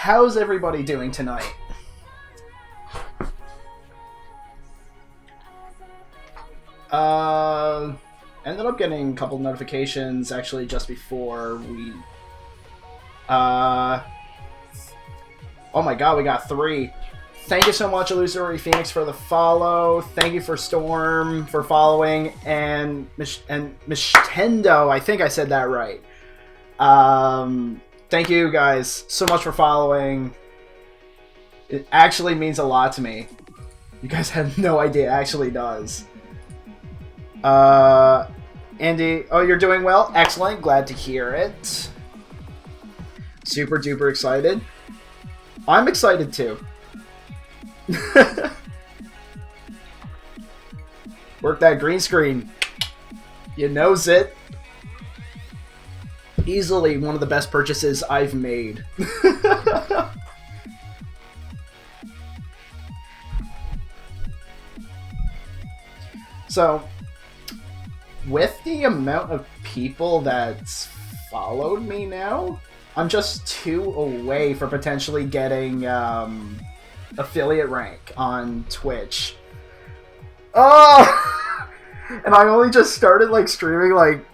how's everybody doing tonight? Ended up getting a couple notifications actually just before we... oh my god, we got 3. Thank you so much, Illusory Phoenix, for the follow. Thank you for Storm for following, and Mishtendo, I think I said that right. Thank you guys so much for following. It actually means a lot to me. You guys have no idea, it actually does. Andy, oh, you're doing well? Excellent, glad to hear it. Super duper excited. I'm excited too. Work that green screen. You knows it. Easily one of the best purchases I've made. So, with the amount of people that's followed me now, I'm just 2 away from potentially getting affiliate rank on Twitch. Oh! And I only just started like streaming like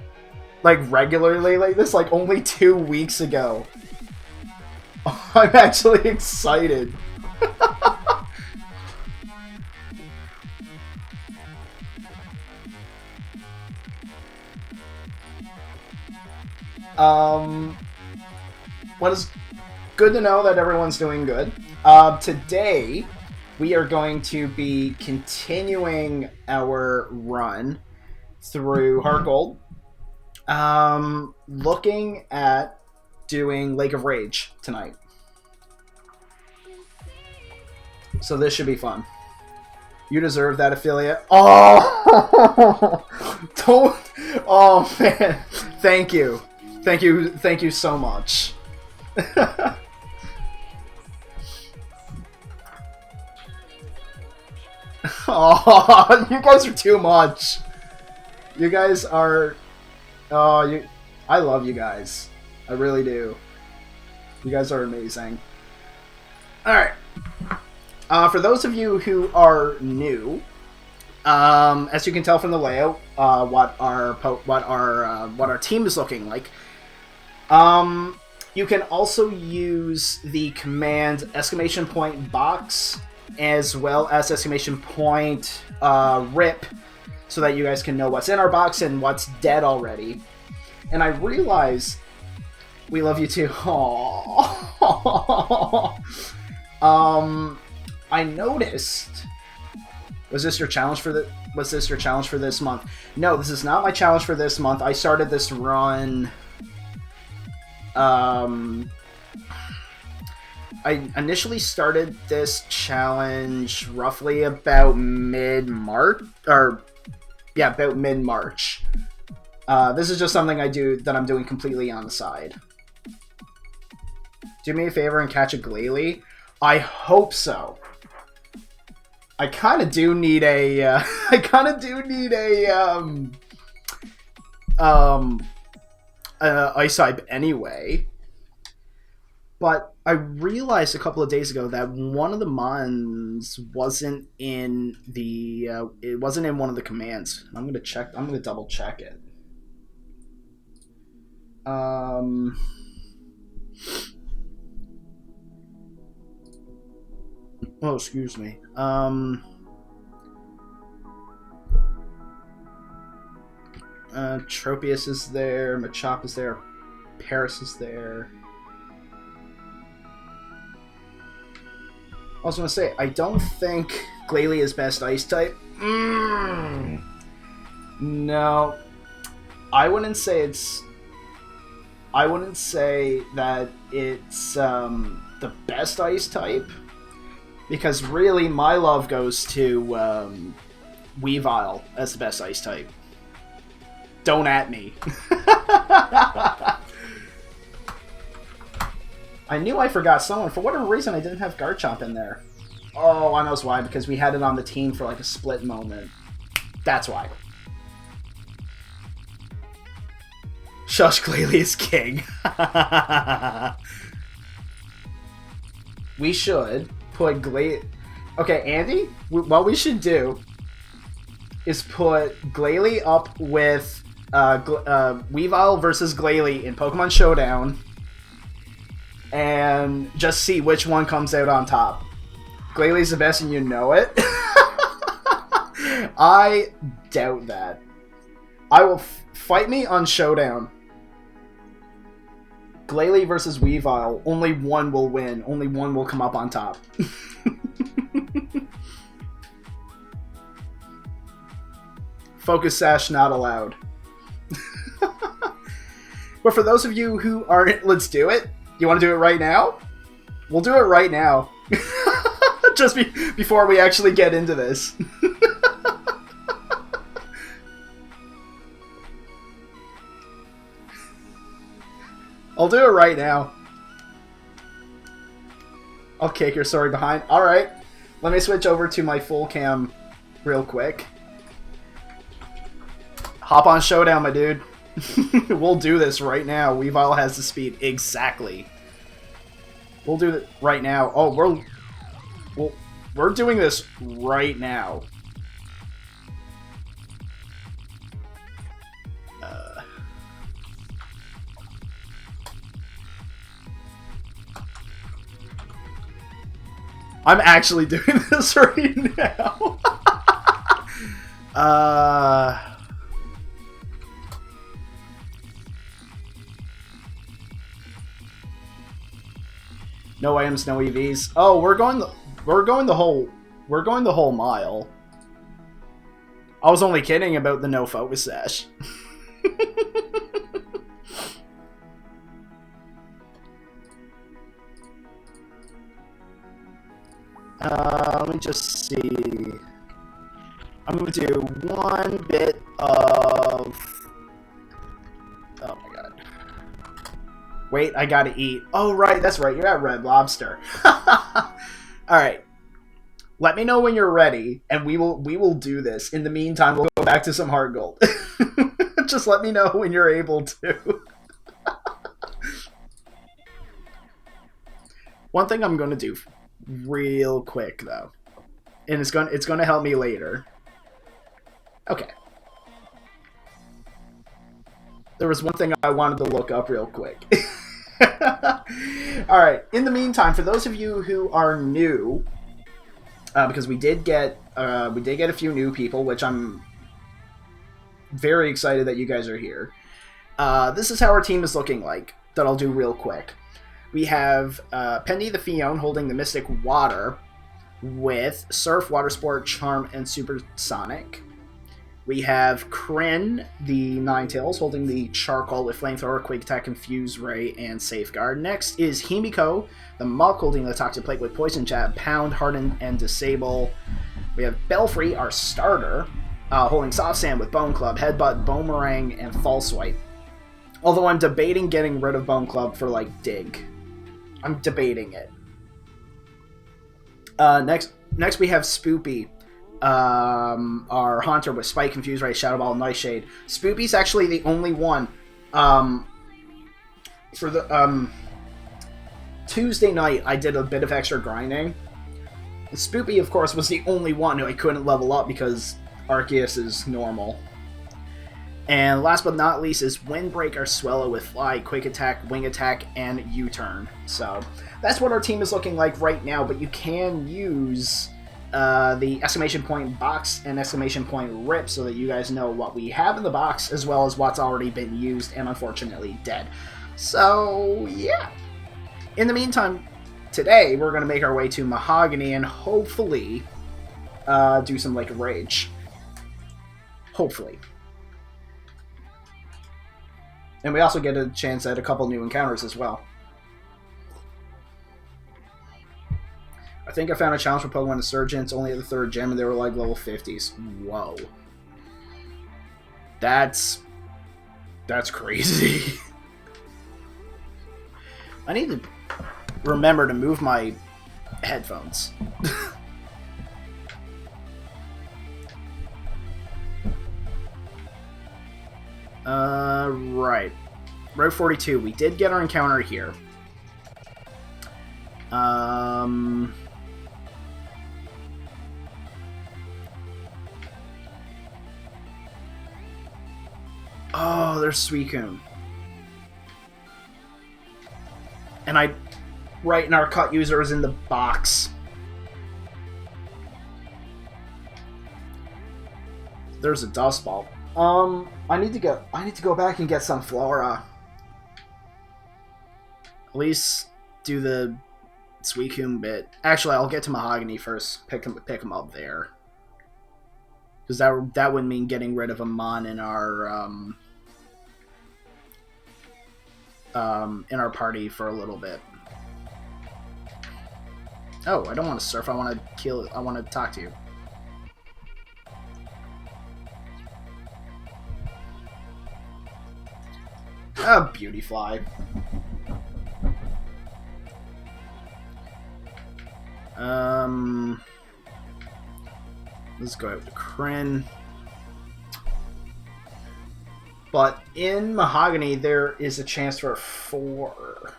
regularly like this like only 2 weeks ago. I'm actually excited. What is good to know that everyone's doing good. Today, we are going to be continuing our run through HeartGold, looking at doing Lake of Rage tonight. So this should be fun. You deserve that affiliate. Oh! Don't... Oh, man. Thank you. Thank you so much. Oh, you guys are too much. You guys are... Oh, I love you guys. I really do. You guys are amazing. Alright. For those of you who are new, as you can tell from the layout, what our team is looking like. You can also use the command !box as well as !rip so that you guys can know what's in our box and what's dead already. And I realize we love you too. Aww. I noticed. Was this your challenge for this month? No, this is not my challenge for this month. I started this run. I initially started this challenge roughly about mid-March, about mid-March. This is just something I'm doing completely on the side. Do me a favor and catch a Glalie. I hope so. I kind of do need a, ice type anyway. But I realized a couple of days ago that one of the mons wasn't in the, it wasn't in one of the commands. I'm going to double check it. Oh, excuse me. Tropius is there, Machop is there, Paris is there. I was going to say, I don't think Glalie is best ice type. No. I wouldn't say that it's the best ice type. Because really, my love goes to Weavile as the best ice type. Don't at me. I knew I forgot someone. For whatever reason, I didn't have Garchomp in there. Oh, I know why. Because we had it on the team for like a split moment. That's why. Shush, Glalie is king. we should put Okay, Andy, what we should do is put Glalie up with Weavile versus Glalie in Pokemon Showdown, and just see which one comes out on top. Glalie's the best and you know it. I doubt that. I will fight me on Showdown. Glalie versus Weavile. Only one will win. Only one will come up on top. Focus Sash not allowed. But for those of you who aren't, let's do it. You want to do it right now? We'll do it right now. Just before we actually get into this. I'll do it right now. I'll kick your story behind. Alright. Let me switch over to my full cam real quick. Hop on Showdown, my dude. We'll do this right now. Weavile has the speed. Exactly. We'll do it right now. Oh, we're doing this right now. I'm actually doing this right now. No items, no EVs. Oh, we're going the whole mile. I was only kidding about the no focus sash. Let me just see. I'm going to do one bit of... Oh my god. Wait, I gotta eat. Oh, right, that's right. You're at Red Lobster. Alright. Let me know when you're ready, and we will do this. In the meantime, we'll go back to some HeartGold. Just let me know when you're able to. One thing I'm going to do real quick, though, and it's going to help me later. Okay. There was one thing I wanted to look up real quick. Alright, in the meantime, for those of you who are new, because we did get a few new people, which I'm very excited that you guys are here. This is how our team is looking like, that I'll do real quick. We have Pendy the Fion holding the Mystic Water with Surf, Water Sport, Charm, and Supersonic. We have Kryn the Ninetales holding the Charcoal with Flamethrower, Quick Attack, Confuse Ray, and Safeguard. Next is Himiko the Muck holding the Toxic Plate with Poison Jab, Pound, Harden, and Disable. We have Belfry, our starter, holding Soft Sand with Bone Club, Headbutt, Boomerang, and False Swipe. Although I'm debating getting rid of Bone Club for, like, Dig. I'm debating it. Next we have Spoopy, our Haunter with Spike, Confuse Ray, Shadow Ball, Nightshade. Spoopy's actually the only one. For the Tuesday night, I did a bit of extra grinding. Spoopy, of course, was the only one who I couldn't level up because Arceus is normal. And last but not least is Windbreaker, Swellow with Fly, Quick Attack, Wing Attack, and U-Turn. So that's what our team is looking like right now, but you can use the exclamation point box and exclamation point rip so that you guys know what we have in the box as well as what's already been used and unfortunately dead. So yeah. In the meantime, today we're going to make our way to Mahogany and hopefully do some Lake of Rage. Hopefully. And we also get a chance at a couple new encounters as well. I think I found a challenge for Pokemon Insurgents only at the 3rd gym, and they were like level 50s. Whoa. That's crazy. I need to remember to move my headphones. Right. Route 42. We did get our encounter here. Oh, there's Suicune. And right, and our cut user is in the box. There's a dust ball. I need to go back and get some Flora. At least do the Suicune bit. Actually, I'll get to Mahogany first. Pick him up there. Because that would mean getting rid of a Mon in our party for a little bit. Oh, I don't want to surf. I want to kill. I want to talk to you. Ah, Beautyfly. Let's go out to Kryn. But in Mahogany, there is a chance for four,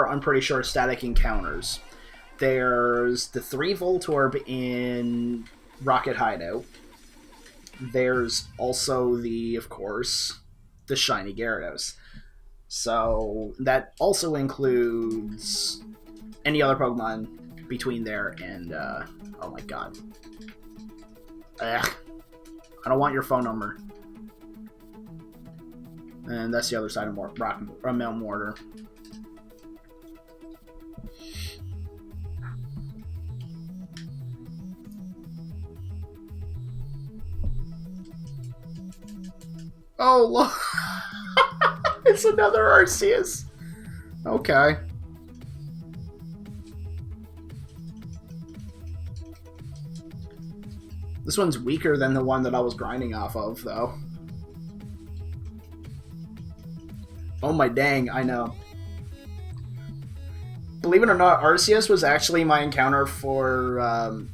I'm pretty sure, static encounters. There's the 3 Voltorb in Rocket Hideout. There's also of course, the shiny Gyarados. So that also includes any other Pokemon between there and, oh my god. Ugh. I don't want your phone number. And that's the other side of Mount Mortar. Oh, look! It's another Arceus. Okay. This one's weaker than the one that I was grinding off of, though. Oh my dang, I know. Believe it or not, Arceus was actually my encounter for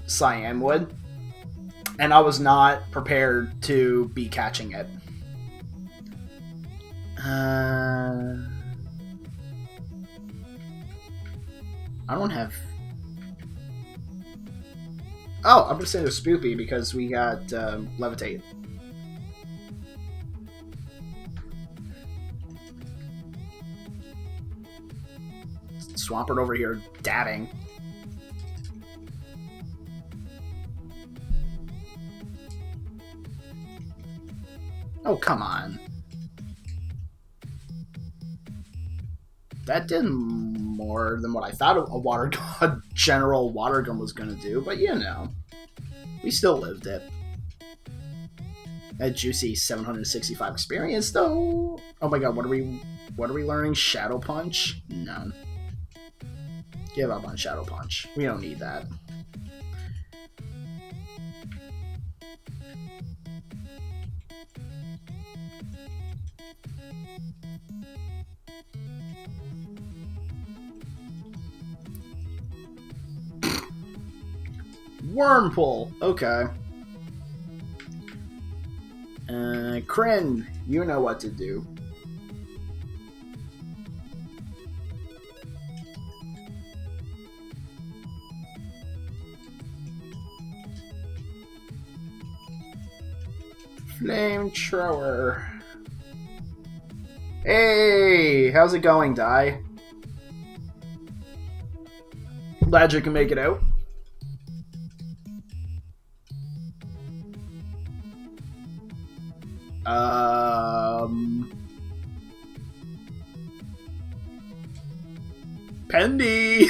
Cyanwood. And I was not prepared to be catching it. I don't have... Oh, I'm just saying there's Spoopy because we got Levitate. Swampert over here dabbing. Oh, come on. That did more than what I thought a general water gun was going to do, but you know. We still lived it. A juicy 765 experience, though. Oh my god, what are we learning? Shadow Punch? No. Give up on Shadow Punch. We don't need that. Wormpull. Okay. Kryn, you know what to do. Flamethrower. Hey, how's it going, Dai? Glad you can make it out. Pendy.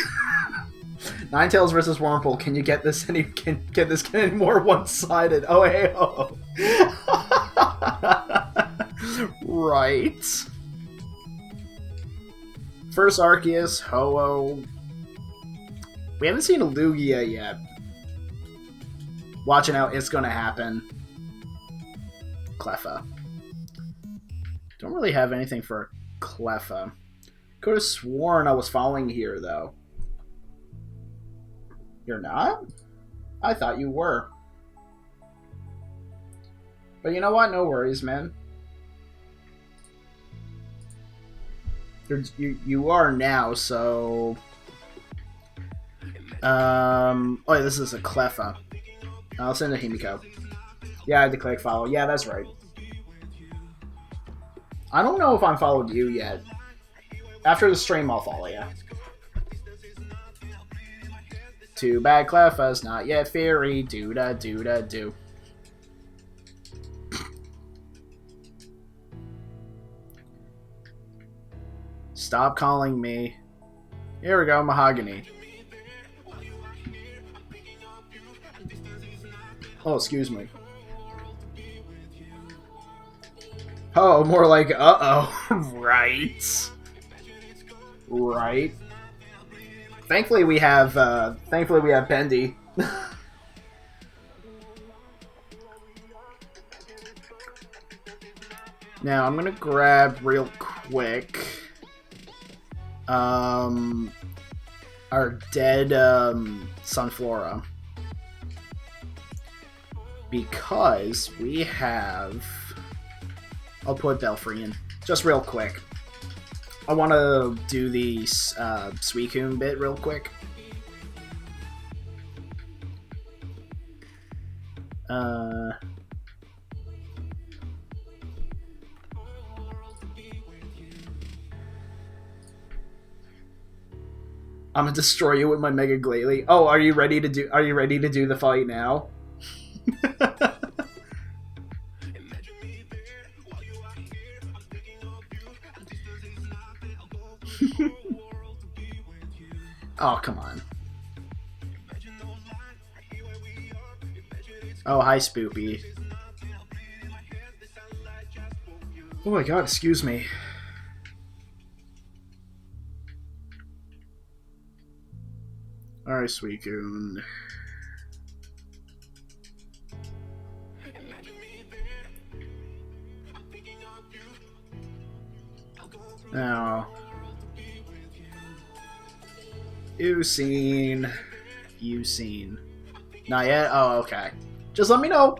Ninetales versus Wormpull. Can you get this any more one-sided? Oh hey oh. Right. First Arceus, Ho-Oh. We haven't seen a Lugia yet. Watching out, it's gonna happen. Cleffa. Don't really have anything for Cleffa. Could have sworn I was following here, though. You're not? I thought you were. But you know what? No worries, man. You are now, so... Oh, this is a Cleffa. I'll send a Himiko. Yeah, I had to click follow. Yeah, that's right. I don't know if I'm followed you yet. After the stream, I'll follow you. Too bad Cleffa's not yet fairy. Do-da-do-da-do. Stop calling me. Here we go, Mahogany. Oh, excuse me. Oh, more like uh-oh. Right. Right. Thankfully we have Bendy. Now I'm gonna grab real quick our dead Sunflora. Because we have... I'll put Belfry in. Just real quick. I want to do the Suicune bit real quick. I'm gonna destroy you with my Mega Glalie. Oh, are you ready to do the fight now? Oh, come on. Oh, hi, Spoopy. Oh my god, excuse me. Alright, Suicune. Now... You seen. Not yet? Oh, okay. Just let me know.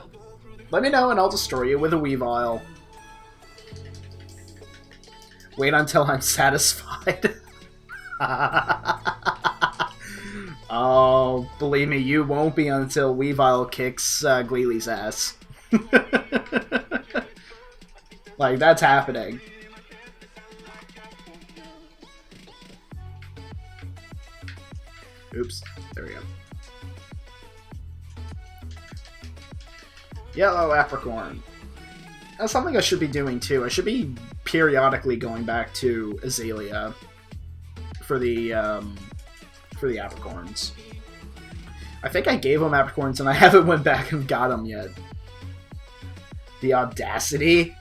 Let me know and I'll destroy you with a Weavile. Wait until I'm satisfied. Oh, believe me, you won't be until Weavile kicks Glalie ass. Like, that's happening. Oops. There we go. Yellow Apricorn. That's something I should be doing too. I should be periodically going back to Azalea for the Apricorns. I think I gave them Apricorns and I haven't went back and got them yet. The audacity.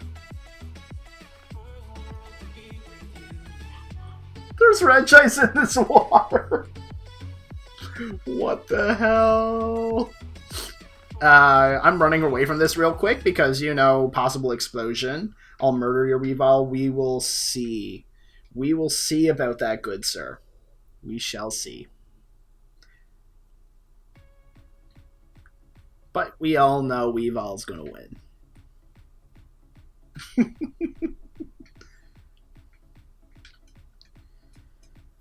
There's Regis in this water. What the hell? I'm running away from this real quick because, you know, possible explosion. I'll murder your Weavile. We will see. We will see about that, good sir. We shall see. But we all know Weavile's gonna win.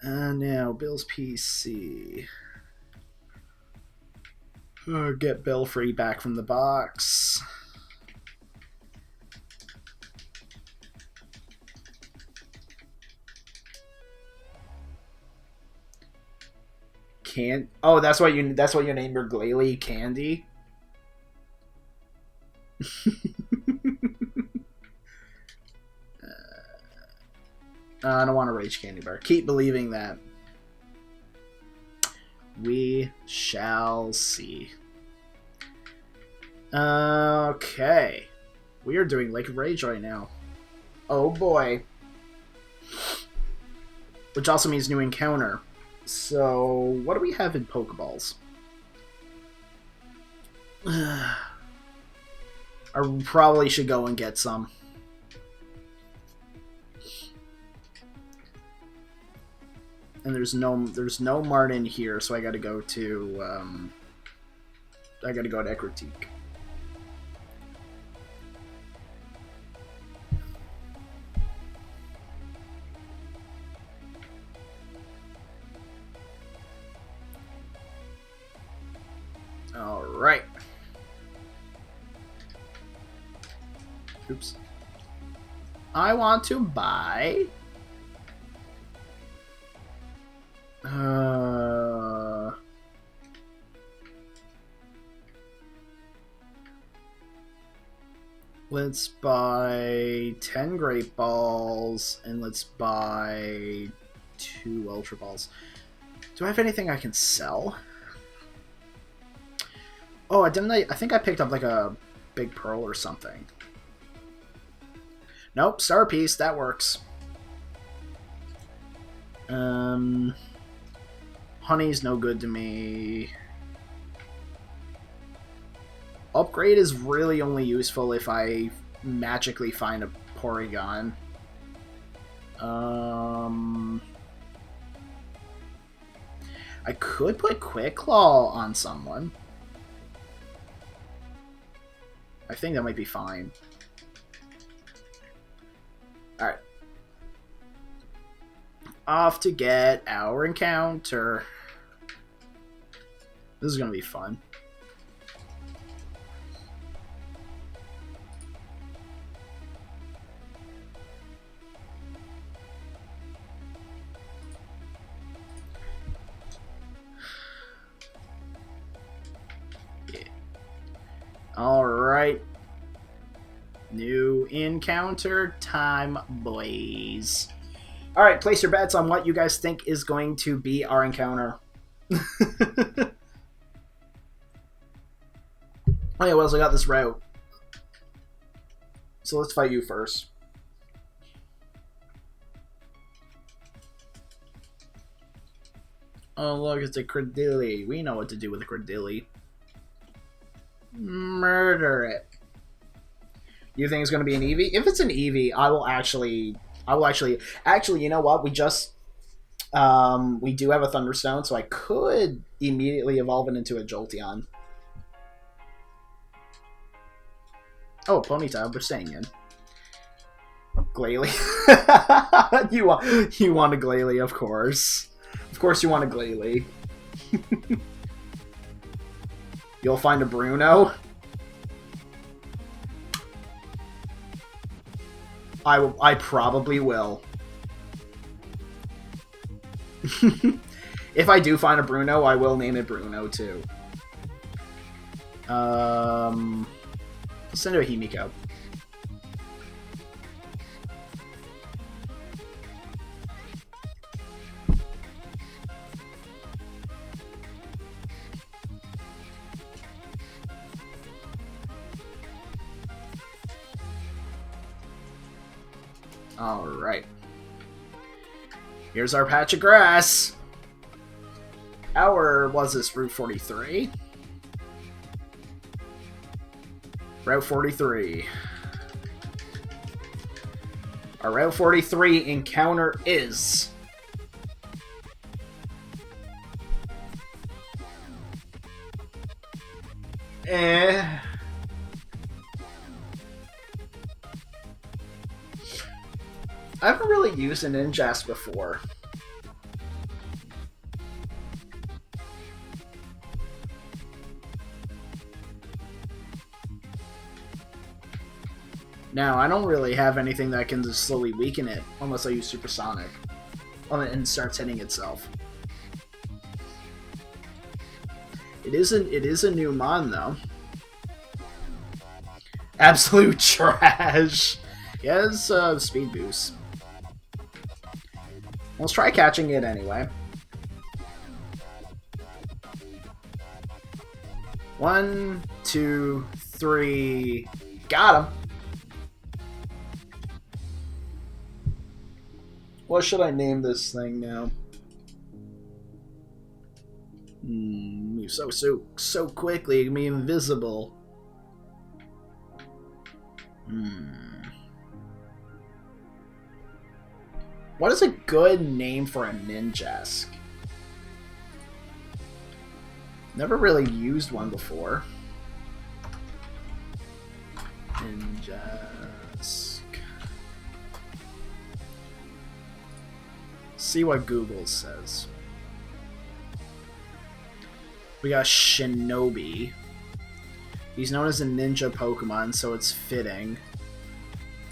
Now, Bill's PC. Get Belfry back from the box. Oh, that's what you named your Glalie, Candy. I don't want a Rage Candy Bar. Keep believing that. We shall see. Okay. We are doing Lake of Rage right now. Oh boy. Which also means new encounter. So, what do we have in Pokeballs? I probably should go and get some. And there's no Martin here, so I gotta go to Ecruteak. Oops. I want to buy... let's buy 10 Great Balls, and let's buy 2 Ultra Balls. Do I have anything I can sell? Oh, I think I picked up like a big pearl or something. Nope, Star Piece, that works. Honey's no good to me. Upgrade is really only useful if I magically find a Porygon. I could put Quick Claw on someone. I think that might be fine. Alright. Off to get our encounter. This is gonna be fun. Alright. New encounter time, boys. Alright, place your bets on what you guys think is going to be our encounter. Oh yeah, well, I got this route. So let's fight you first. Oh look, it's a Credilli. We know what to do with a Credilli. Murder it. You think it's going to be an Eevee? If it's an Eevee, I will actually, you know what? We just, we do have a Thunderstone, so I could immediately evolve it into a Jolteon. Oh, Ponyta, we're staying in. Glalie. you want a Glalie, of course. Of course you want a Glalie. You'll find a Bruno. I probably will. If I do find a Bruno, I will name it Bruno too. Let's send it a Himiko. Alright. Here's our patch of grass. Was this Route 43? Route 43. Our Route 43 encounter is... I haven't really used an Ninjask before. Now, I don't really have anything that can just slowly weaken it, unless I use Supersonic. And it starts hitting itself. It is a new mon, though. Absolute trash! Yes, speed boost. Let's try catching it anyway. 1, 2, 3. Got him! What should I name this thing now? So quickly, it can be invisible. What is a good name for a Ninjask? Never really used one before. Ninjask. See what Google says. We got Shinobi. He's known as a ninja Pokemon, so it's fitting.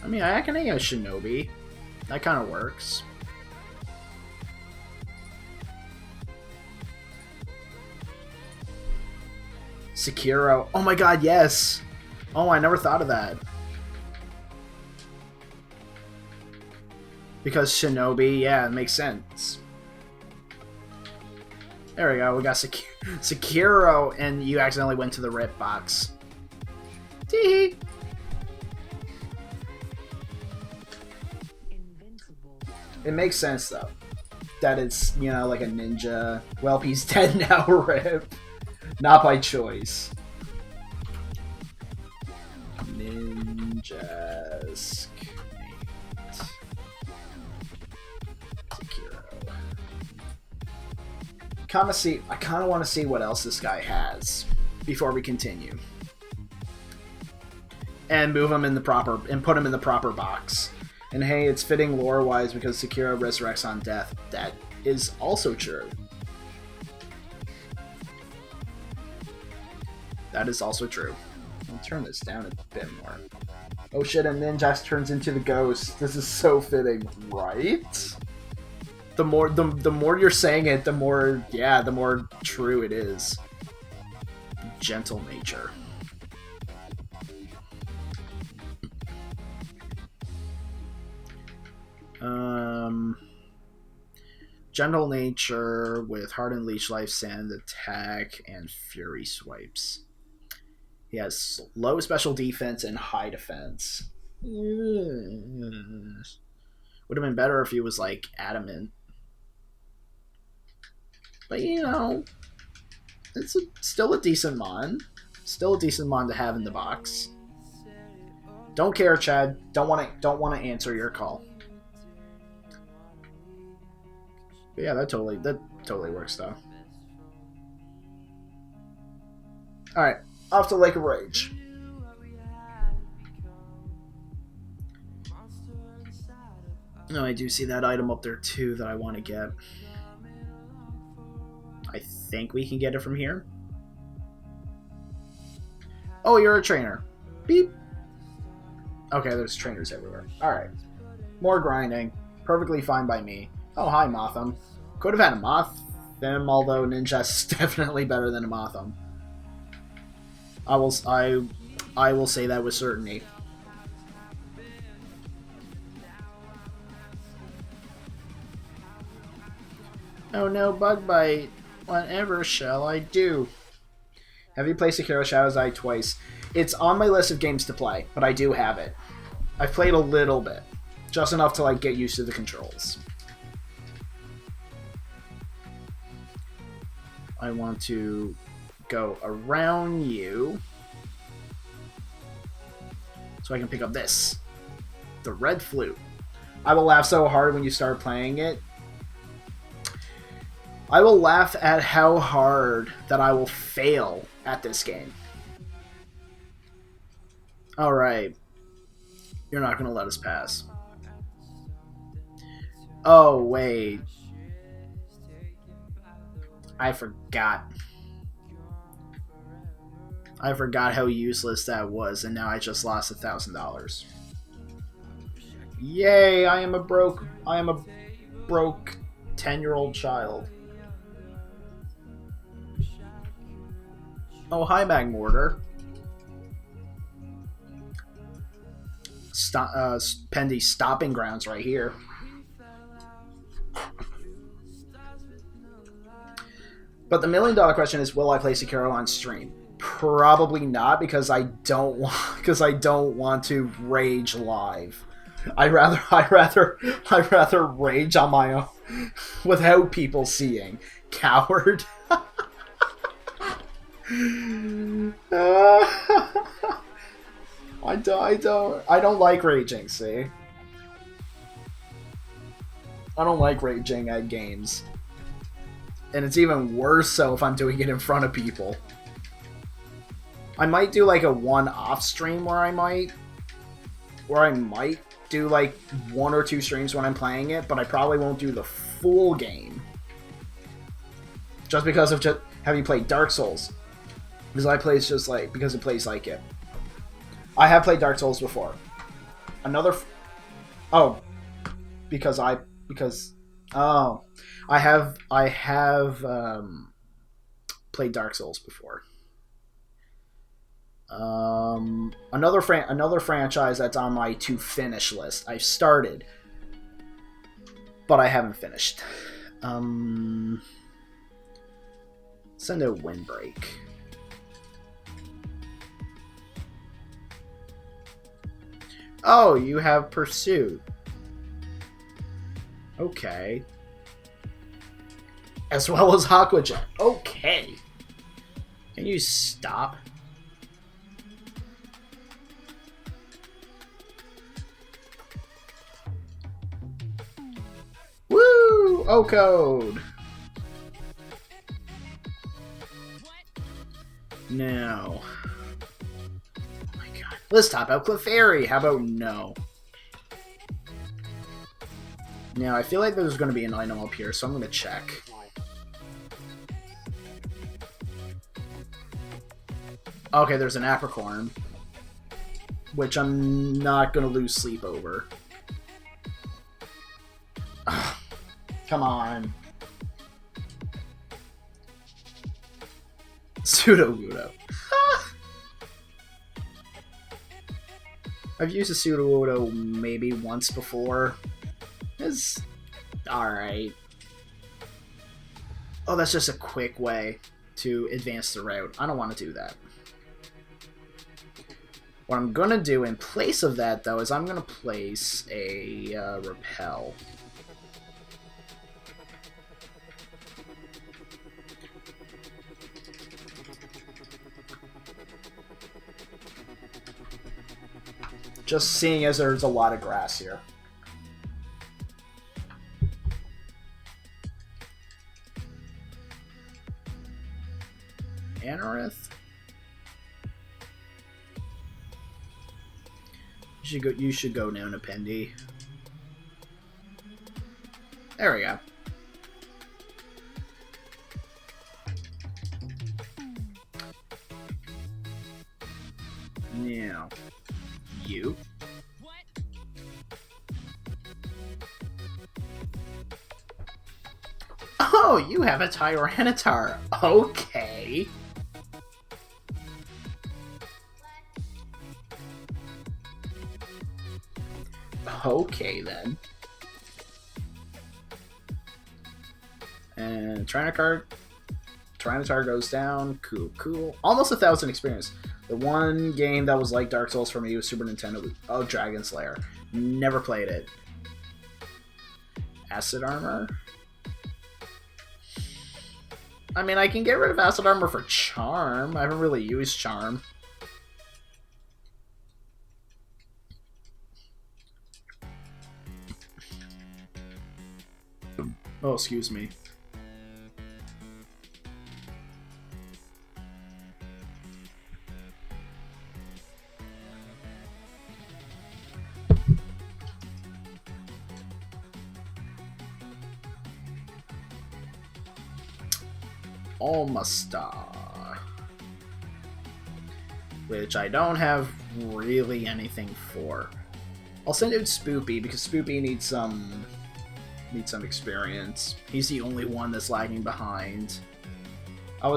I mean, I can hang a Shinobi. That kind of works. Sekiro. Oh my god, yes! Oh, I never thought of that. Because Shinobi, yeah, it makes sense. There we go, we got Sekiro, and you accidentally went to the rip box. Tee-hee! It makes sense, though. That it's, you know, like a ninja. Well, he's dead now, rip. Not by choice. Ninjas. I kind of want to see what else this guy has before we continue, and move him in the proper and put him in the proper box. And hey, it's fitting lore-wise because Sekiro resurrects on death. That is also true. That is also true. I'll turn this down a bit more. Oh shit! And Ninjas turns into the ghost. This is so fitting, right? The more you're saying it, the more, yeah, the more true it is. Gentle nature. Gentle nature with hardened leech life, sand attack, and fury swipes. He has low special defense and high defense. Would have been better if he was like adamant. But, you know, it's still a decent mon. Still a decent mon to have in the box. Don't care, Chad. Don't want to answer your call. But yeah, that totally works though. All right, off to Lake of Rage. No, I do see that item up there too that I want to get. I think we can get it from here. Oh, you're a trainer. Beep. Okay, there's trainers everywhere. Alright. More grinding. Perfectly fine by me. Oh, hi, Motham. Could have had a Motham, although Ninja's definitely better than a Motham. I will say that with certainty. Oh no, bug bite. Whatever shall I do? Have you played Sekiro Shadow's Eye twice? It's on my list of games to play, but I do have it. I've played a little bit. Just enough to like get used to the controls. I want to go around you so I can pick up this. The red flute. I will laugh so hard when you start playing it. I will laugh at how hard that I will fail at this game. Alright. You're not going to let us pass. Oh, wait. I forgot. I forgot how useless that was, and now I just lost $1,000. Yay, I am a broke 10-year-old child. Oh, hi, Magmortar. Pendy's stopping grounds right here. But the $1 million question is, will I play Sekiro on stream? Probably not, because I don't want to rage live. I'd rather rage on my own without people seeing. Coward. I don't like raging, see? I don't like raging at games. And it's even worse so if I'm doing it in front of people. I might do like a one-off stream where I might do like 1 or 2 streams when I'm playing it, but I probably won't do the full game. Just because of have you played Dark Souls? Because it plays like it. I have played Dark Souls before. Another... Oh. Because... Oh. I have played Dark Souls before. Another franchise that's on my to finish list. I've started, but I haven't finished. Send a Windbreak. Oh, you have Pursuit. Okay. As well as Aquajet. Okay. Can you stop? Woo! O-Code! No. Oh my god. Let's top out Clefairy. How about no? Now, I feel like there's going to be an item up here, so I'm going to check. Okay, there's an Apricorn, which I'm not going to lose sleep over. Ugh, come on. Sudowoodo. I've used a Sudowoodo maybe once before. It's alright. Oh, that's just a quick way to advance the route. I don't want to do that. What I'm going to do in place of that, though, is I'm going to place a Repel. Just seeing as there's a lot of grass here. Anorith? You should go now, Napendi. There we go. Now, you. Oh, you have a Tyranitar. Okay. Okay, then. And Tyranitar goes down. Cool, cool. Almost 1,000 experience. The one game that was like Dark Souls for me was Super Nintendo. Oh, Dragon Slayer. Never played it. Acid Armor? I mean, I can get rid of Acid Armor for Charm. I haven't really used Charm. Oh, excuse me. Almastar, which I don't have really anything for. I'll send out Spoopy because Spoopy needs some experience. He's the only one that's lagging behind. It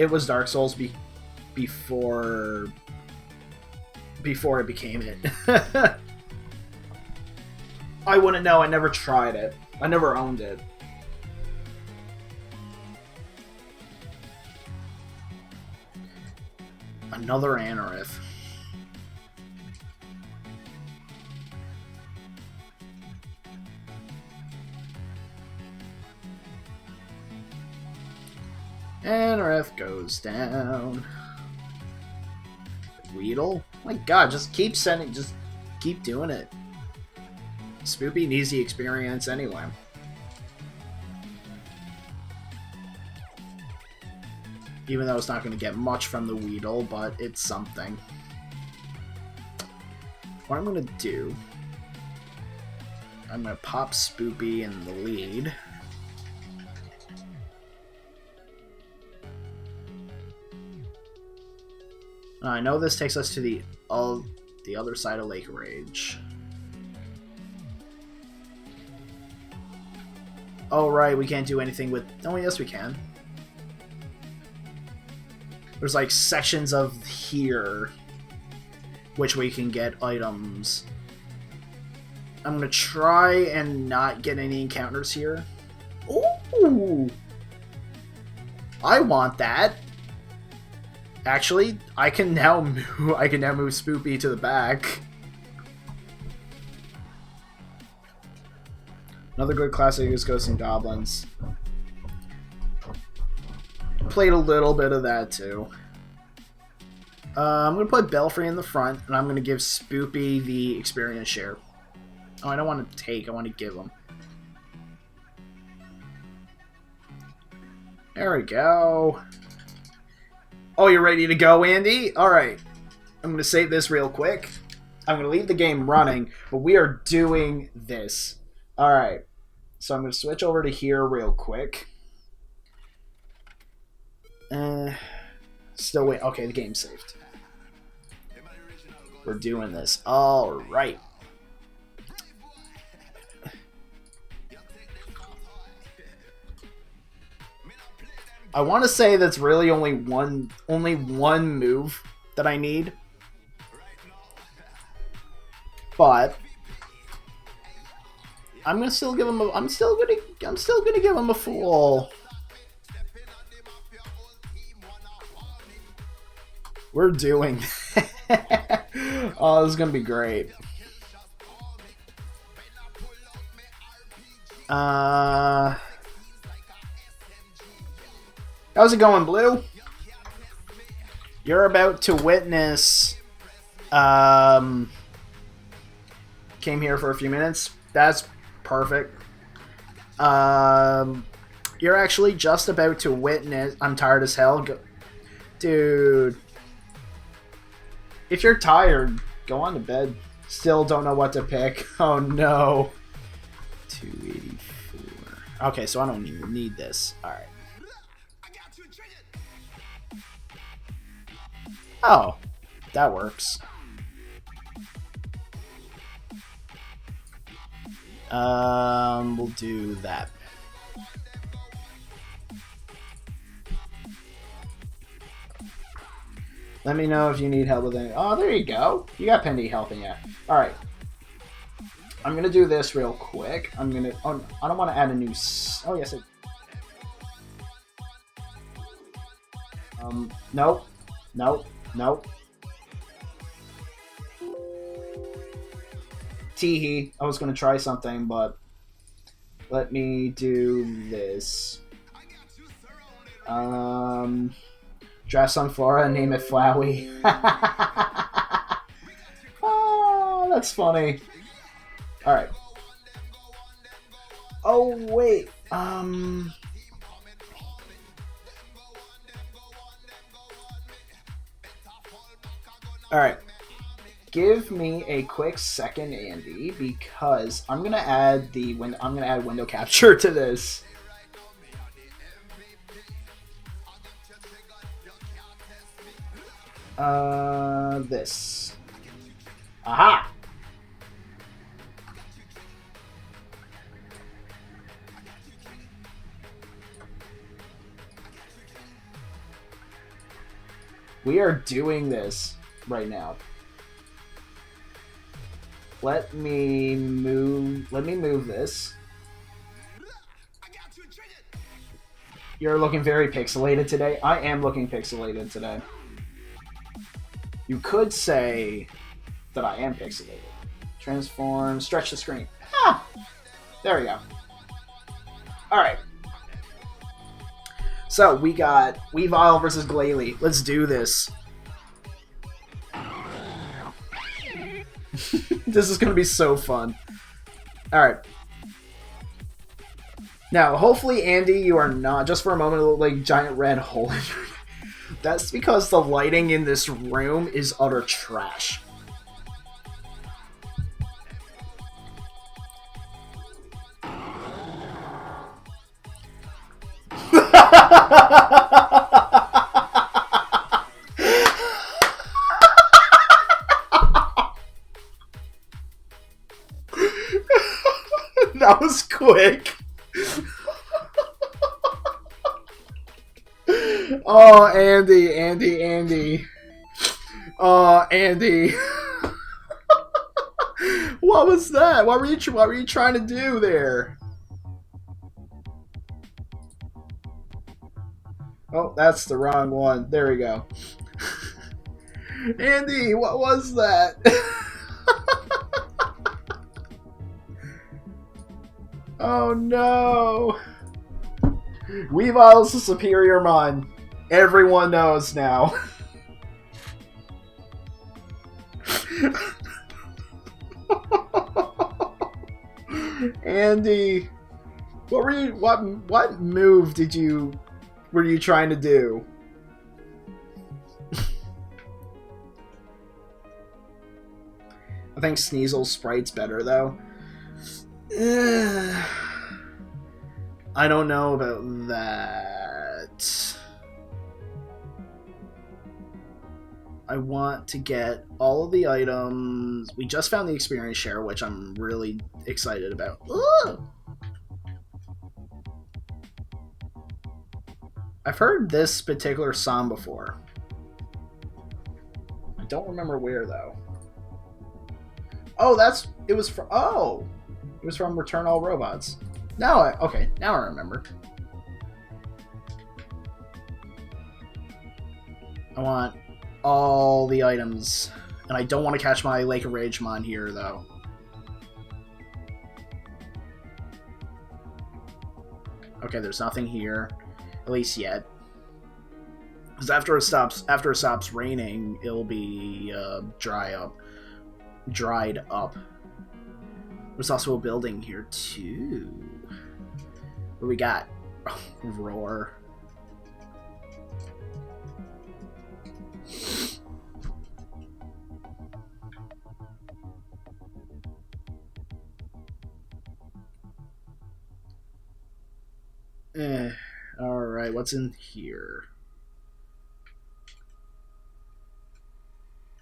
was Dark Souls before it became it. I wouldn't know. I never tried it. I never owned it. Another Anorith. Anorith goes down. Weedle? My god, just keep doing it. Spoopy needs the experience anyway. Even though it's not going to get much from the Weedle, but it's something. What I'm going to do... I'm going to pop Spoopy in the lead. Now, I know this takes us to the other side of Lake Rage. Oh, right, we can't do anything with... Oh, yes, we can. There's, like, sections of here which we can get items. I'm gonna try and not get any encounters here. Ooh! I want that. Actually, I can now move Spoopy to the back. Another good classic is Ghosts and Goblins. Played a little bit of that too. I'm gonna put Belfry in the front, and I'm gonna give Spoopy the experience share. Oh, I don't want to take, I want to give him. There we go. Oh, you're ready to go, Andy? Alright. I'm going to save this real quick. I'm going to leave the game running, but we are doing this. Alright. So I'm going to switch over to here real quick. Still wait. Okay, the game's saved. We're doing this. Alright. I want to say that's really only one move that I need. But I'm gonna still give him a I'm still gonna give him a fool. We're doing oh, this is gonna be great. How's it going, Blue? You're about to witness... came here for a few minutes. That's perfect. You're actually just about to witness... I'm tired as hell. Dude. If you're tired, go on to bed. Still don't know what to pick. Oh, no. 284. Okay, so I don't even need this. Alright. Oh, that works. We'll do that. Let me know if you need help with anything. Oh, there you go. You got Pendy helping you. Alright. I'm gonna do this real quick. I'm gonna... Oh, I don't want to add a new... Oh, yes, it... Nope. Nope. Nope. Teehee. I was going to try something, but let me do this. Draft Sunflora and name it Flowey. Oh, that's funny. Alright. Oh, wait. Alright. Give me a quick second, Andy, because I'm gonna add window capture to this. This. Aha! We are doing this right now. Let me move this. You're looking very pixelated today. I am looking pixelated today. You could say that I am pixelated. Transform, stretch the screen. Ah! There we go. Alright. So, we got Weavile versus Glalie. Let's do this. This is going to be so fun. Alright. Now, hopefully, Andy, you are not, just for a moment, it looked like a giant red hole in your... That's because the lighting in this room is utter trash. That was quick. Oh, Andy. Oh, Andy. What was that? What were you trying to do there? Oh, that's the wrong one. There we go. Andy, what was that? Oh no. Weavile's the superior mon. Everyone knows now. Andy, what move were you trying to do? I think Sneasel's sprite's better though. I don't know about that. I want to get all of the items. We just found the experience share, which I'm really excited about. Ooh! I've heard this particular song before. I don't remember where though. Oh, it was from Return All Robots. Now I remember. I want all the items, and I don't want to catch my Lake of Rage mon here though. Okay, there's nothing here, at least yet. Because after it stops raining, it'll be dried up. There's also a building here too. What do we got? Oh, roar. Alright, what's in here?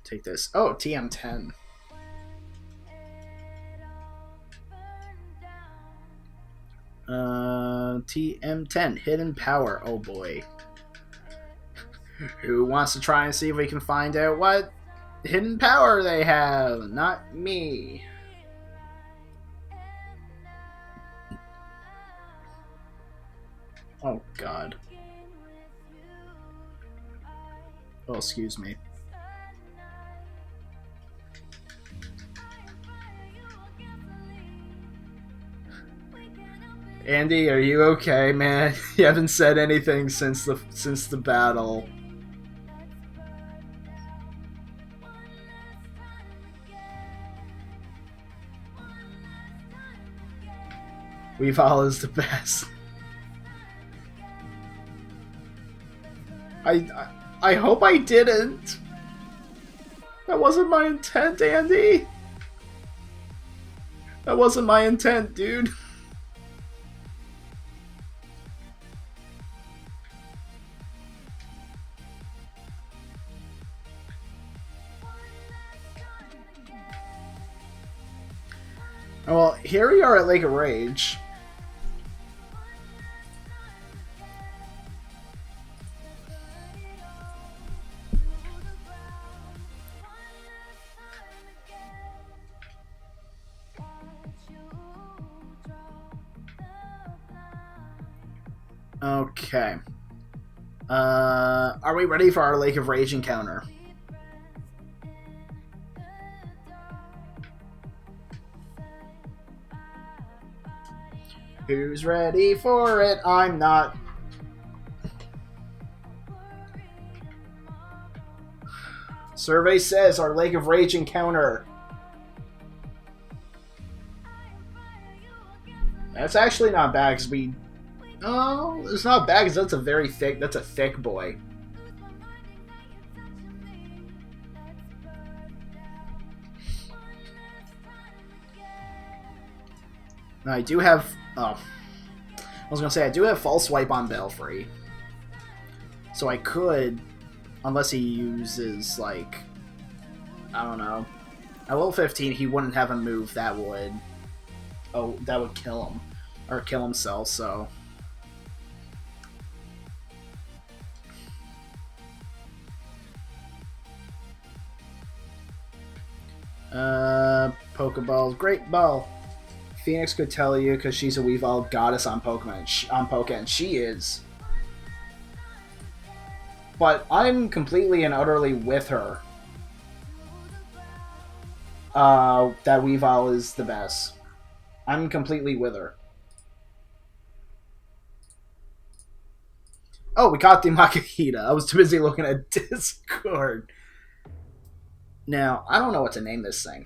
Take this. Oh, TM10. TM10, hidden power. Oh boy. Who wants to try and see if we can find out what hidden power they have? Not me. Oh god. Oh, excuse me. Andy, are you okay, man? You haven't said anything since the battle. Weavile is the best. I hope I didn't. That wasn't my intent, Andy. That wasn't my intent, dude. Well, here we are at Lake of Rage. Okay. Are we ready for our Lake of Rage encounter? Who's ready for it? I'm not. Survey says our Lake of Rage encounter. That's actually not bad because we. Oh, it's not bad because that's a thick boy. Now, I do have. Oh. I was gonna say, I do have False Swipe on Belfry. So I could. Unless he uses, like. I don't know. At level 15, he wouldn't have a move that would. that would kill him or kill himself. So. Pokeballs, great ball. Phoenix could tell you because she's a Weavile goddess on Pokemon. She is. But I'm completely and utterly with her. That Weavile is the best. I'm completely with her. Oh, we caught the Makuhita. I was too busy looking at Discord. Now, I don't know what to name this thing.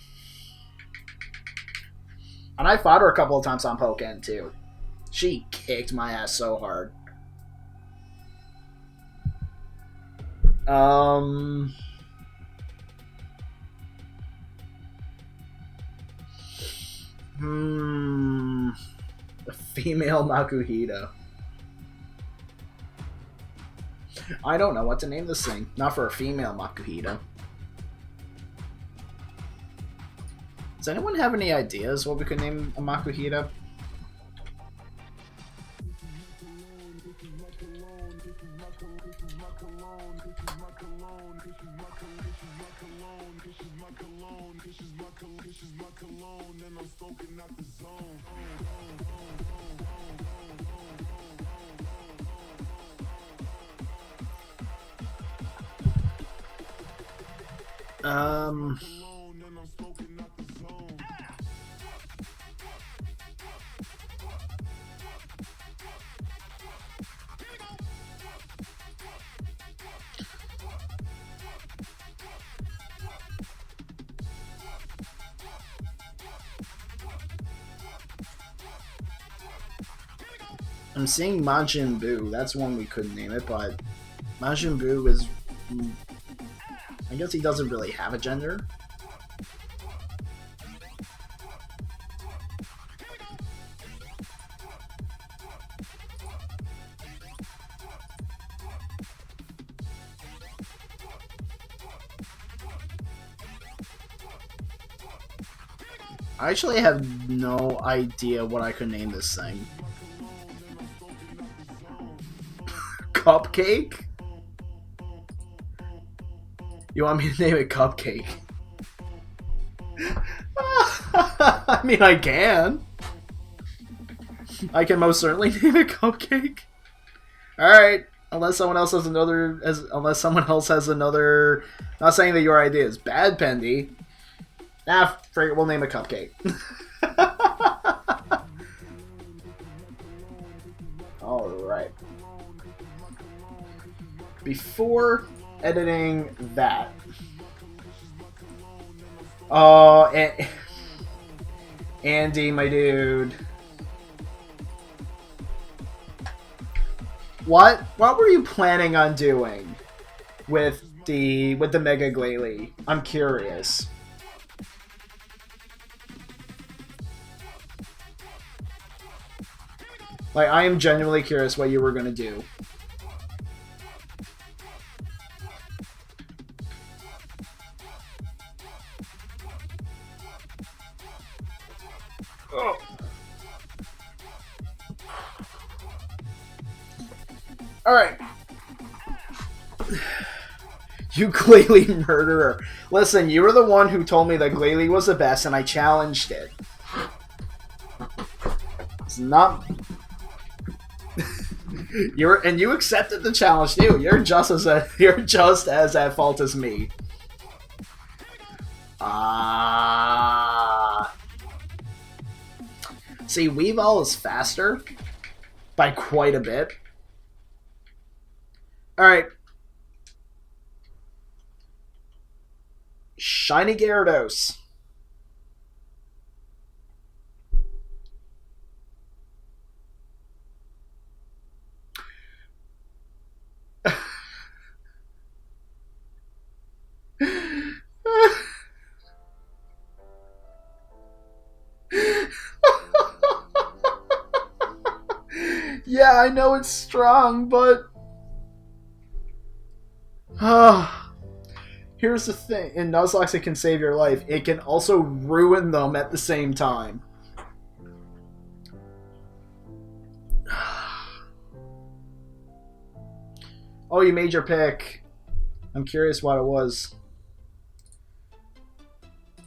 And I fought her a couple of times on Pokemon, too. She kicked my ass so hard. A female Makuhita. I don't know what to name this thing. Not for a female Makuhita. Does anyone have any ideas what we could name a Makuhita? I'm seeing Majin Buu. That's one we couldn't name it, but Majin Buu is... I guess he doesn't really have a gender. I actually have no idea what I could name this thing. Cupcake? You want me to name it Cupcake? I mean, I can. I can most certainly name it Cupcake. Alright. Unless someone else has another... Unless someone else has another... Not saying that your idea is bad, Pendy. Nah, frig it, we'll name it Cupcake. Alright. Before editing that... Andy, my dude. What were you planning on doing with the Mega Glalie? I'm curious. Like, I am genuinely curious what you were gonna do. Oh. Alright. You Glalie murderer. Listen, you were the one who told me that Glalie was the best, and I challenged it. It's not... you accepted the challenge too. You're just as at fault as me. See, Weavile is faster by quite a bit. Alright. Shiny Gyarados. Yeah, I know it's strong, but... Here's the thing. In Nuzlocke, it can save your life. It can also ruin them at the same time. Oh, you made your pick. I'm curious what it was.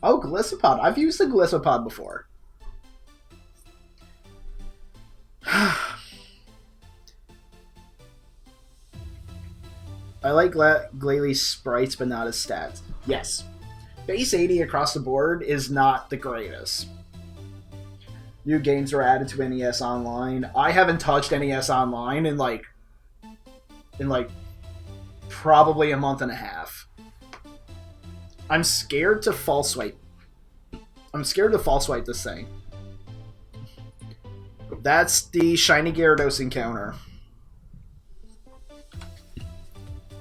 Oh, Glisopod. I've used the Glisopod before. I like Glalie sprites, but not his stats. Yes. Base 80 across the board is not the greatest. New games are added to NES Online. I haven't touched NES Online in probably a month and a half. I'm scared to false swipe. I'm scared to false swipe this thing. That's the Shiny Gyarados encounter.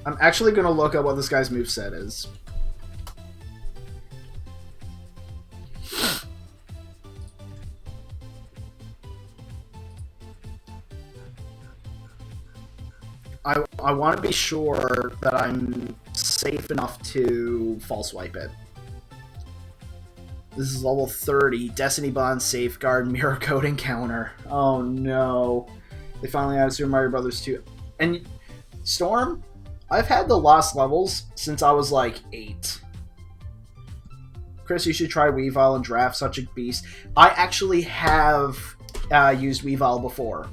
I'm actually going to look at what this guy's moveset is. I want to be sure that I'm safe enough to false wipe it. This is level 30. Destiny Bond, Safeguard, Mirror Code encounter. Oh no. They finally added Super Mario Bros. 2. And Storm, I've had the lost levels since I was like 8. Chris, you should try Weavile and Draft, such a beast. I actually have used Weavile before.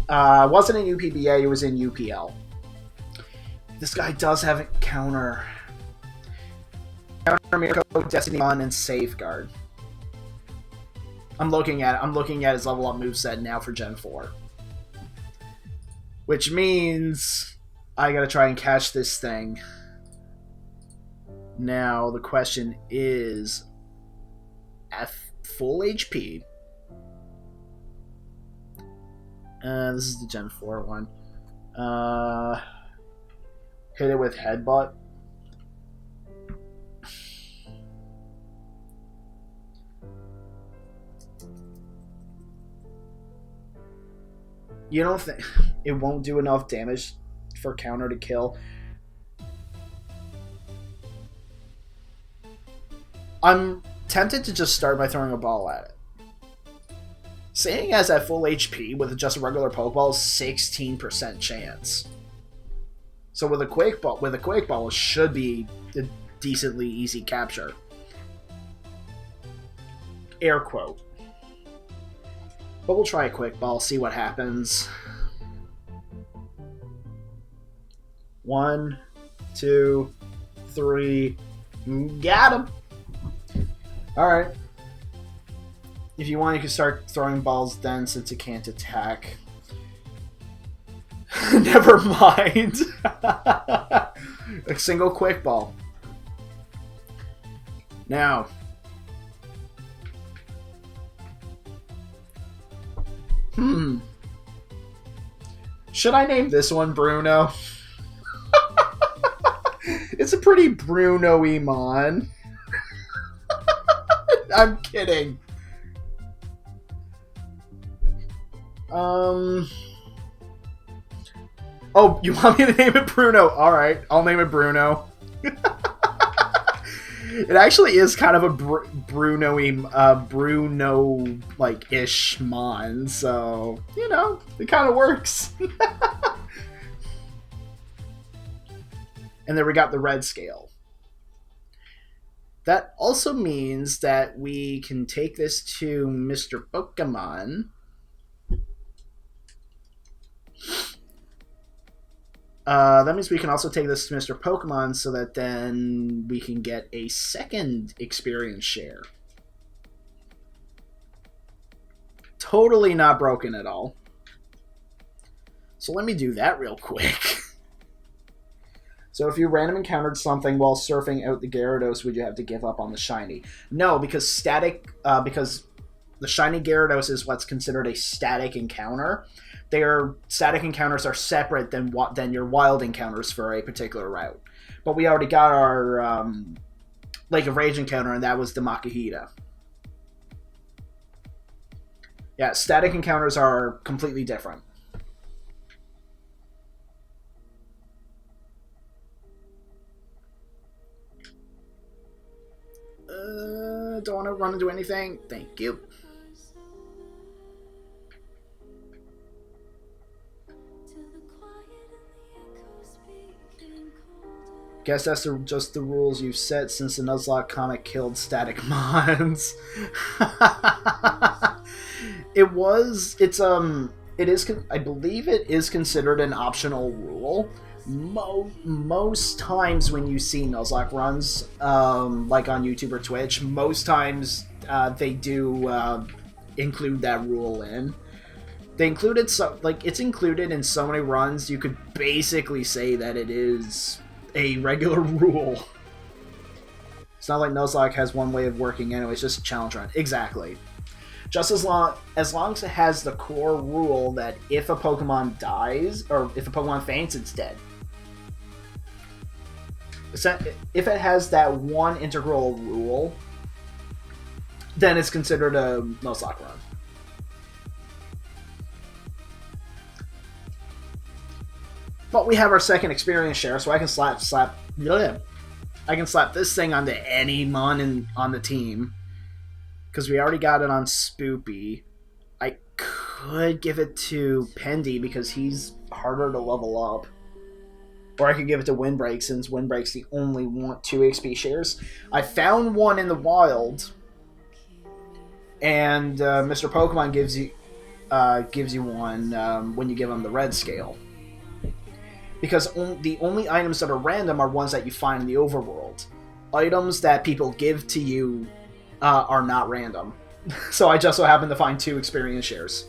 It wasn't in UPBA, it was in UPL. This guy does have a counter. Counter, Mirror Code, Destiny Bond, and Safeguard. I'm looking at his level up moveset now for Gen 4. Which means I gotta try and catch this thing. Now, the question is, at full HP, this is the Gen 4 one, hit it with Headbutt. You don't think it won't do enough damage for counter to kill? I'm tempted to just start by throwing a ball at it. Saying as at full HP with just a regular Pokeball is 16% chance. So with a Quake Ball, it should be a decently easy capture. Air quote. But we'll try a Quick Ball, see what happens. 1, 2, 3. Got him! Alright. If you want, you can start throwing balls then, since it can't attack. Never mind. A single Quick Ball. Now. Should I name this one Bruno? It's a pretty Bruno-y mon. I'm kidding. Oh, you want me to name it Bruno? Alright, I'll name it Bruno. It actually is kind of a Bruno-y, Bruno-like-ish mon, so, you know, it kind of works. And then we got the red scale. That also means that we can take this to Mr. Pokemon. That means we can also take this to Mr. Pokemon so that then we can get a second experience share. Totally not broken at all. So let me do that real quick. So if you random encountered something while surfing out the Gyarados, would you have to give up on the shiny? No, because because the shiny Gyarados is what's considered a static encounter. Their static encounters are separate than your wild encounters for a particular route. But we already got our Lake of Rage encounter, and that was the Makahita. Yeah, static encounters are completely different. Don't want to run into anything. Thank you. Guess that's just the rules you've set since the Nuzlocke comic killed static mons. It is, I believe it is considered an optional rule. Most times when you see Nuzlocke runs, like on YouTube or Twitch, most times they do include that rule in. They included it's included in so many runs, you could basically say that it is a regular rule. It's not like Nuzlocke has one way of working anyway, it's just a challenge run. Exactly. Just as long as it has the core rule that if a Pokemon dies, or if a Pokemon faints, it's dead. If it has that one integral rule, then it's considered a Nuzlocke run. But we have our second experience share, so I can slap this thing onto any mon on the team. Because we already got it on Spoopy. I could give it to Pendy because he's harder to level up. Or I could give it to Windbreak since Windbreak's the only 2 XP shares. I found one in the wild. And Mr. Pokemon gives you one when you give him the red scale. Because the only items that are random are ones that you find in the overworld. Items that people give to you are not random. So I just so happened to find 2 experience shares.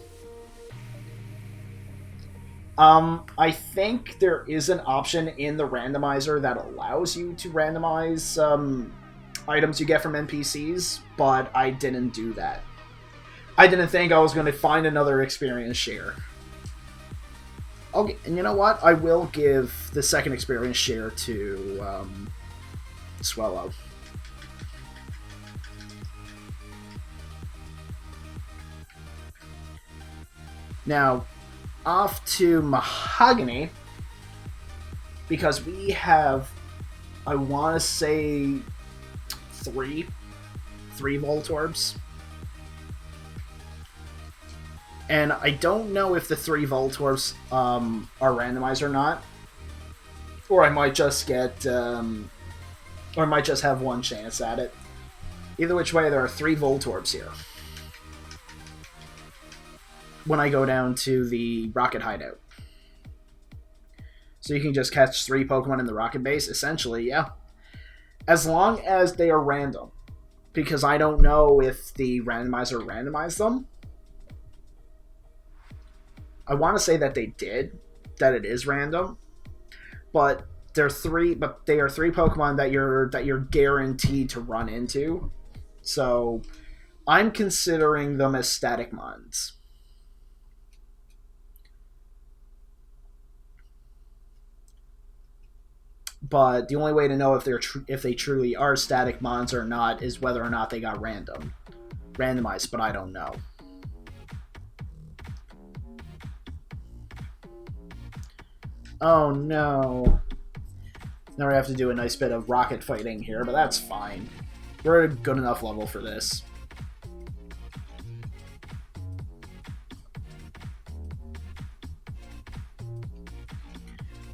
I think there is an option in the randomizer that allows you to randomize items you get from NPCs, but I didn't do that. I didn't think I was going to find another experience share. Okay, and you know what? I will give the second experience share to Swellow. Now, off to Mahogany, because we have, I want to say, three Voltorbs. And I don't know if the 3 Voltorbs are randomized or not. Or I might just get, or I might just have one chance at it. Either which way, there are 3 Voltorbs here. When I go down to the Rocket Hideout. So you can just catch 3 Pokemon in the Rocket Base, essentially, yeah. As long as they are random. Because I don't know if the randomizer randomized them. I want to say that they did, that it is random, but they are 3 Pokemon that you're guaranteed to run into. So I'm considering them as static mons. But the only way to know if they truly are static mons or not is whether or not they got randomized, but I don't know. Oh no. Now we have to do a nice bit of rocket fighting here, but that's fine. We're at a good enough level for this.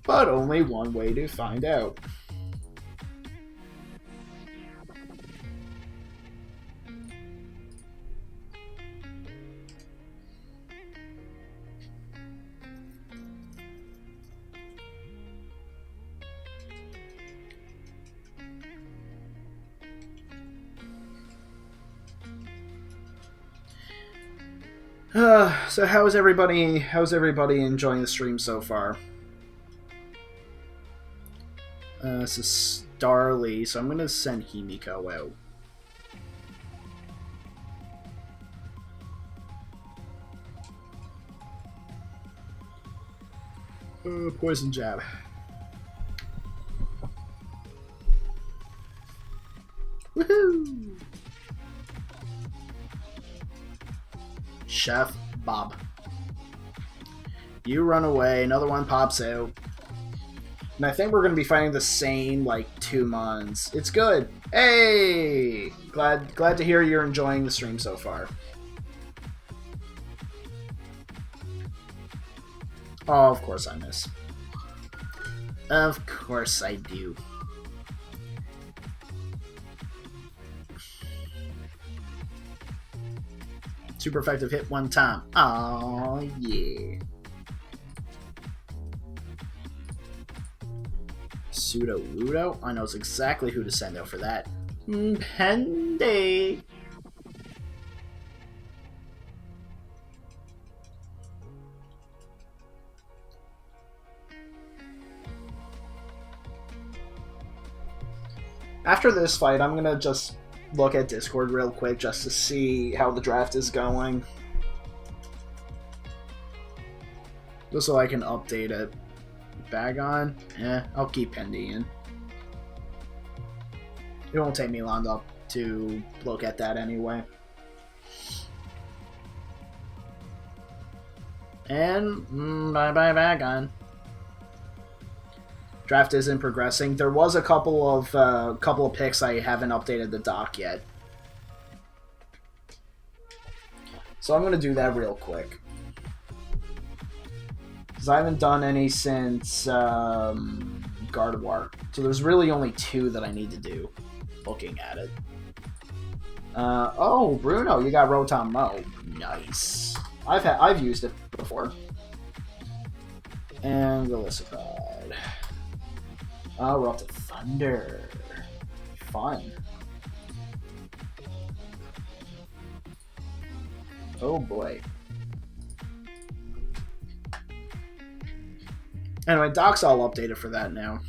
But only one way to find out. So how's everybody enjoying the stream so far? This is Starly, so I'm gonna send Himiko out. Poison jab. Woohoo! Chef Bob. You run away, another one pops out. And I think we're going to be fighting the same, 2 mons. It's good. Hey! Glad to hear you're enjoying the stream so far. Oh, of course I miss. Of course I do. Super effective hit one time. Oh yeah. Pseudo-Ludo? I know exactly who to send out for that. Pendy! After this fight, I'm gonna just look at Discord real quick just to see how the draft is going. Just so I can update it. Bagon? I'll keep Pendy in. It won't take me long to look at that anyway. And bye-bye Bagon. Draft isn't progressing. There was a couple of picks I haven't updated the doc yet. So I'm going to do that real quick. Because I haven't done any since Gardevoir. So there's really only 2 that I need to do, looking at it. Oh, Bruno, you got Rotom Mo. Nice. I've used it before. And Velocipede. Oh, we're up to Thunder. Fun. Oh boy. Anyway, Doc's all updated for that now.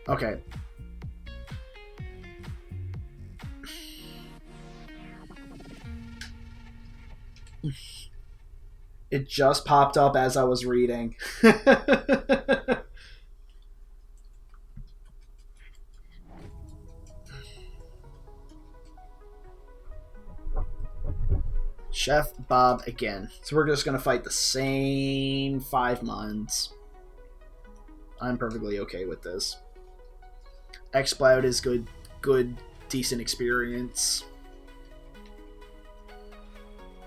Okay. It just popped up as I was reading. Chef Bob again. So we're just going to fight the same 5 months. I'm perfectly okay with this. Exploud is good, decent experience.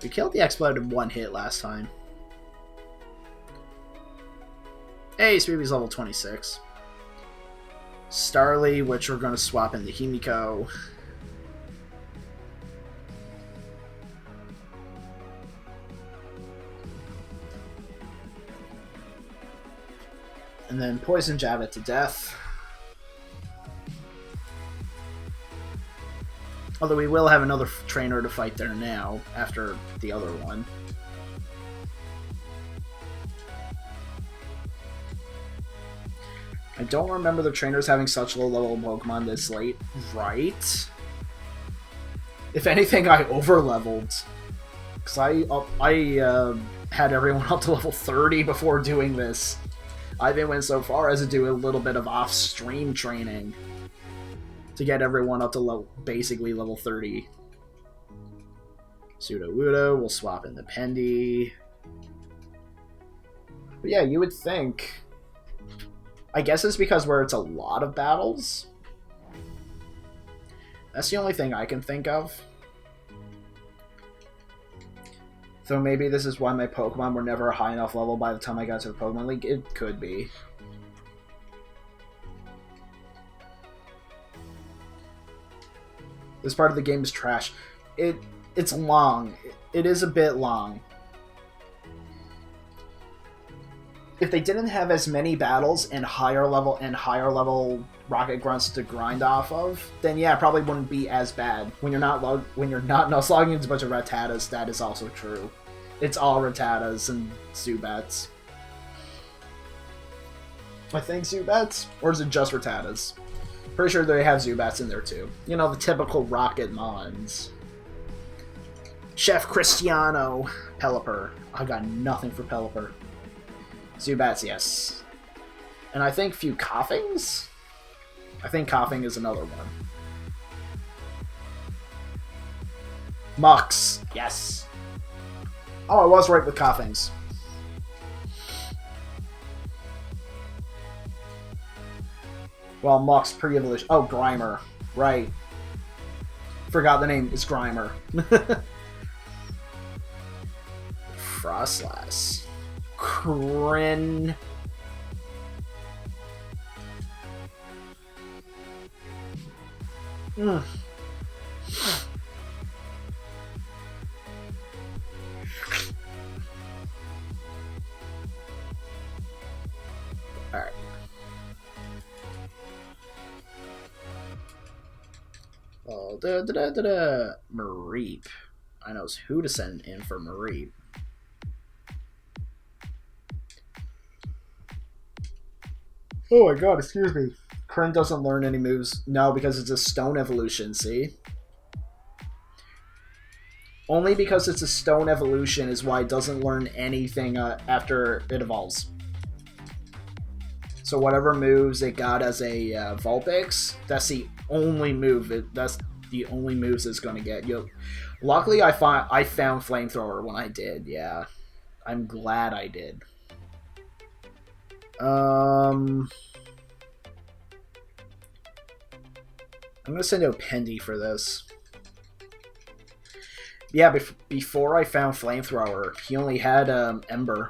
We killed the Exploud in 1 hit last time. Hey, Speeby's level 26. Starly, which we're going to swap into Himiko. And then Poison Jab it to death. Although we will have another trainer to fight there now, after the other one. I don't remember the trainers having such low level Pokemon this late, right? If anything, I over-leveled. Because I had everyone up to level 30 before doing this. I even went so far as to do a little bit of off-stream training to get everyone up to basically level 30. Pseudo-Wudo, we'll swap in the Pendy. But yeah, you would think... I guess it's because where it's a lot of battles. That's the only thing I can think of. So maybe this is why my Pokemon were never a high enough level by the time I got to the Pokemon League. It could be. This part of the game is trash. It's long. It is a bit long. If they didn't have as many battles and higher level Rocket Grunts to grind off of, then yeah, it probably wouldn't be as bad. When you're not Nuzlocking into a bunch of Rattatas, that is also true. It's all Rattatas and Zubats. I think Zubats? Or is it just Rattatas? Pretty sure they have Zubats in there too. You know, the typical Rocket Mons. Chef Cristiano. Pelipper. I got nothing for Pelipper. Zubats, yes. And I think few Coughings? I think Coughing is another one. Mux, yes. Oh, I was right with Coughings. Well, Mux pre-evolution. Oh, Grimer. Right. Forgot the name. It's Grimer. Frostlass. Kryn. Alright. Oh, Mareep. I knows who to send in for Mareep. Oh my god, excuse me. Kryn doesn't learn any moves. No, because it's a stone evolution, see? Only because it's a stone evolution is why it doesn't learn anything after it evolves. So whatever moves it got as a Vulpix, that's the only move. That's the only moves it's going to get. Luckily, I found Flamethrower when I did. Yeah, I'm glad I did. I'm gonna send out Pendy for this. Yeah, before I found Flamethrower, he only had Ember.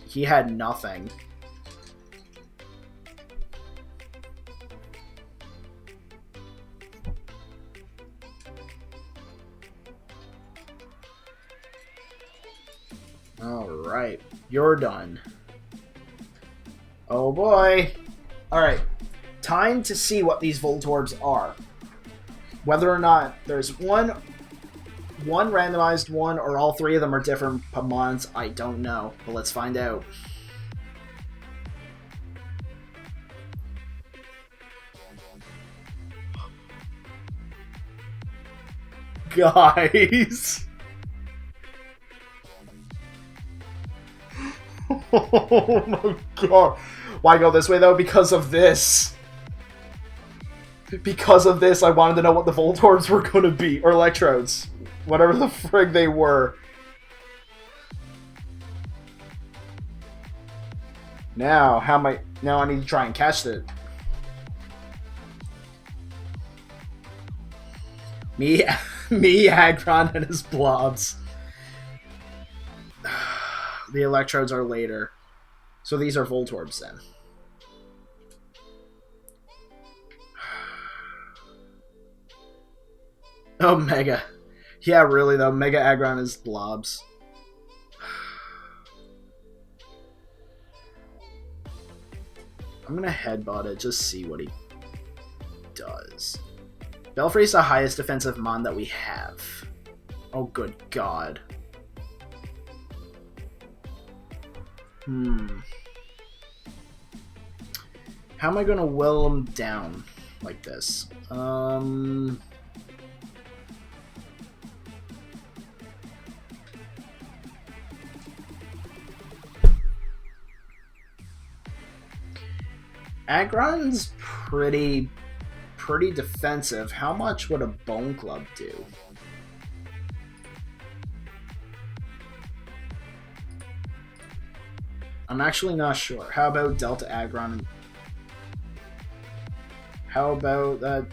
He had nothing. Alright, you're done. Oh boy. Alright, time to see what these Voltorbs are. Whether or not there's one randomized one or all three of them are different Pokemons, I don't know. But let's find out. Guys! Oh my god. Why go this way though? Because of this. Because of this, I wanted to know what the Voltorbs were going to be. Or Electrodes. Whatever the frig they were. Now, now I need to try and catch it. Me, Aggron, and his blobs. The Electrodes are later. So these are Voltorbs then. Oh, Mega. Yeah, really though. Mega Aggron is blobs. I'm gonna headbutt it, just see what he does. Belfry's the highest defensive mon that we have. Oh, good god. How am I gonna will him down like this? Aggron's pretty defensive. How much would a Bone Club do? I'm actually not sure. How about Delta Aggron? How about that?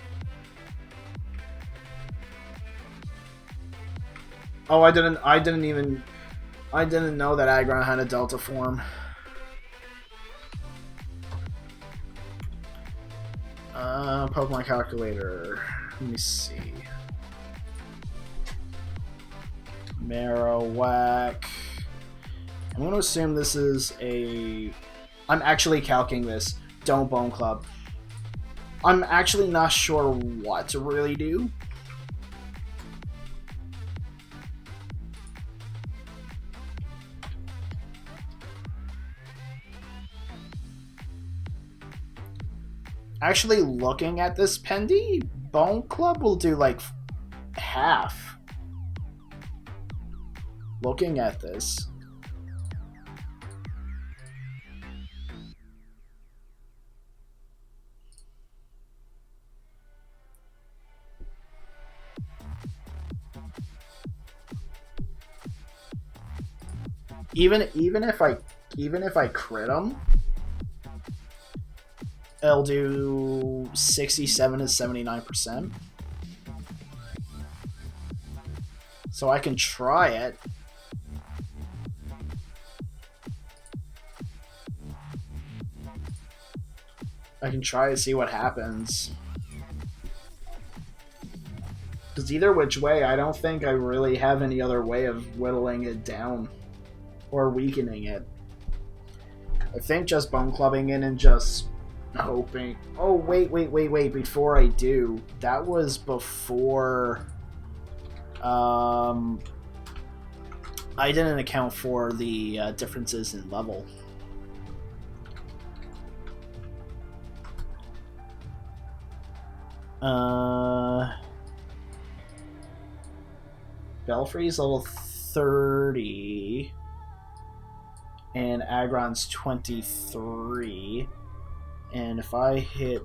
Oh, I didn't know that Aggron had a Delta form. Pokemon calculator. Let me see. Marowak. I'm going to assume this is a... I'm actually calcing this. Don't Bone Club. I'm actually not sure what to really do. Actually, looking at this Pendy, Bone Club will do like half. Looking at this. Even if I crit him, it'll do 67 to 79%. So I can try it. I can try to see what happens. Because either which way, I don't think I really have any other way of whittling it down. Or weakening it. I think just bone clubbing in and just hoping. Oh, wait. Before I do, that was before. I didn't account for the differences in level. Belfry's level 30. And Agron's 23. And if I hit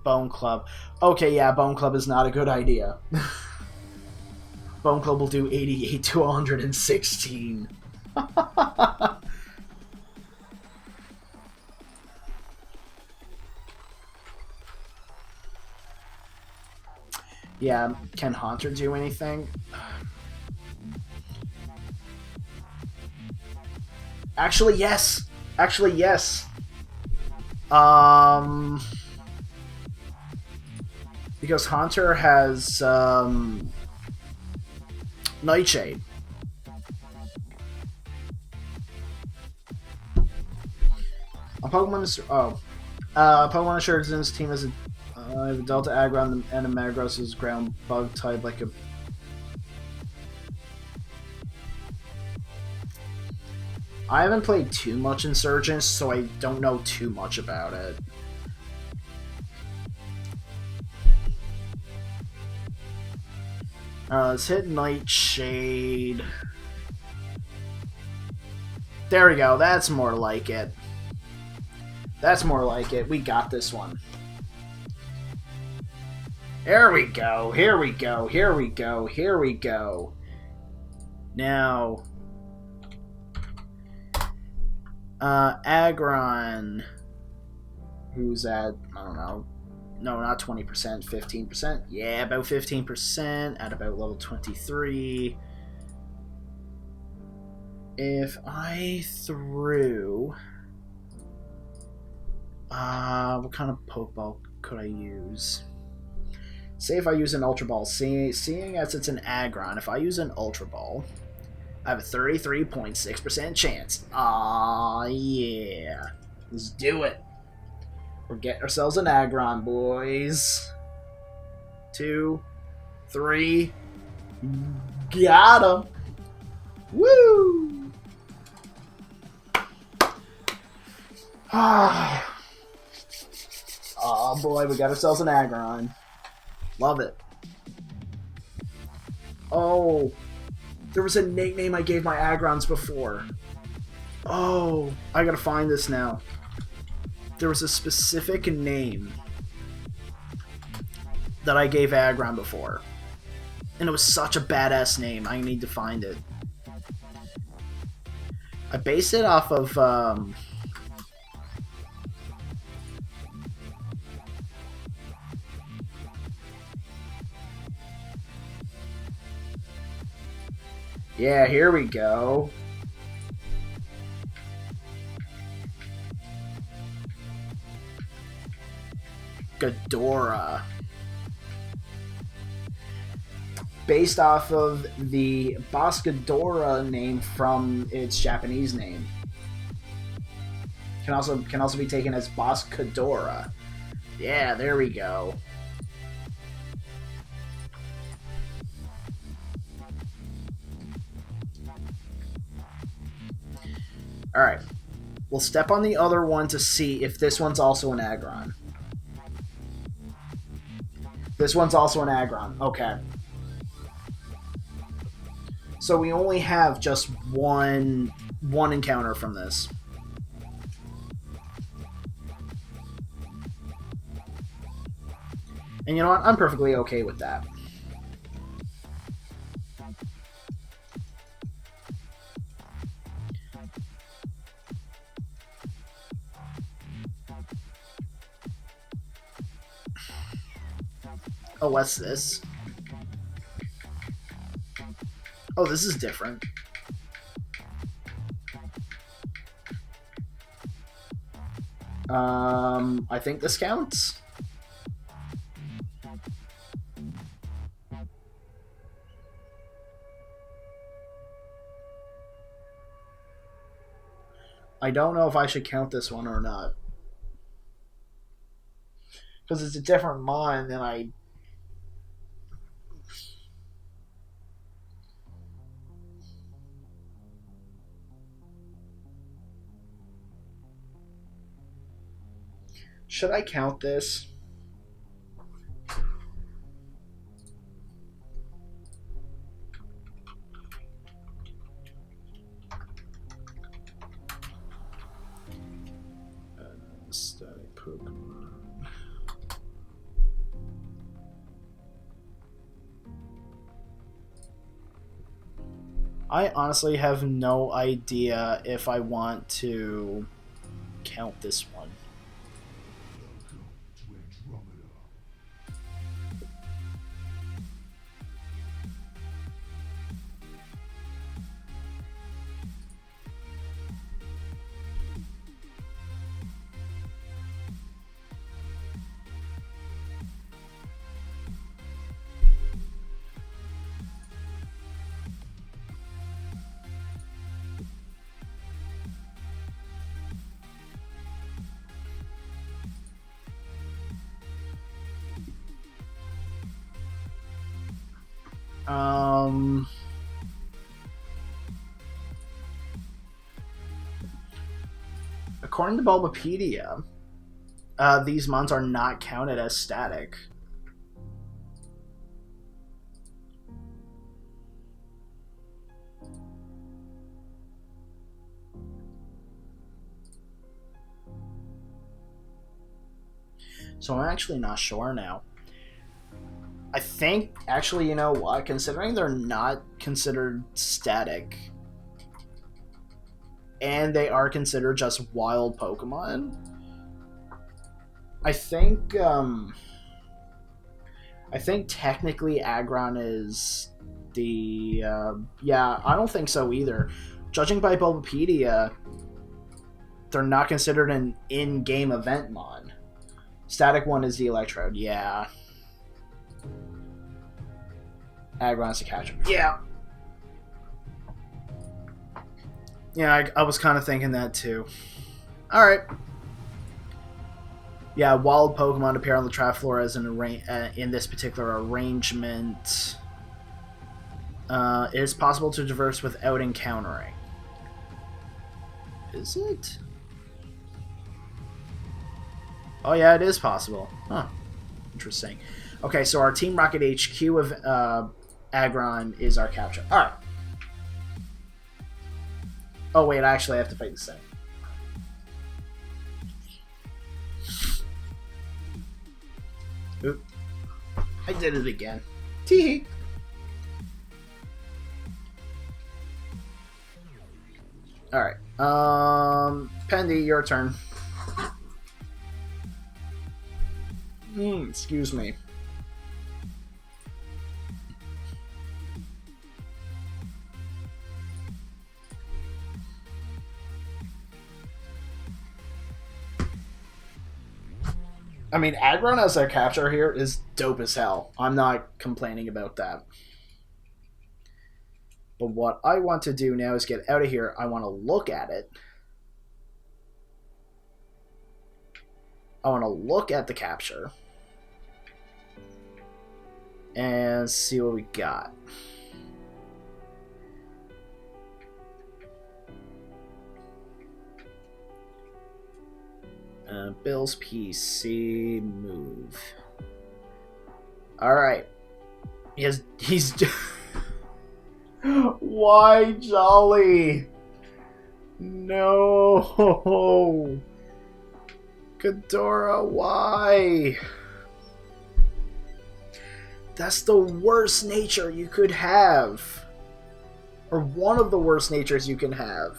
Bone Club... Okay, yeah, Bone Club is not a good idea. Bone Club will do 88 to 116. Yeah, can Haunter do anything? Actually, yes. Because Haunter has Nightshade. Pokemon assured his team as a Delta Aggron and a Metagross is ground bug type like a. I haven't played too much Insurgents, so I don't know too much about it. Let's hit Nightshade. There we go. That's more like it. We got this one. Here we go. Now, Aggron, who's at, I don't know, no, not 20%, 15%. Yeah, about 15% at about level 23. If I threw... what kind of Pokeball could I use? Say if I use an Ultra Ball, seeing as it's an Aggron, if I use an Ultra Ball, I have a 33.6% chance. Aw, yeah. Let's do it. We're getting ourselves an Aggron, boys. 2, 3. Got him. Woo! Oh boy, we got ourselves an Aggron. Love it. Oh, there was a nickname I gave my Aggrons before. Oh, I gotta find this now. There was a specific name that I gave Aggron before. And it was such a badass name. I need to find it. I based it off of... Yeah, here we go. Ghidorah. Based off of the Boss Ghidorah name from its Japanese name. Can also be taken as Boss Ghidorah. Yeah, there we go. Alright. We'll step on the other one to see if this one's also an Aggron. This one's also an Aggron. Okay. So we only have just one encounter from this. And you know what? I'm perfectly okay with that. Oh, what's this? Oh, this is different. I think this counts. I don't know if I should count this one or not. Because it's a different mon than I... Should I count this? Static Pokemon. I honestly have no idea if I want to count this one. According to Bulbapedia, these mons are not counted as static. So I'm actually not sure now. I think, actually, you know what? Considering they're not considered static, and they are considered just wild Pokemon, I think technically Aggron is the... yeah, I don't think so either. Judging by Bulbapedia, they're not considered an in-game event mon. Static one is the Electrode, yeah. Aggron's the catcher. Yeah. Yeah, I was kind of thinking that too. Alright. Yeah, wild Pokemon appear on the trap floor as in this particular arrangement. It is possible to traverse without encountering. Is it? Oh yeah, it is possible. Huh. Interesting. Okay, so our Team Rocket HQ of Aggron is our capture. Alright. Oh wait, I actually have to fight this thing. Oop. I did it again. Tee-hee. Alright. Pendy, your turn. Excuse me. I mean, Aggron as a capture here is dope as hell. I'm not complaining about that. But what I want to do now is get out of here. I want to look at it. I want to look at the capture. And see what we got. Bill's PC move. Alright. He's Why, Jolly? No. Ghidorah, why? That's the worst nature you could have. Or one of the worst natures you can have.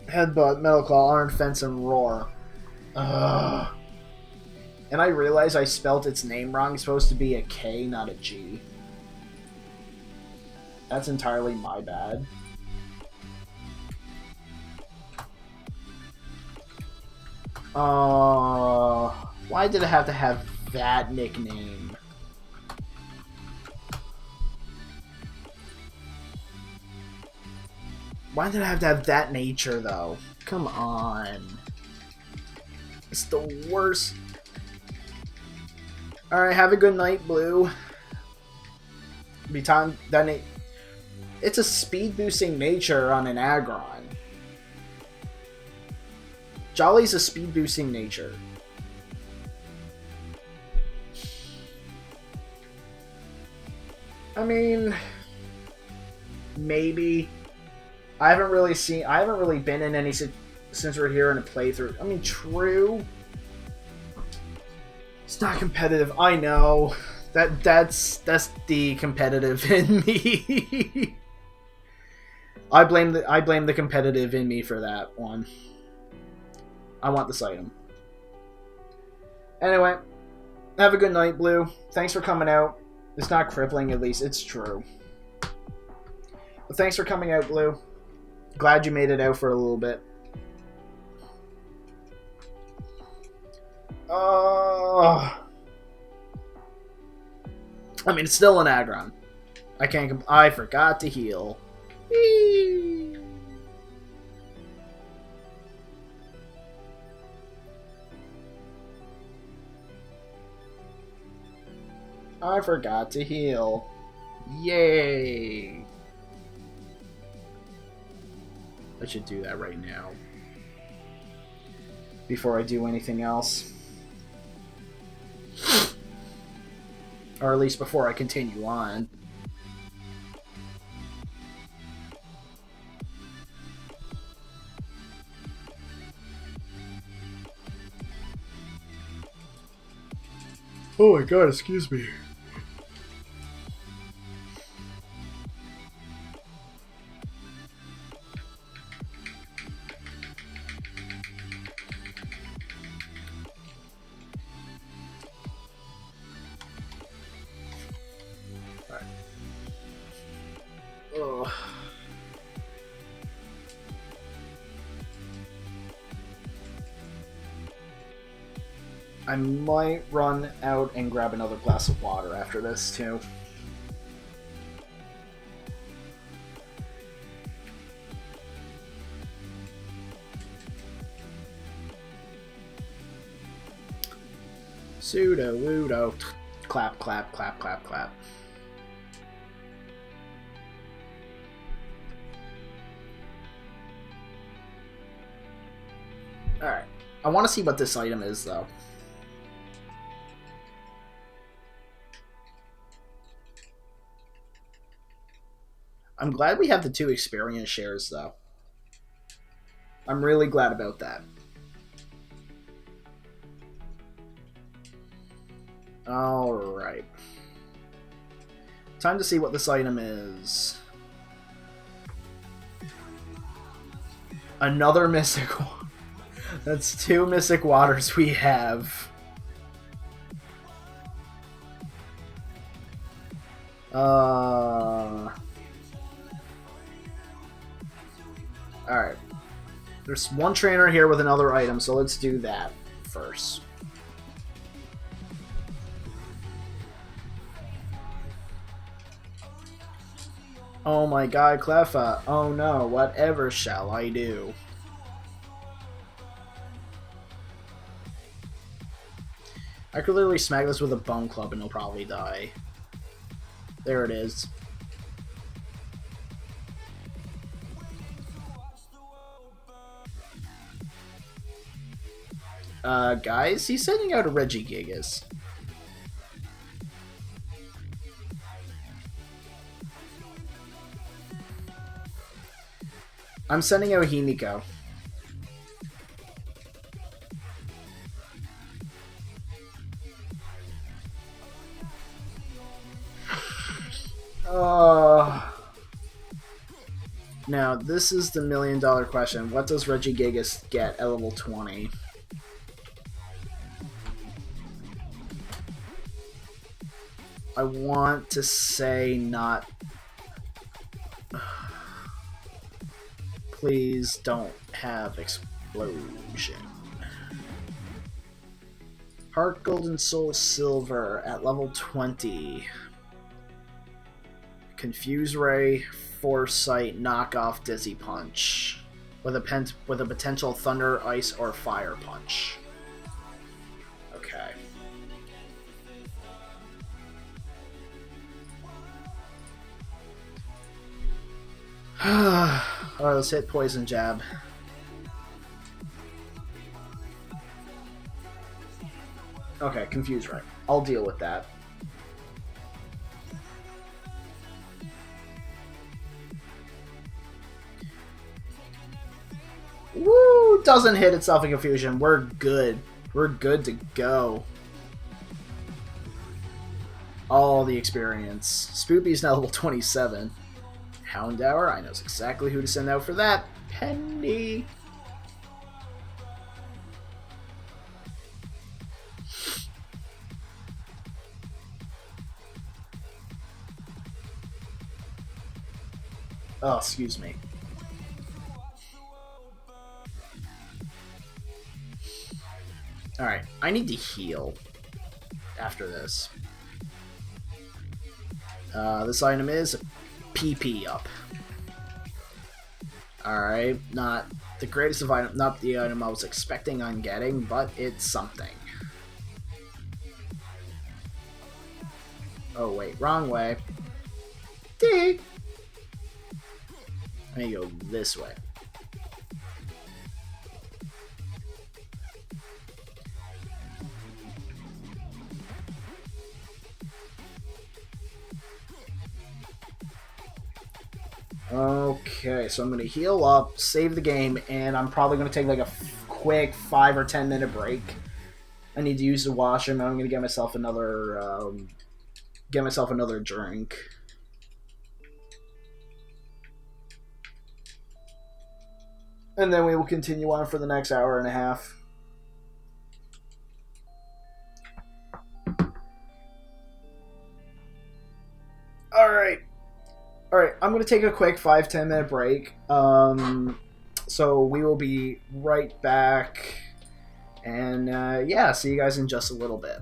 Headbutt, Metal Claw, Iron Fence, and Roar. Ugh. And I realize I spelt its name wrong. It's supposed to be a K, not a G. That's entirely my bad. Why did it have to have that nickname? Why did I have to have that nature, though? Come on. It's the worst. Alright, have a good night, Blue. Be time that it's a speed boosting nature on an Aggron. Jolly's a speed boosting nature. I mean, maybe. I haven't really been in any since we're here in a playthrough. I mean, true. It's not competitive. I know. That's the competitive in me. I blame the competitive in me for that one. I want this item. Anyway, have a good night, Blue. Thanks for coming out. It's not crippling, at least. It's true. But thanks for coming out, Blue. Glad you made it out for a little bit. I mean, it's still an Aggron. I forgot to heal. Whee! I forgot to heal. Yay! I should do that right now. Before I do anything else. Or at least before I continue on. Oh my god, excuse me. I might run out and grab another glass of water after this, too. Pseudo-wudo. Clap, clap, clap, clap, clap. Alright. I want to see what this item is, though. I'm glad we have the 2 experience shares, though. I'm really glad about that. Alright. Time to see what this item is. Another Mystic. That's 2 Mystic Waters we have. Alright. There's one trainer here with another item, so let's do that first. Oh my god, Cleffa. Oh no, whatever shall I do? I could literally smack this with a bone club and he'll probably die. There it is. Guys, he's sending out a Regigigas. I'm sending out Himiko. Now, this is the $1 million question. What does Regigigas get at level 20? I want to say not... Please don't have Explosion. HeartGold and Soul Silver at level 20. Confuse Ray, Foresight, Knockoff, Dizzy Punch, with a potential Thunder, Ice, or Fire Punch. Okay. Alright, let's hit Poison Jab. Okay, Confuse Ray. I'll deal with that. Woo! Doesn't hit itself in Confusion. We're good. We're good to go. All the experience. Spoopy's now level 27. Houndour, I know exactly who to send out for that. Penny. Oh, excuse me. Alright, I need to heal after this. This item is PP up. Alright, not the greatest of item, not the item I was expecting on getting, but it's something. Oh wait, wrong way. D. I need to go this way. Okay, so I'm going to heal up, save the game, and I'm probably going to take like a quick 5 or 10 minute break. I need to use the washroom, and I'm going to get myself another drink. And then we will continue on for the next hour and a half. Alright, I'm going to take a quick 5-10 minute break. So we will be right back. And yeah, see you guys in just a little bit.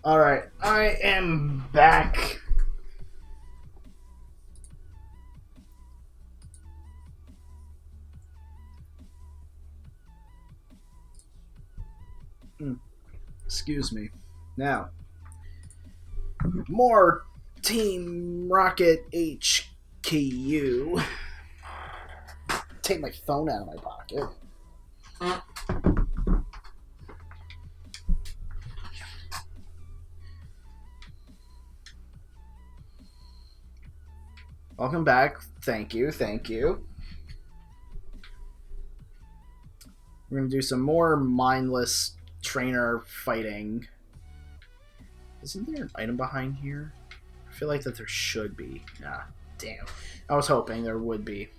Alright, I am back. Excuse me. Now, more Team Rocket HQ. Take my phone out of my pocket. Welcome back. Thank you. Thank you. We're going to do some more mindless trainer fighting. Isn't there an item behind here? I feel like that there should be. Nah, damn. I was hoping there would be.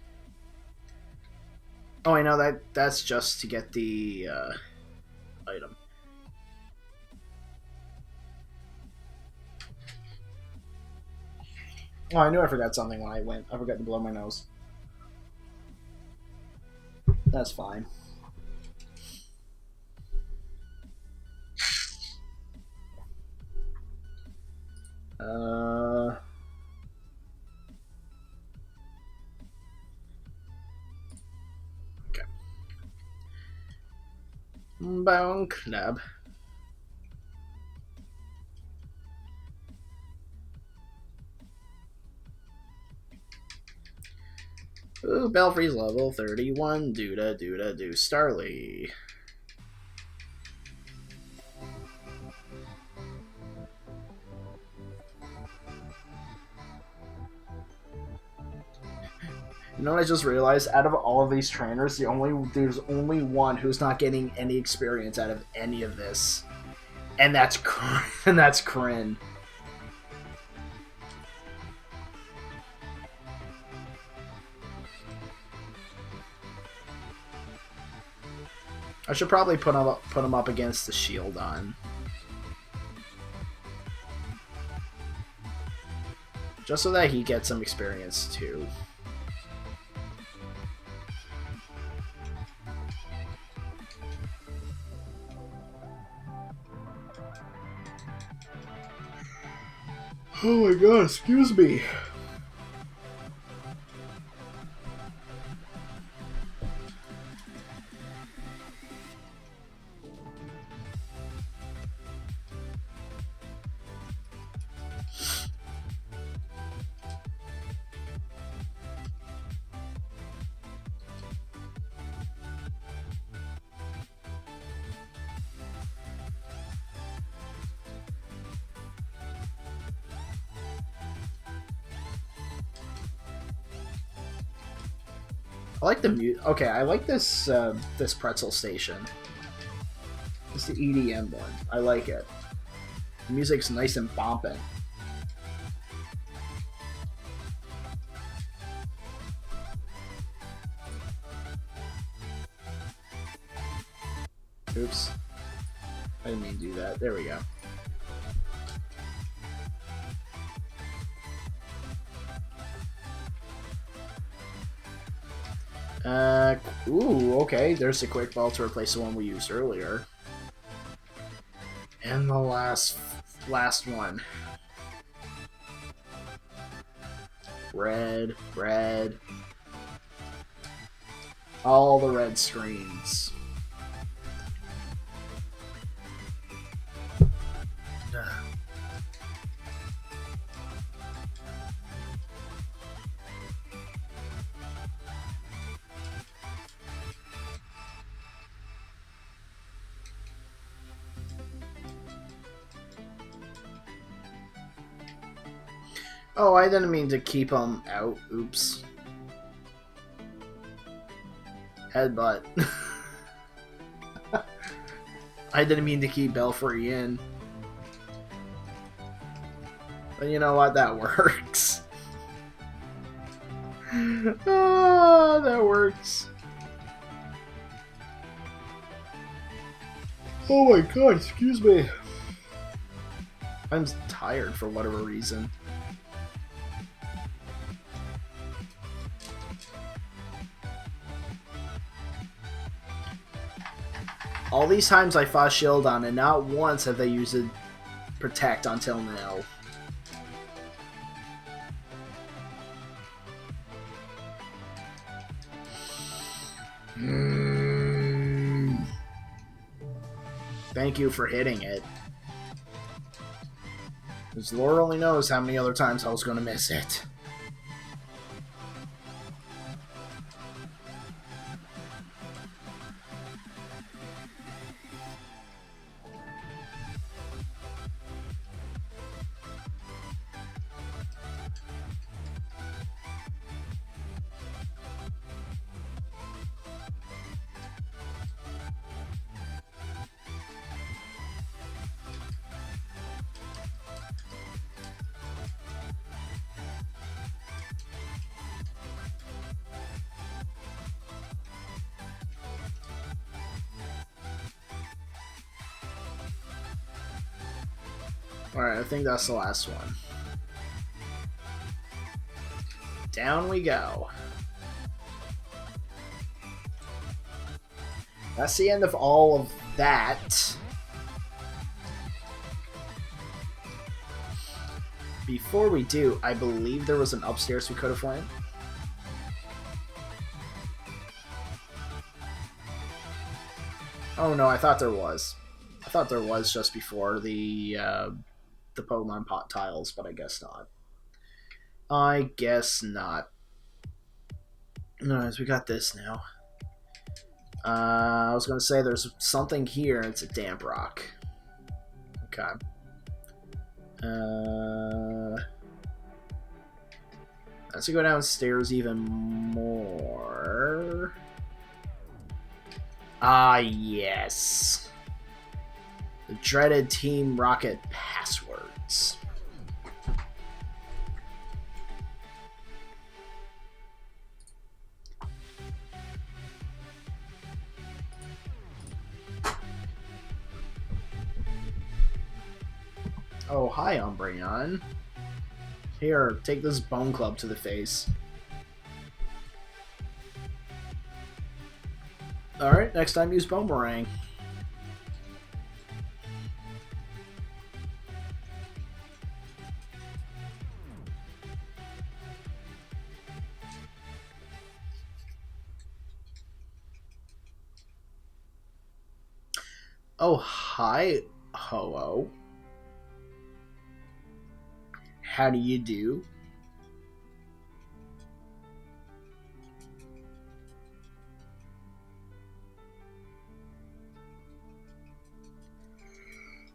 Oh, I know that's just to get the item. Oh, I knew I forgot something when I went. I forgot to blow my nose. That's fine. Okay. Bone Club. Ooh, Belfry's level 31. Do Starly. You know what I just realized? Out of all of these trainers, there's only one who's not getting any experience out of any of this, and that's Kryn. I should probably put him up against the Shieldon. Just so that he gets some experience too. Oh my god, excuse me. I like the okay. I like this this pretzel station. It's the EDM one. I like it. The music's nice and bomping. Oops. I didn't mean to do that. There we go. Ooh, okay. There's a quick ball to replace the one we used earlier. And the last one. Red. All the red screens. Oh, I didn't mean to keep him out. Oops. Headbutt. I didn't mean to keep Belfry in. But you know what? That works. Oh, that works. Oh my god, excuse me. I'm tired for whatever reason. All these times I fought Shieldon, and not once have they used protect until now. Thank you for hitting it. Because Lord only knows how many other times I was going to miss it. Alright, I think that's the last one. Down we go. That's the end of all of that. Before we do, I believe there was an upstairs we could have went. Oh no, I thought there was. I thought there was just before the Pokemon pot tiles, but I guess not. I guess not. Alright, so we got this now. I was gonna say there's something here. It's a damp rock. Okay. Let's go downstairs even more. Ah, yes. The dreaded Team Rocket passwords. Oh, hi, Umbreon. Here, take this Bone Club to the face. Alright, next time use Boomerang. Oh, hi, Ho-Oh. How do you do?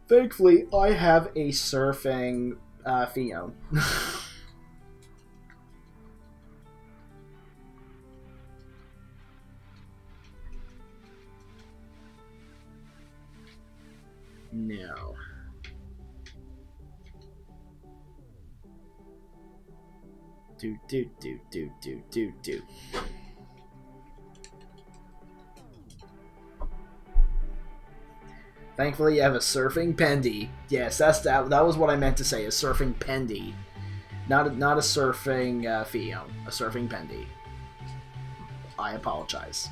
Thankfully, I have a surfing Fion. No. Do. Thankfully, you have a surfing Pendy. Yes, that was what I meant to say. A surfing Pendy, not a surfing Fion. A surfing Pendy. I apologize.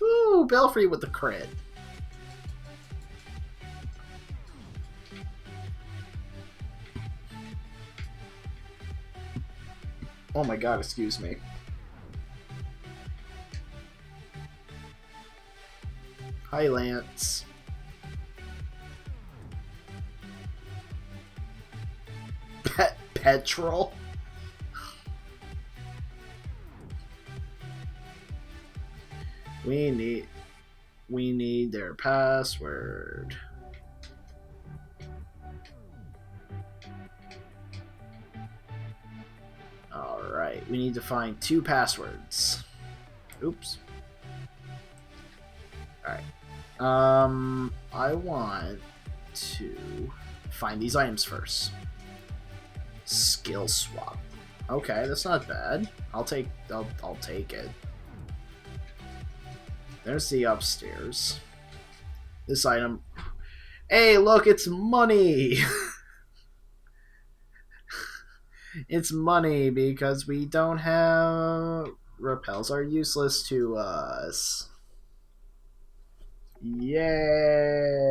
Ooh, Belfry with the crit. Oh my god, excuse me. Hi, Lance. Petrol? We need their password. Alright, we need to find 2 passwords. Oops. Alright. I want to find these items first. Skill swap. Okay, that's not bad. I'll take it. There's the upstairs. This item. Hey, look, it's money! It's money because we don't have... Repels are useless to us. Yay!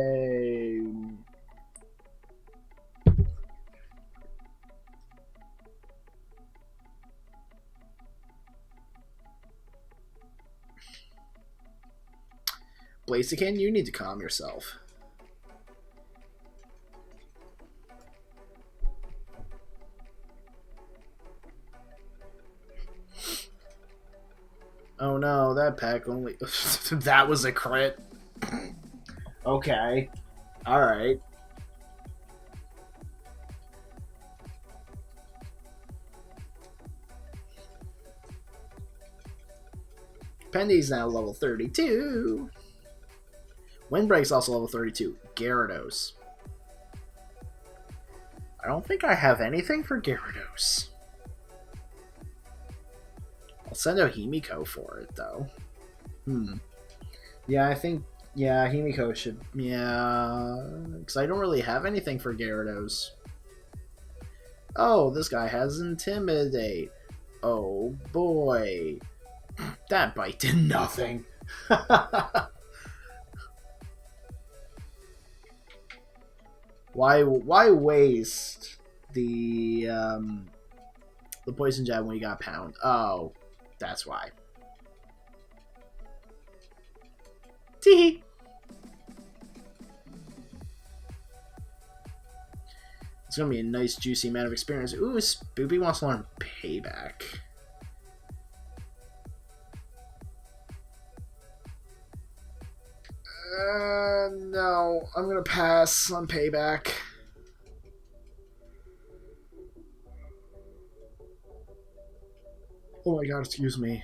Blaziken, you need to calm yourself. Oh no, that pack only... that was a crit. Okay. Alright. Pendy's now level 32. Windbreak's also level 32. Gyarados. I don't think I have anything for Gyarados. I'll send out Himiko for it, though. Yeah, I think... Yeah, Himiko should... Yeah... Because I don't really have anything for Gyarados. Oh, this guy has Intimidate. Oh, boy. That bite did nothing. Why waste the poison jab when you got pound? Oh, that's why. Tee. It's gonna be a nice juicy amount of experience. Ooh, Spoopy wants to learn Payback. No, I'm gonna pass on Payback. Oh my god, excuse me.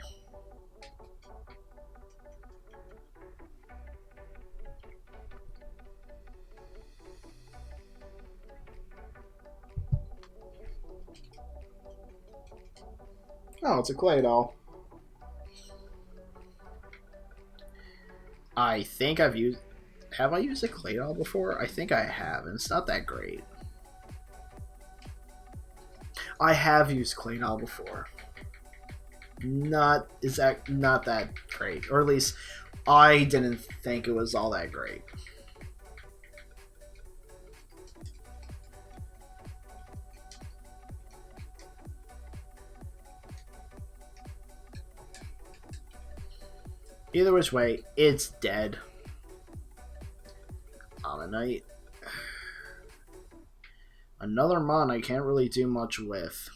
Oh, it's a Claydol. I think I've used... Have I used a Claydol before? I think I have, and it's not that great. I have used Claydol before. Not that great. Or at least, I didn't think it was all that great. Either which way, it's dead. Ammonite. Another Mon I can't really do much with.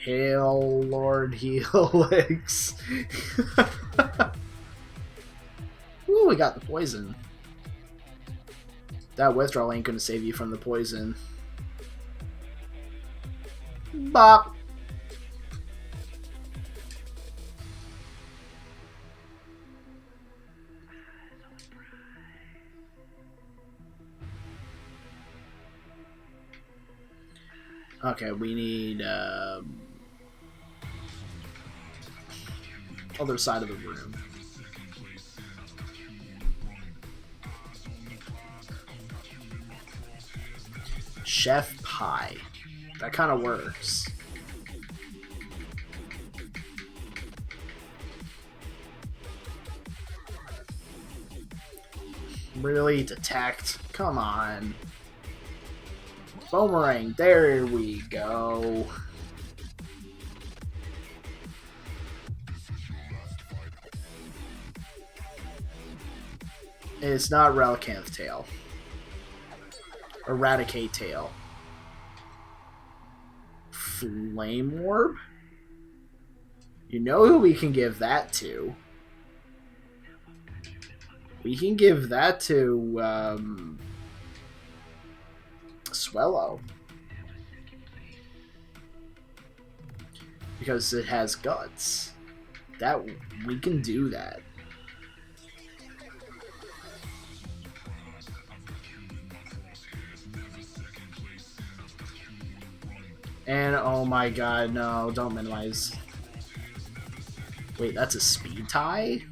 Hail, Lord Helix. Ooh, we got the poison. That withdrawal ain't gonna save you from the poison. Bop! Okay, we need other side of the room. Chef Pie. That kind of works. Really? Detect? Come on. Boomerang. There we go. It's not Relicanth Tail. Eradicate Tail. Flame Orb? You know who we can give that to. We can give that to Swellow. Because it has guts. That we can do that. And oh my god, no, don't minimize. Wait, that's a speed tie?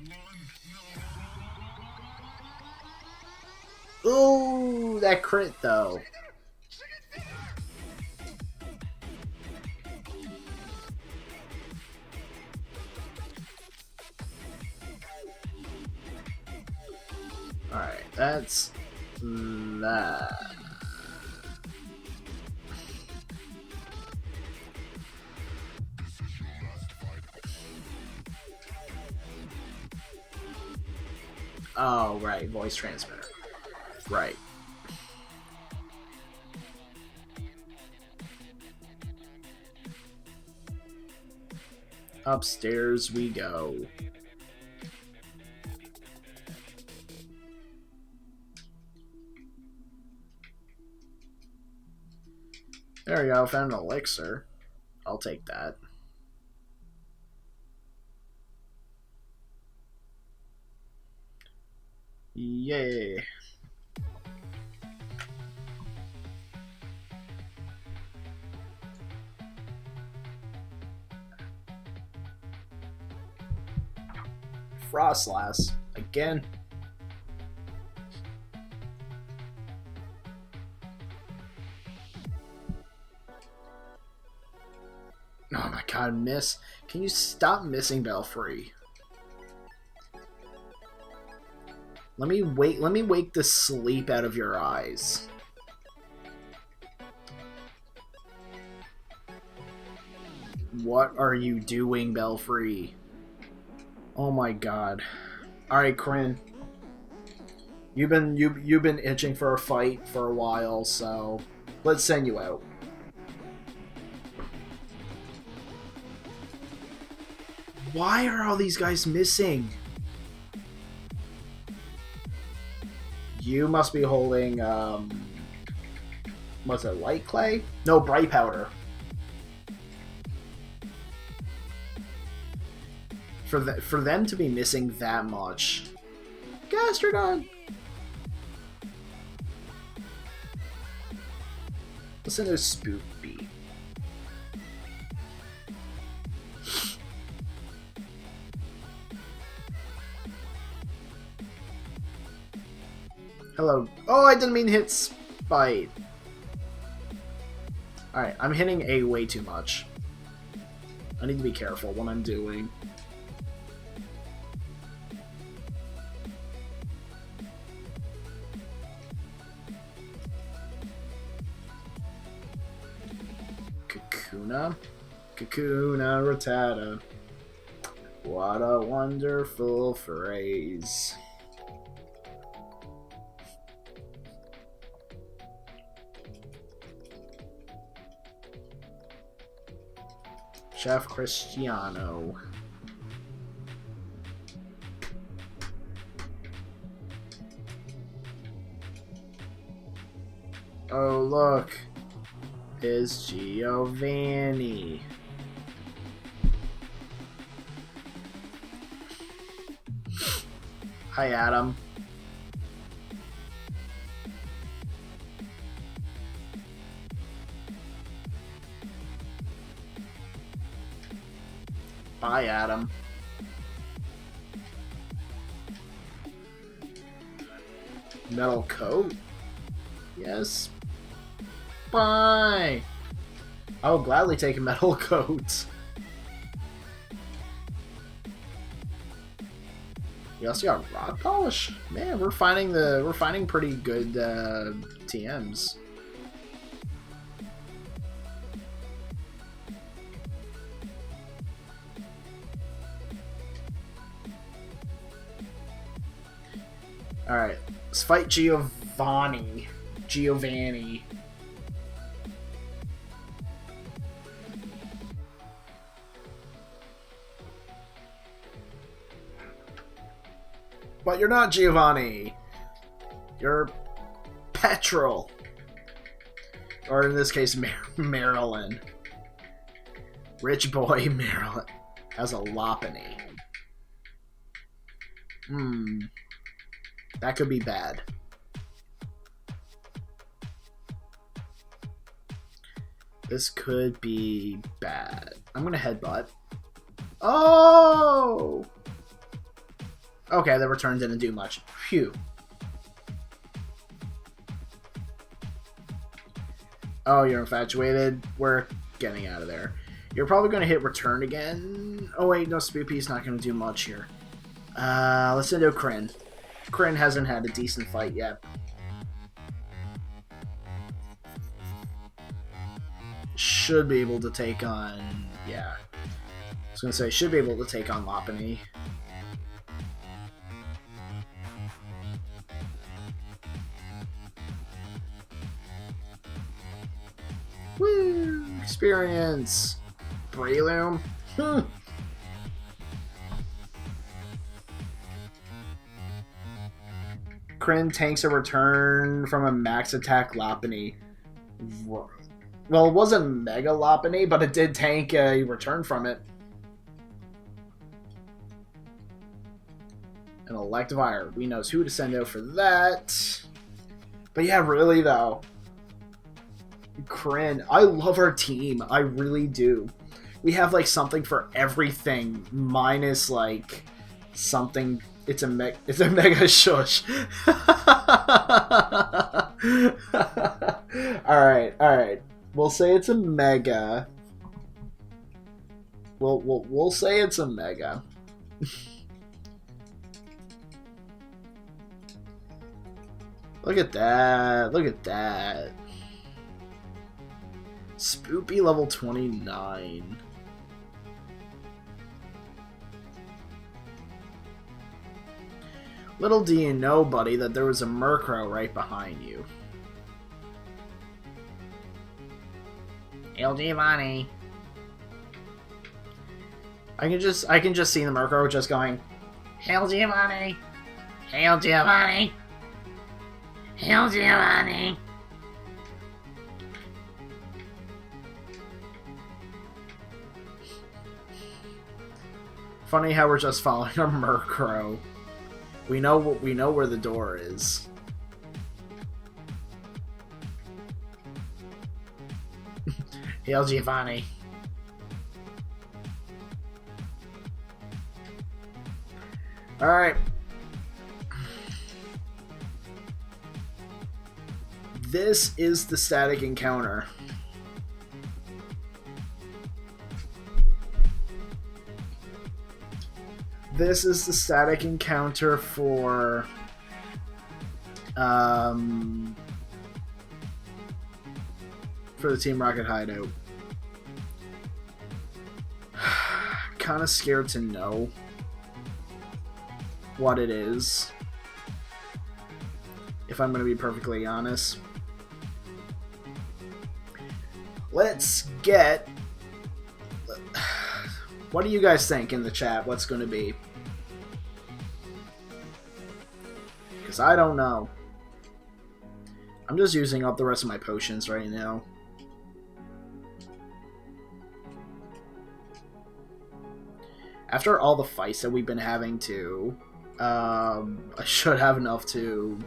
Ooh, that crit though. That's that. Oh, right. Voice transmitter. Right. Upstairs we go. There we go. Found an elixir. I'll take that. Yay. Frostlass. Again. Oh my god, miss. Can you stop missing Belfry? Let me wake the sleep out of your eyes. What are you doing, Belfry? Oh my god. Alright, Kryn. You've been itching for a fight for a while, so let's send you out. Why are all these guys missing? You must be holding, what's it, light clay? No, bright powder. For them to be missing that much. Gastrodon! Listen to Spoopy. Hello. Oh, I didn't mean to hit Spite. Alright, I'm hitting A way too much. I need to be careful what I'm doing. Kakuna Rattata. What a wonderful phrase. Chef Cristiano. Oh, look. It's Giovanni. Hi, Adam. Bye, Adam. Metal coat? Yes. Bye. I will gladly take a metal coat. You also got rock polish? Man, we're finding pretty good TMs. Alright, let's fight Giovanni. But you're not Giovanni. You're Petrol. Or in this case, Marilyn. Rich boy Marilyn has a Lopunny. That could be bad. This could be bad. I'm gonna headbutt. Oh! Okay, the return didn't do much. Phew. Oh, you're infatuated? We're getting out of there. You're probably gonna hit return again. Oh wait, no, Spoopy's not gonna do much here. Let's do Kryn. Kryn hasn't had a decent fight yet. Should be able to take on... yeah. I was going to say, should be able to take on Lopunny. Woo! Experience! Breloom? Kryn tanks a return from a max attack Lopunny. Well, it wasn't Mega Lopunny, but it did tank a return from it. An Electivire. We knows who to send out for that. But yeah, really though. Kryn. I love our team. I really do. We have like something for everything. Minus like something. It's a mega shush. Alright. We'll say it's a mega. We'll say it's a mega. Look at that. Look at that. Spoopy level 29. Little do you know, buddy, that there was a Murkrow right behind you. El Giovanni. I can just see the Murkrow just going, Hail Giovanni! Hail Giovanni! Hail Giovanni! Funny how we're just following a Murkrow. We know where the door is. Hail Giovanni. Alright. This is the static encounter. This is the static encounter for the Team Rocket hideout. Kind of scared to know what it is, if I'm going to be perfectly honest. Let's get... What do you guys think in the chat? What's going to be? Because I don't know. I'm just using up the rest of my potions right now. After all the fights that we've been having to, I should have enough to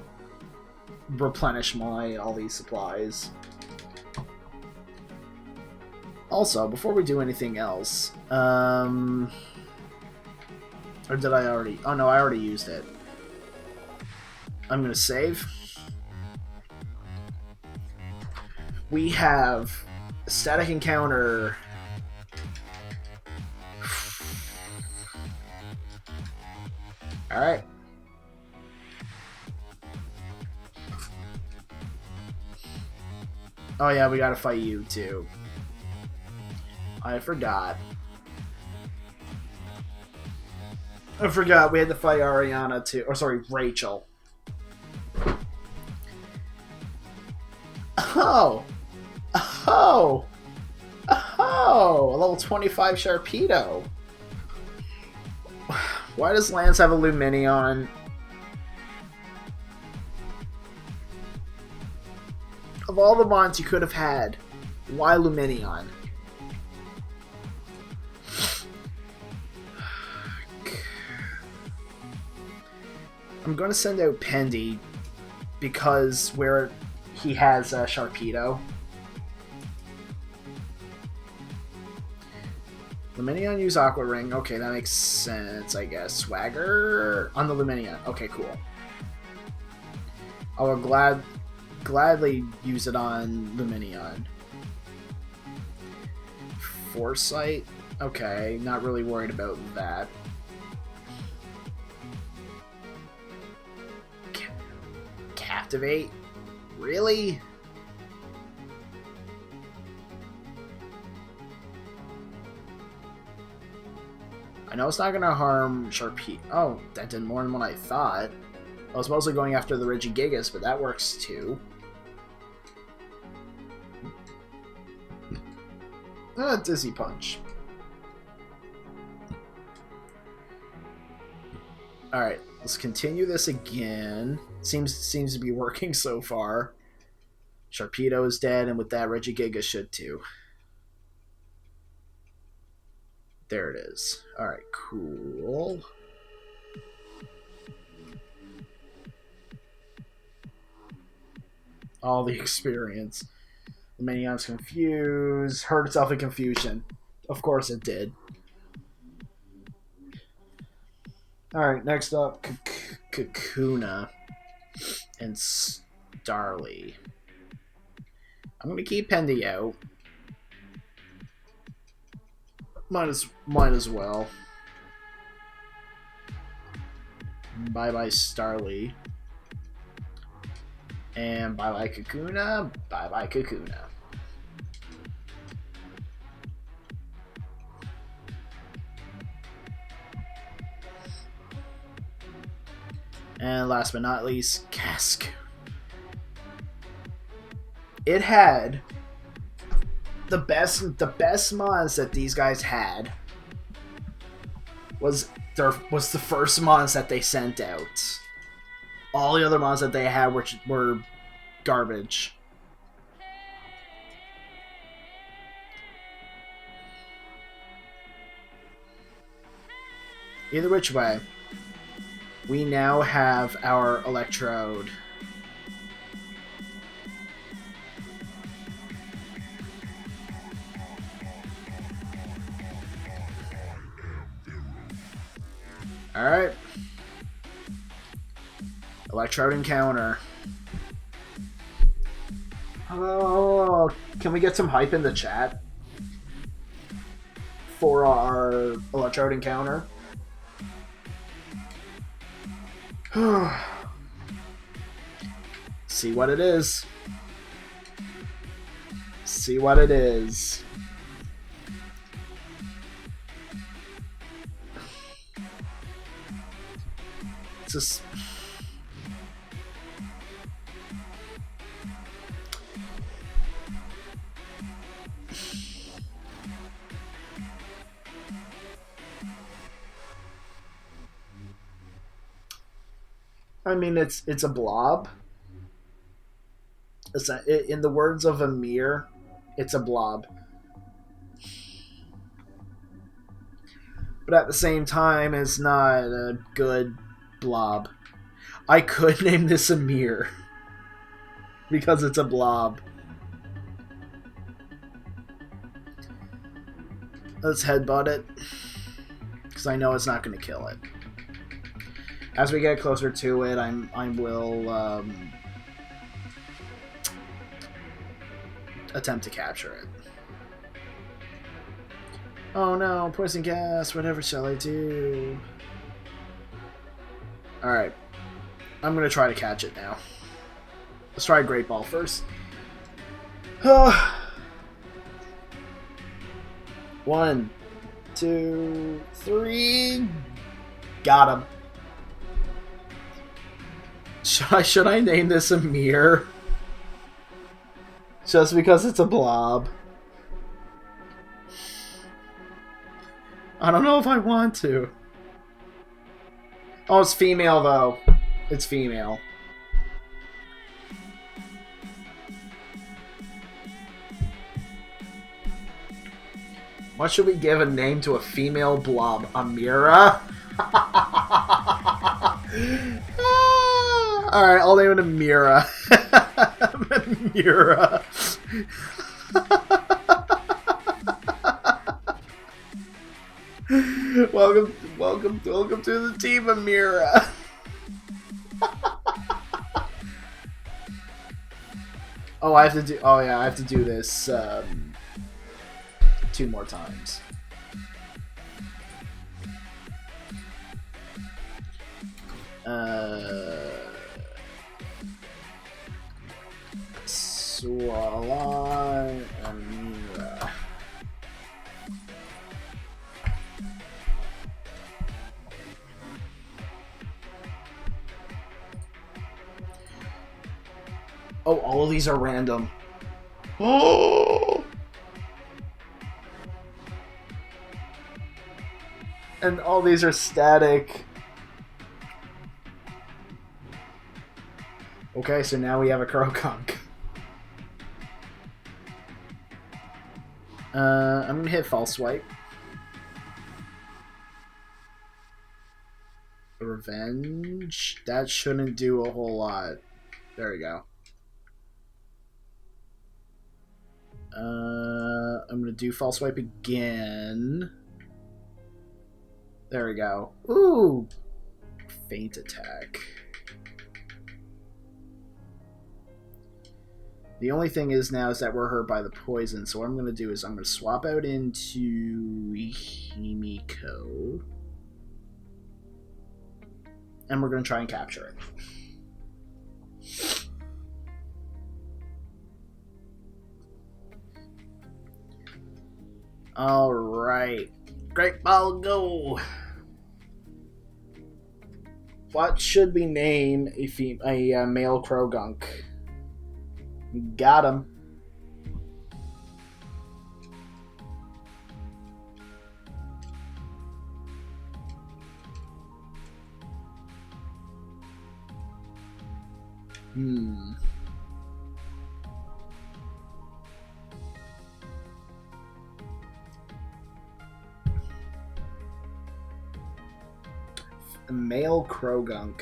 replenish all these supplies. Also, before we do anything else, or did I already? Oh no, I already used it. I'm gonna save. We have a static encounter. Alright. Oh yeah, we gotta fight you too. I forgot. I forgot we had to fight Ariana too. Or sorry, Rachel. Oh! Oh! Oh! A level 25 Sharpedo. Why does Lance have a Lumineon? Of all the mons you could have had, why Lumineon? I'm going to send out Pendy because where he has Sharpedo. Lumineon use Aqua Ring. Okay, that makes sense, I guess. Swagger on the Lumineon. Okay, cool. I will gladly use it on Lumineon. Foresight. Okay, not really worried about that. activate? Really? I know it's not going to harm Sharpie. Oh, that did more than what I thought. I was mostly going after the Regigigas, but that works too. Dizzy Punch. Alright, let's continue this again. Seems to be working so far. Sharpedo is dead, and with that, Regigiga should too. There it is. Alright, cool. All the experience. The Minion's confused. Hurt itself in confusion. Of course it did. Alright, next up, Kakuna and Starly. I'm going to keep Pendy out. Might as well. Bye-bye Starly. And bye-bye Kakuna. Bye-bye Kakuna. And last but not least, Casco. It had the best mons that these guys had was the first mons that they sent out. All the other mons that they had were garbage. Either which way, we now have our Electrode. Alright. Electrode encounter. Oh, can we get some hype in the chat for our Electrode encounter? See what it is. See what it is. It's just... I mean, it's a blob. In the words of Amir, it's a blob. But at the same time, it's not a good blob. I could name this Amir because it's a blob. Let's headbutt it because I know it's not going to kill it. As we get closer to it, I will attempt to capture it. Oh no, poison gas, whatever shall I do? Alright. I'm gonna try to catch it now. Let's try a Great Ball first. 1, 2, 3. Got him. Should I name this Amir? Just because it's a blob. I don't know if I want to. Oh, it's female though. It's female. What should we give a name to a female blob? Amira? Alright, I'll name it Amira. Amira. welcome to the team, Amira. Oh, I have to do this 2 more times. Swallow and oh, all of these are random. Oh! And all these are static. Okay, so now we have a Crowgunk. I'm gonna hit False Swipe. Revenge? That shouldn't do a whole lot. There we go. I'm gonna do False Swipe again. There we go. Ooh! Feint Attack. The only thing is now is that we're hurt by the poison, so what I'm going to do is I'm going to swap out into Himiko. And we're going to try and capture it. Alright. Great Ball, go! What should we name a male Crowgunk? Got him. A male Crowgunk.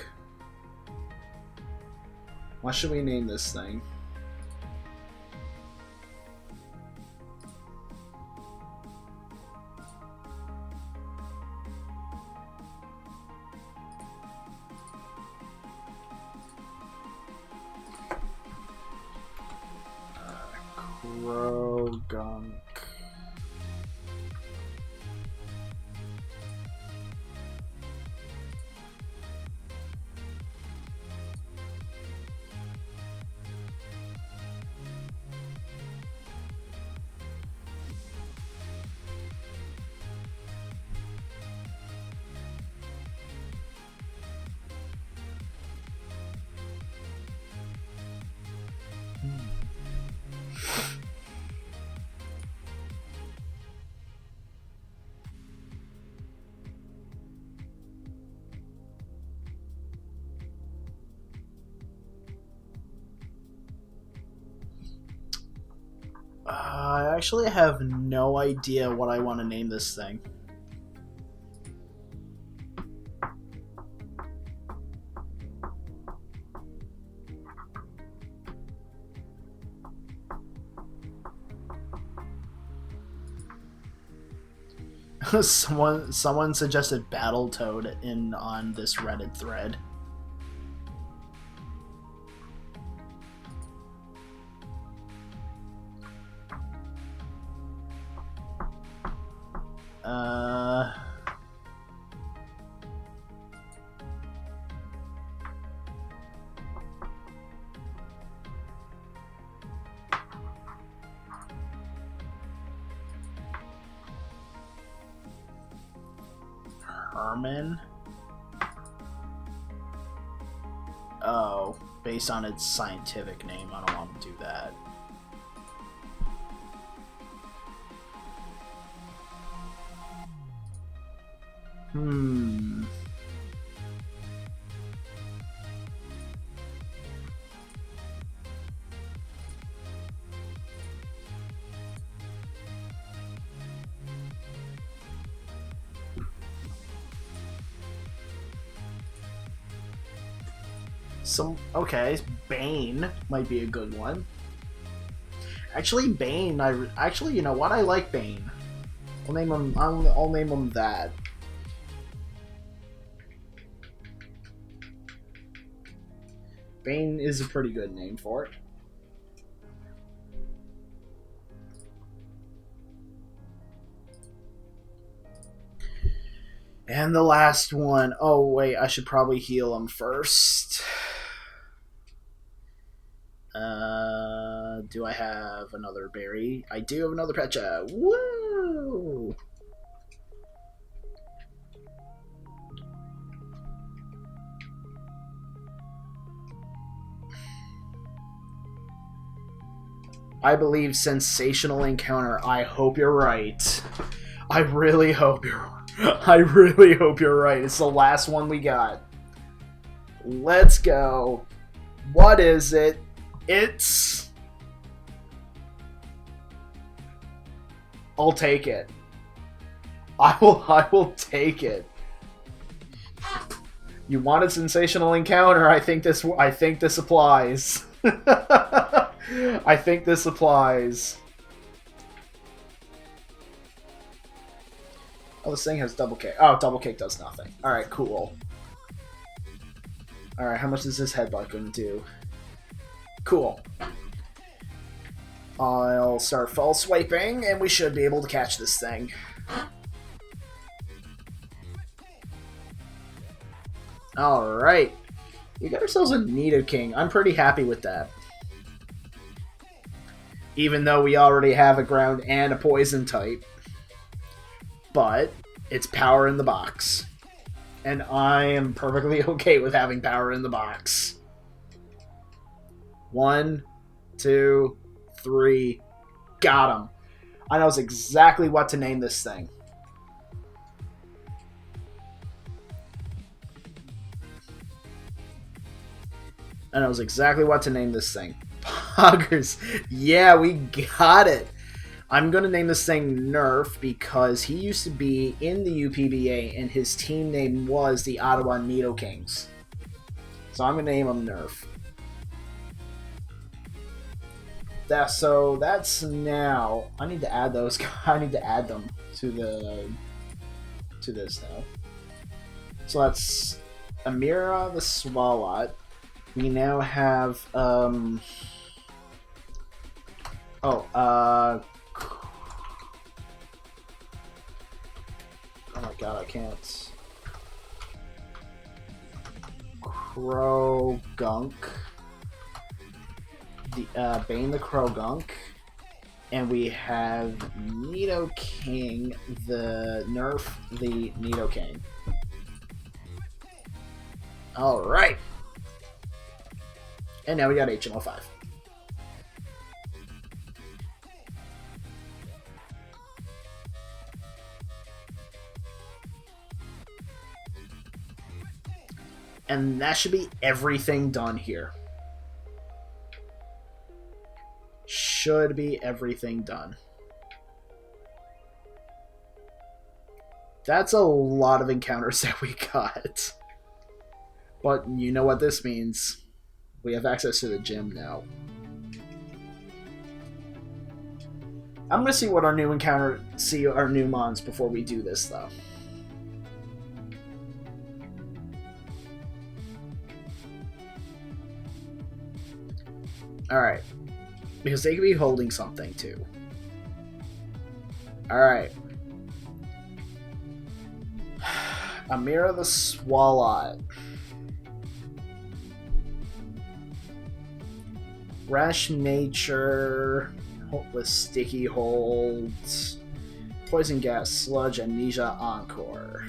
What should we name this thing? Crowgunk. I actually have no idea what I want to name this thing. Someone suggested Battletoad on this Reddit thread. Herman? Oh, based on its scientific name, I don't want to do that. Okay, Bane might be a good one. Actually, Bane. Actually, you know what? I like Bane. I'll name him. I'll name him that. Bane is a pretty good name for it. And the last one. Oh wait, I should probably heal him first. Do I have another berry? I do have another Pecha. Woo! I believe sensational encounter. I hope you're right. I really hope you're right. It's the last one we got. Let's go. What is it? It's... I'll take it. I will take it. You wanted sensational encounter. I think this applies. I think this applies. Oh, this thing has double kick. Oh, double kick does nothing. Alright, cool. Alright, how much is this headbutt going to do? Cool. I'll start fall swiping, and we should be able to catch this thing. Alright. We got ourselves a Nidoking. I'm pretty happy with that. Even though we already have a ground and a poison type. But it's power in the box. And I am perfectly okay with having power in the box. 1, 2, 3. Got him. I know exactly what to name this thing. Poggers. Yeah, we got it. I'm going to name this thing Nerf because he used to be in the UPBA and his team name was the Ottawa Nidokings. So I'm going to name him Nerf. So that's now... I need to add those... I need to add them to this now. So that's Amira the Swalot. We now have... Oh my god, I can't. Croagunk. Bane the Croagunk. And we have Nidoking, the Nerf, the Nidoking. Alright. And now we got HM05. And that should be everything done here. Should be everything done. That's a lot of encounters that we got. But you know what this means. We have access to the gym now. I'm gonna see what our new encounter, see our new mons before we do this though. Alright. Because they could be holding something too. Alright. Amira the Swalot. Rash Nature with Sticky Holds. Poison Gas, Sludge, Amnesia, Encore.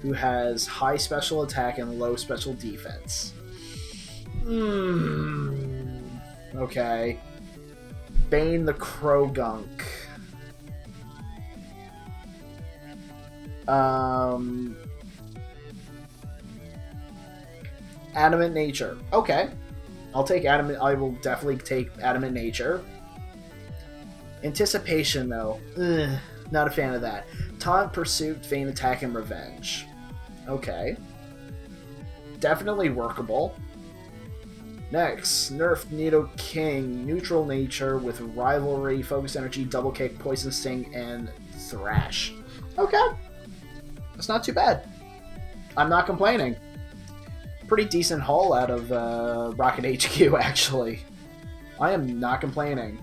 Who has high special attack and low special defense. Okay. Bane the Croagunk. Adamant Nature. Okay. I'll take Adamant. I will definitely take Adamant Nature. Anticipation, though. Ugh, not a fan of that. Taunt, Pursuit, Feint Attack, and Revenge. Okay. Definitely workable. Next, Nerf Nidoking, Neutral Nature with Rivalry, Focus Energy, Double Kick, Poison Sting, and Thrash. Okay. That's not too bad. I'm not complaining. Pretty decent haul out of Rocket HQ, actually. I am not complaining.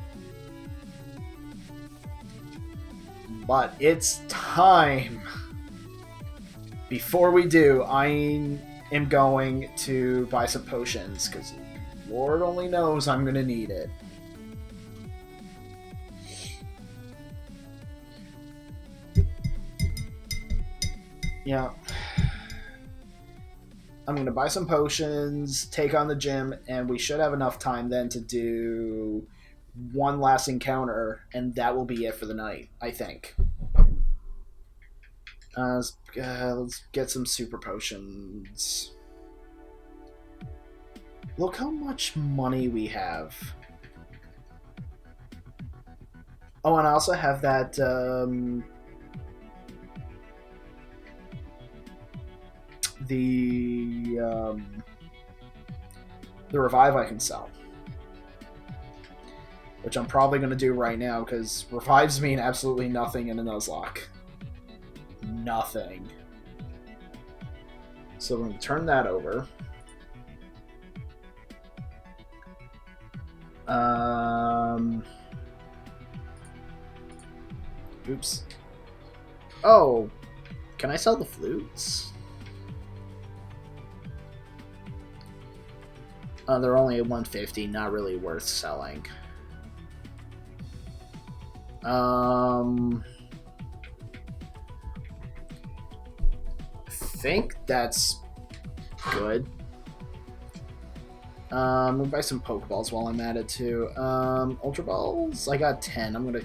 But it's time. Before we do, I am going to buy some potions, because Lord only knows I'm going to need it. Yeah. I'm going to buy some potions, take on the gym, and we should have enough time then to do one last encounter, and that will be it for the night, I think. Let's get some super potions. Look how much money we have. Oh, and I also have that the revive I can sell, which I'm probably going to do right now because revives mean absolutely nothing in a Nuzlocke. Nothing. So we're going to turn that over. Oops. Oh, can I sell the flutes? They're only at 150, not really worth selling. I think that's good. I'm gonna buy some Pokeballs while I'm at it too. Ultra Balls? I got 10. I'm gonna.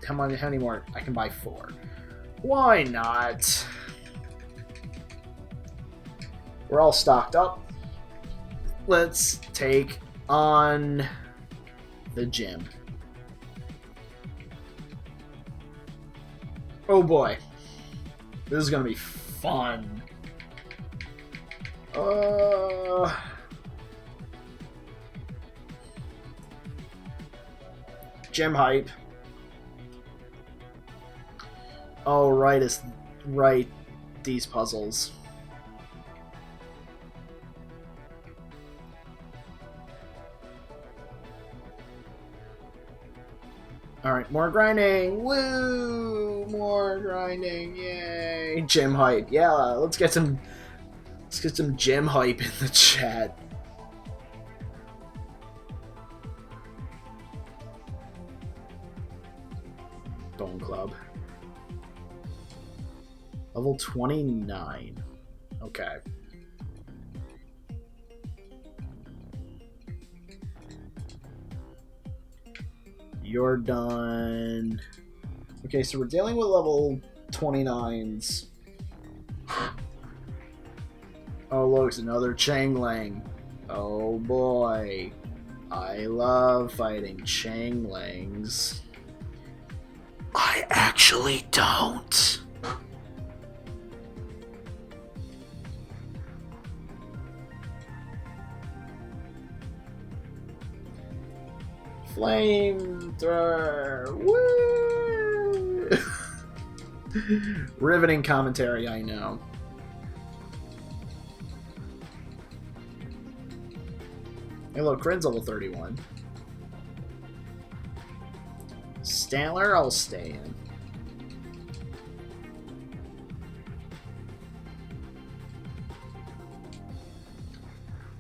How many more? I can buy 4. Why not? We're all stocked up. Let's take on the gym. Oh boy. This is gonna be fun. Gym hype. Oh, right, it's right. These puzzles. Alright, more grinding! Woo! More grinding! Yay! Gym hype. Yeah, let's get some gym hype in the chat. Bone Club. Level 29. Okay. You're done. Okay, so we're dealing with level 29s. Oh, look, it's another Changlang. Oh boy. I love fighting Changlangs. I actually don't. Flamethrower! Woo! Riveting commentary, I know. Hey, look, Crin's level 31. Stantler, I'll stay in.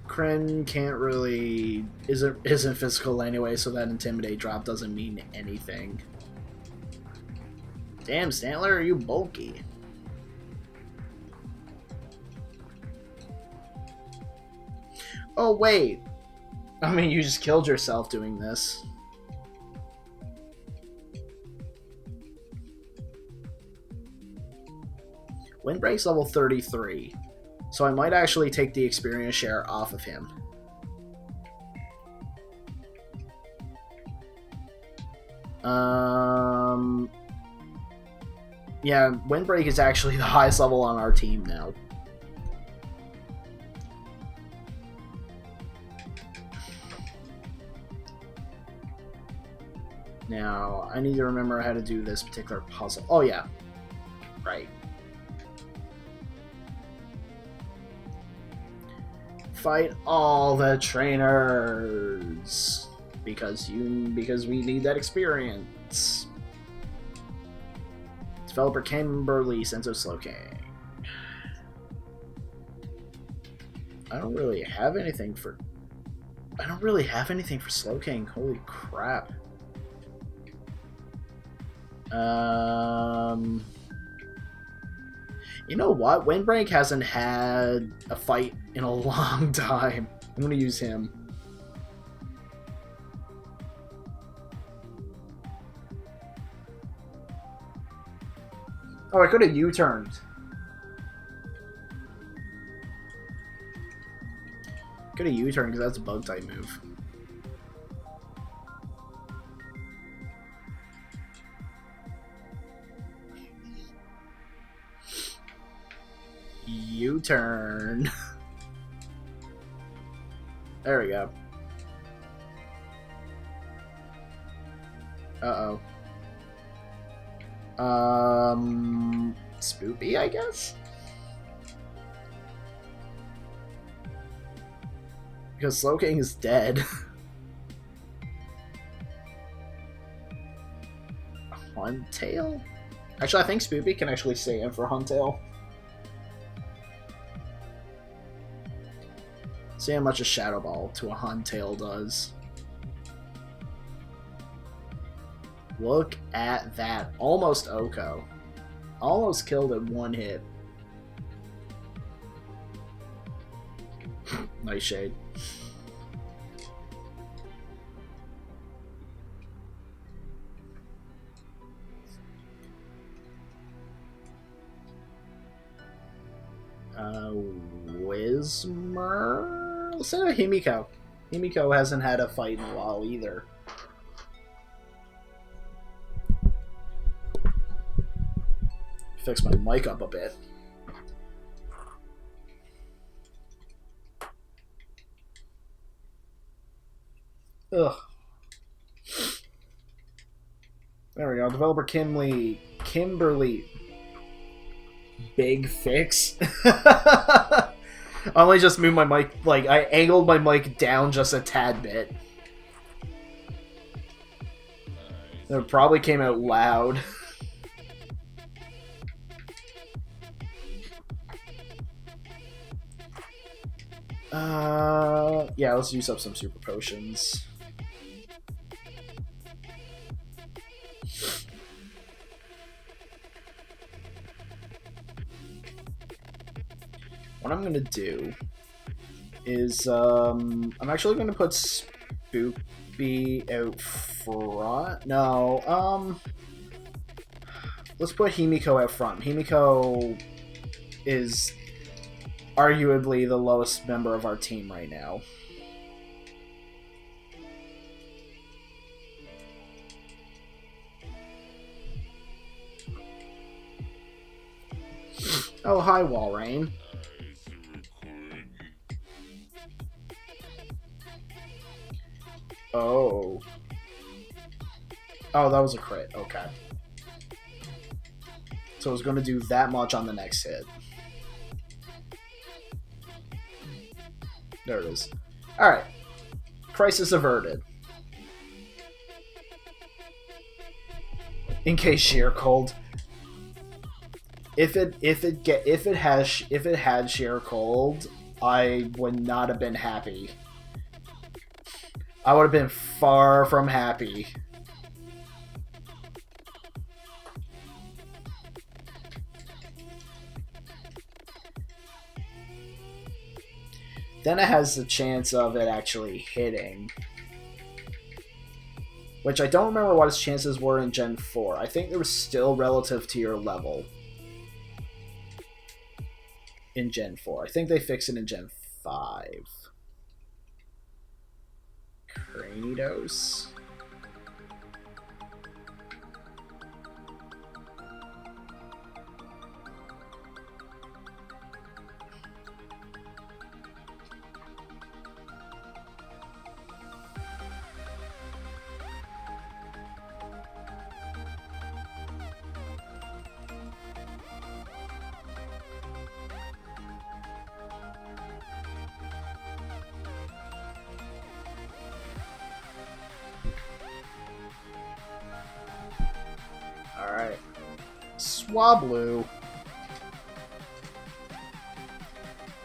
Kryn can't really isn't physical anyway, so that intimidate drop doesn't mean anything. Damn, Stantler, are you bulky? Oh wait, I mean you just killed yourself doing this. Windbreak's level 33. So I might actually take the experience share off of him. Yeah, Windbreak is actually the highest level on our team now. Now, I need to remember how to do this particular puzzle. Oh yeah, right. Fight all the trainers because we need that experience. Developer Kimberly Senso Slowking. I don't really have anything for Slowking. Holy crap. You know what? Windbreak hasn't had a fight in a long time. I'm gonna use him. Oh, I could have U-turned. Could have U-turned because that's a bug type move. U-turn. There we go. Uh-oh. Spoopy, I guess? Because Slowking is dead. Huntail? Actually, I think Spoopy can actually stay in for Huntail. See how much a Shadow Ball to a Huntail does. Look at that. Almost Oko. Almost killed it one hit. Nice shade. Whismer? Let's send a Himiko. Himiko hasn't had a fight in a while either. Fix my mic up a bit. Ugh. There we go. Developer Kimberly. Big fix. I only just moved my mic, like, I angled my mic down just a tad bit. It probably came out loud. Yeah, let's use up some super potions. What I'm gonna do is, I'm actually gonna put Spoopy out front. No, let's put Himiko out front. Himiko is arguably the lowest member of our team right now. Oh, hi, Walrein. Oh. Oh, that was a crit. Okay. So I was going to do that much on the next hit. There it is. Alright. Crisis averted. In case sheer cold. If it had sheer cold, I would not have been happy. I would have been far from happy. Then it has the chance of it actually hitting. Which I don't remember what its chances were in Gen 4. I think they were still relative to your level. In Gen 4. I think they fixed it in Gen 5. Cranidos. Alright. Swablu.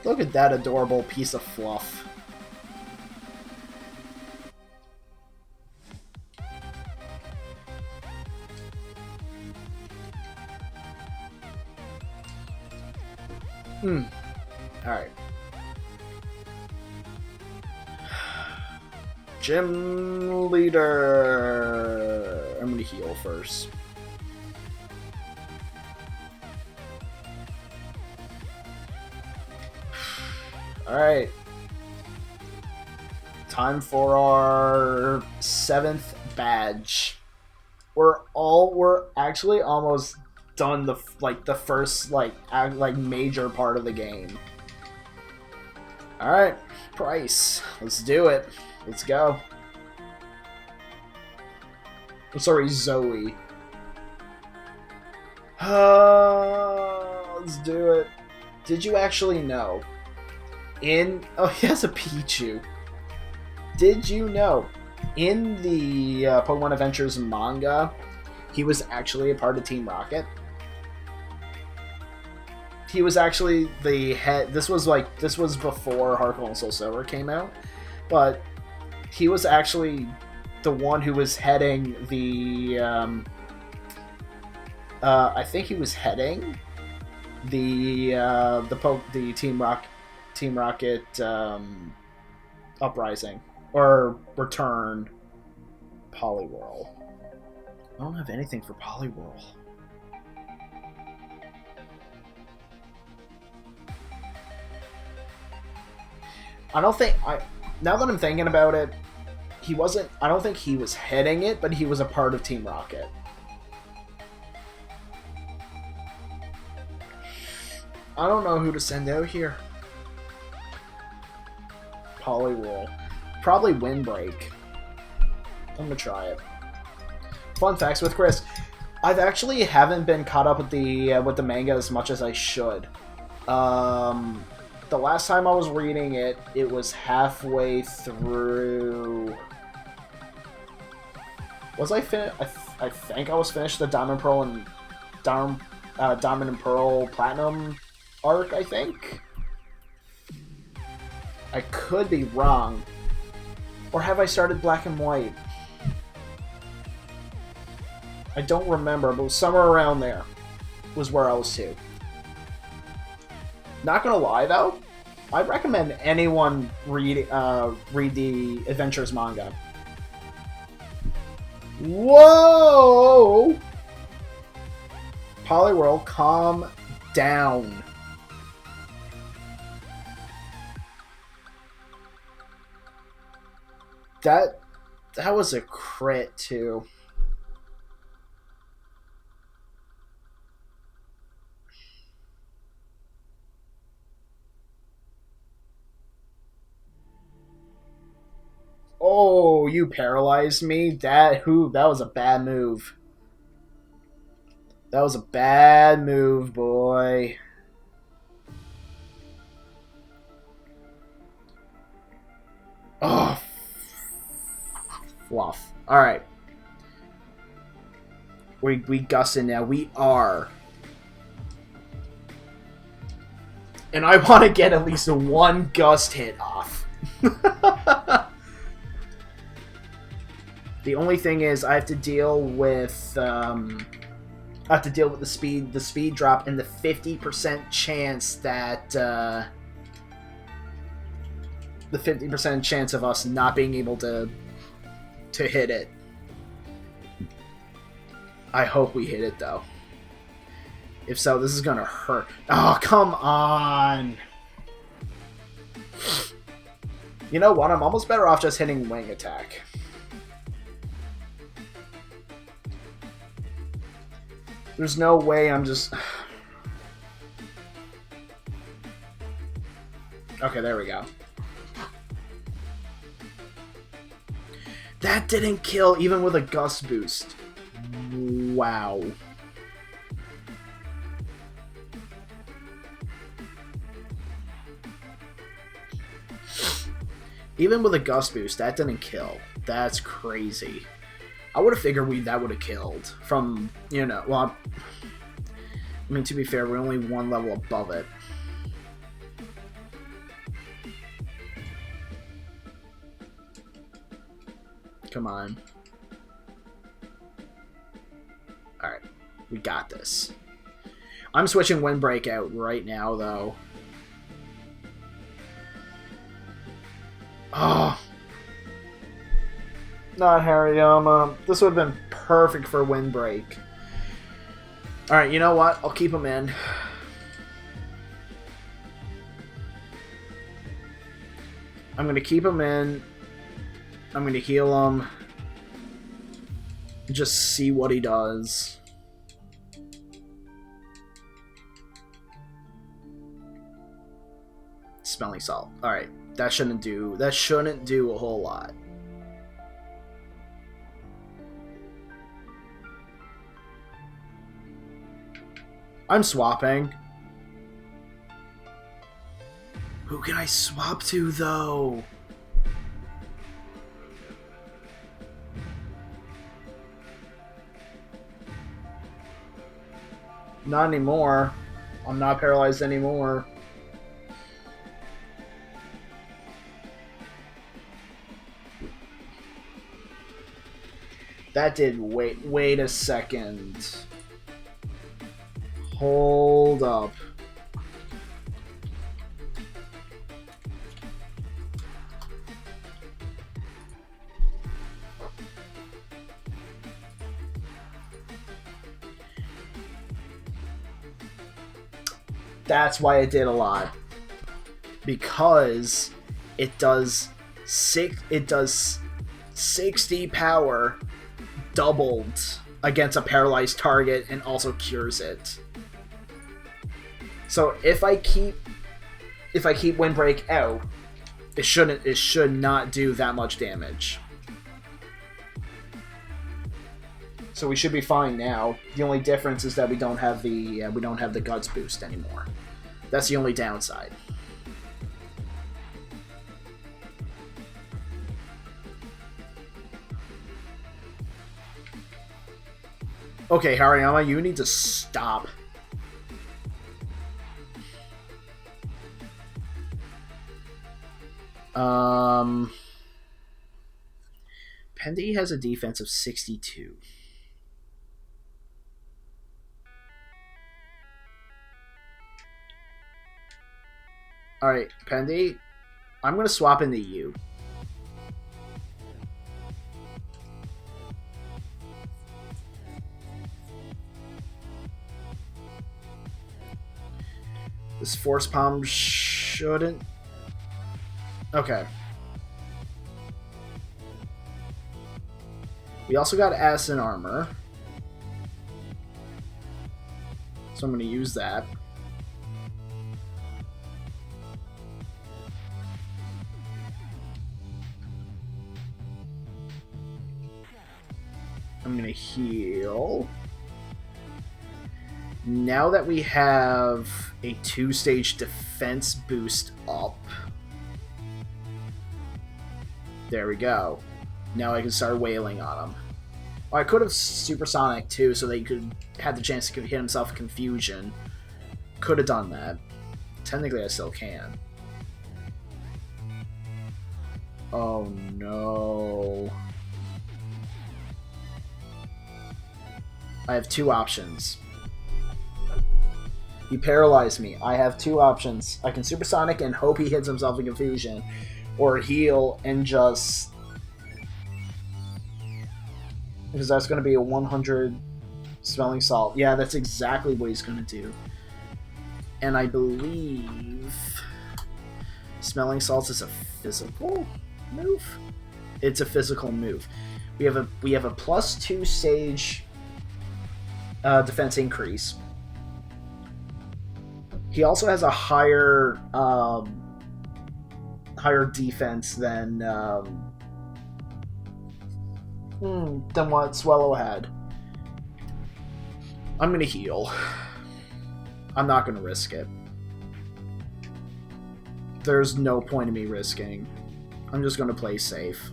Look at that adorable piece of fluff. Alright. Gym leader. I'm gonna heal first. Alright. Time for our 7th badge. We're actually almost done the first major part of the game. Alright, Pryce. Let's do it. Let's go. I'm sorry, Zoe. Let's do it. Did you actually know? Oh, he has a Pichu. Did you know? In the Pokemon Adventures manga, he was actually a part of Team Rocket. He was actually the head. This was before HeartGold and Soul Silver came out, but he was actually the one who was heading the. I think he was heading the Team Rocket Uprising or Return Poliwhirl. I don't have anything for Poliwhirl. I don't think now that I'm thinking about it, he wasn't. I don't think he was heading it, but he was a part of Team Rocket. I don't know who to send out here. Poliwhirl. Probably Windbreak. I'm gonna try it. Fun facts with Chris. I've actually haven't been caught up with the manga as much as I should. The last time I was reading it, it was halfway through. Was I finished? I think I was finished the Diamond Pearl and Diamond and Pearl Platinum arc. I think. I could be wrong. Or have I started Black and White? I don't remember, but somewhere around there was where I was too. Not gonna lie though, I'd recommend anyone read the Adventures manga. Whoa! Poliwhirl, calm down. That was a crit too. Oh, you paralyzed me? That was a bad move. That was a bad move, boy. Oh, fluff. Alright. We gussing now. We are. And I want to get at least one gust hit off. The only thing is, I have to deal with the speed drop and the 50% chance that the 50% chance of us not being able to hit it. I hope we hit it though. If so, this is gonna hurt. Oh, come on! You know what? I'm almost better off just hitting Wing Attack. There's no way I'm just... Okay, there we go. That didn't kill even with a Gust boost. Wow. Even with a Gust boost, that didn't kill. That's crazy. I would have figured that would have killed from, you know, well, I mean, to be fair, we're only one level above it. Come on. Alright, we got this. I'm switching Windbreak out right now, though. Not Hariyama. This would have been perfect for Windbreak. Alright, you know what? I'll keep him in. I'm going to keep him in. I'm going to heal him. Just see what he does. Smelling salt. Alright. That shouldn't do a whole lot. I'm swapping. Who can I swap to, though? Not anymore. I'm not paralyzed anymore. That did wait a second. Hold up. That's why it did a lot. Because it does 60 power doubled against a paralyzed target and also cures it. So if I keep Windbreak out, it should not do that much damage. So we should be fine now. The only difference is that we don't have the guts boost anymore. That's the only downside. Okay, Hariyama, you need to stop. Pendy has a defense of 62. Alright, Pendy, I'm going to swap into you. This Force Palm shouldn't... Okay. We also got Acid Armor. So I'm going to use that. I'm going to heal. Now that we have a 2-stage defense boost up, there we go. Now I can start wailing on him. Oh, I could have Supersonic too, so that he could have the chance to hit himself with Confusion. Could have done that. Technically, I still can. Oh no. I have two options. He paralyzed me. I have two options. I can Supersonic and hope he hits himself in Confusion, or heal and just... Because that's going to be a 100 Smelling Salt. Yeah, that's exactly what he's going to do. And I believe Smelling Salts is a physical move? It's a physical move. We have a +2 stage defense increase. He also has a higher defense than what Swallow had. I'm gonna heal. I'm not gonna risk it. There's no point in me risking. I'm just gonna play safe.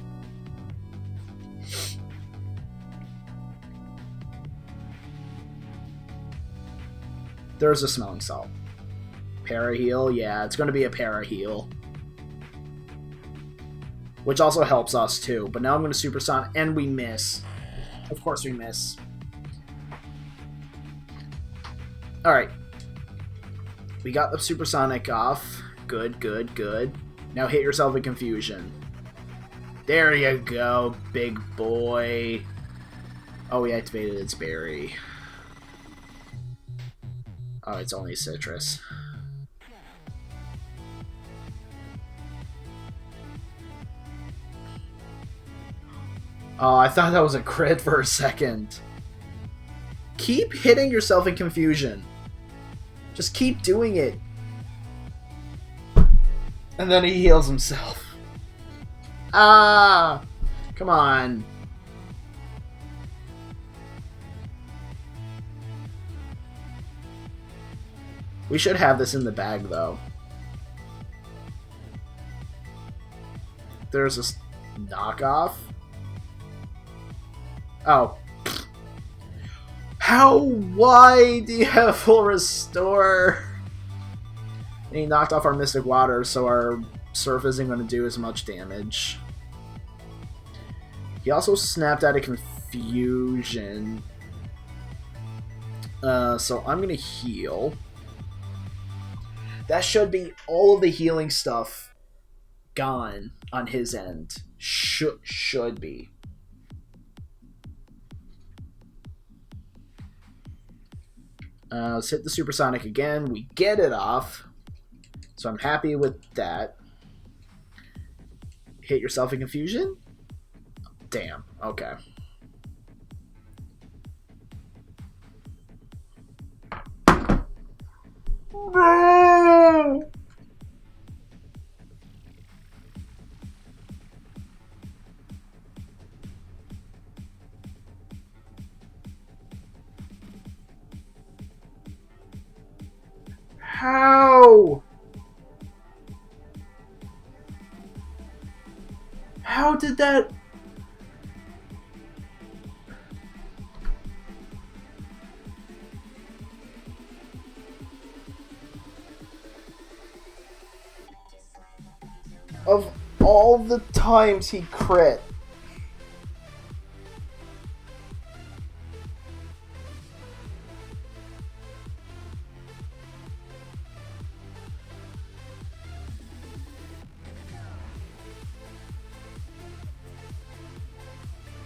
There's a Smelling Salt. Para heal? Yeah, it's gonna be a para heal. Which also helps us too. But now I'm gonna Supersonic, and we miss. Of course we miss. Alright. We got the Supersonic off. Good, good, good. Now hit yourself with Confusion. There you go, big boy. Oh, we activated its berry. Oh, it's only citrus. Oh, I thought that was a crit for a second. Keep hitting yourself in confusion. Just keep doing it. And then he heals himself. Ah! Come on. We should have this in the bag, though. There's this knockoff. Oh. How? Why do you have full restore? And he knocked off our Mystic Water, so our Surf isn't going to do as much damage. He also snapped out of Confusion. So I'm going to heal. That should be all of the healing stuff gone on his end. Should be. Let's hit the Supersonic again. We get it off. So I'm happy with that. Hit yourself in Confusion? Damn. Okay. No! How? How did that... Of all the times he crit.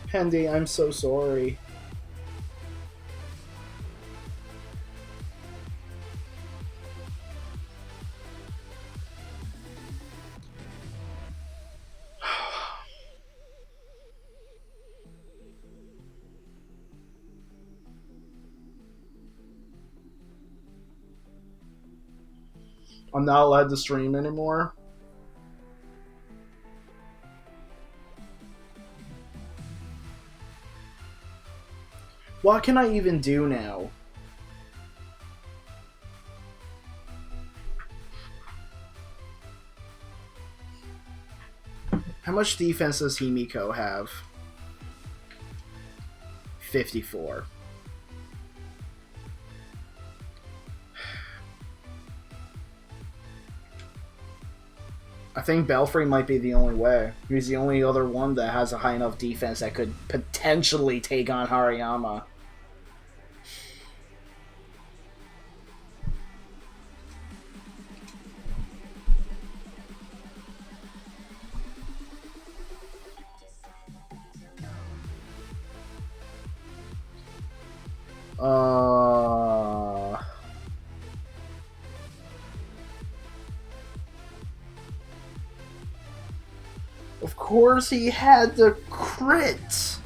Pendy, I'm so sorry. I'm not allowed to stream anymore. What can I even do now? How much defense does Himiko have? 54. I think Belfry might be the only way. He's the only other one that has a high enough defense that could potentially take on Hariyama. Of course he had the crit!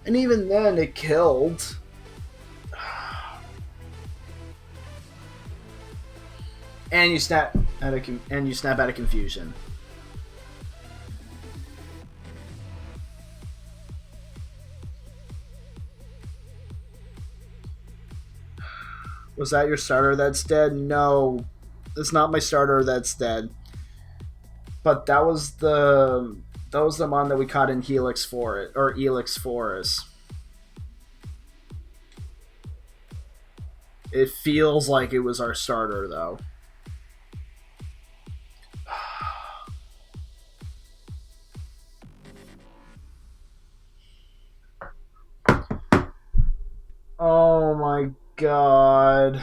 And even then it killed. And you snap out of Confusion. Was that your starter that's dead? No. It's not my starter that's dead. But that was the one that we caught in Helix Forest or Elix Forest. It feels like it was our starter though. Oh my god.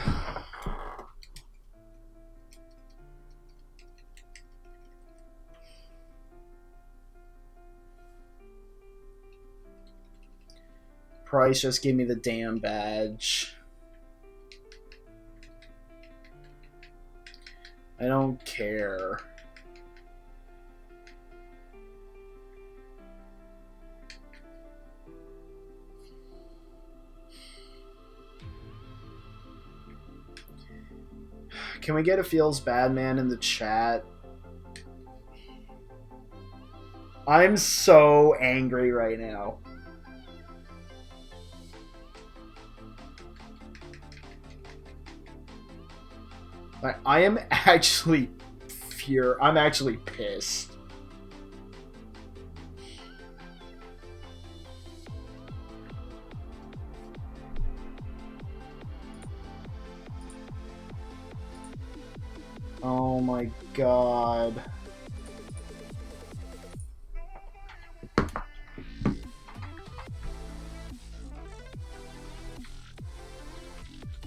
Pryce, just give me the damn badge. I don't care. Can we get a feels bad man in the chat? I'm so angry right now. Like, I am actually I'm actually pissed. Oh my god.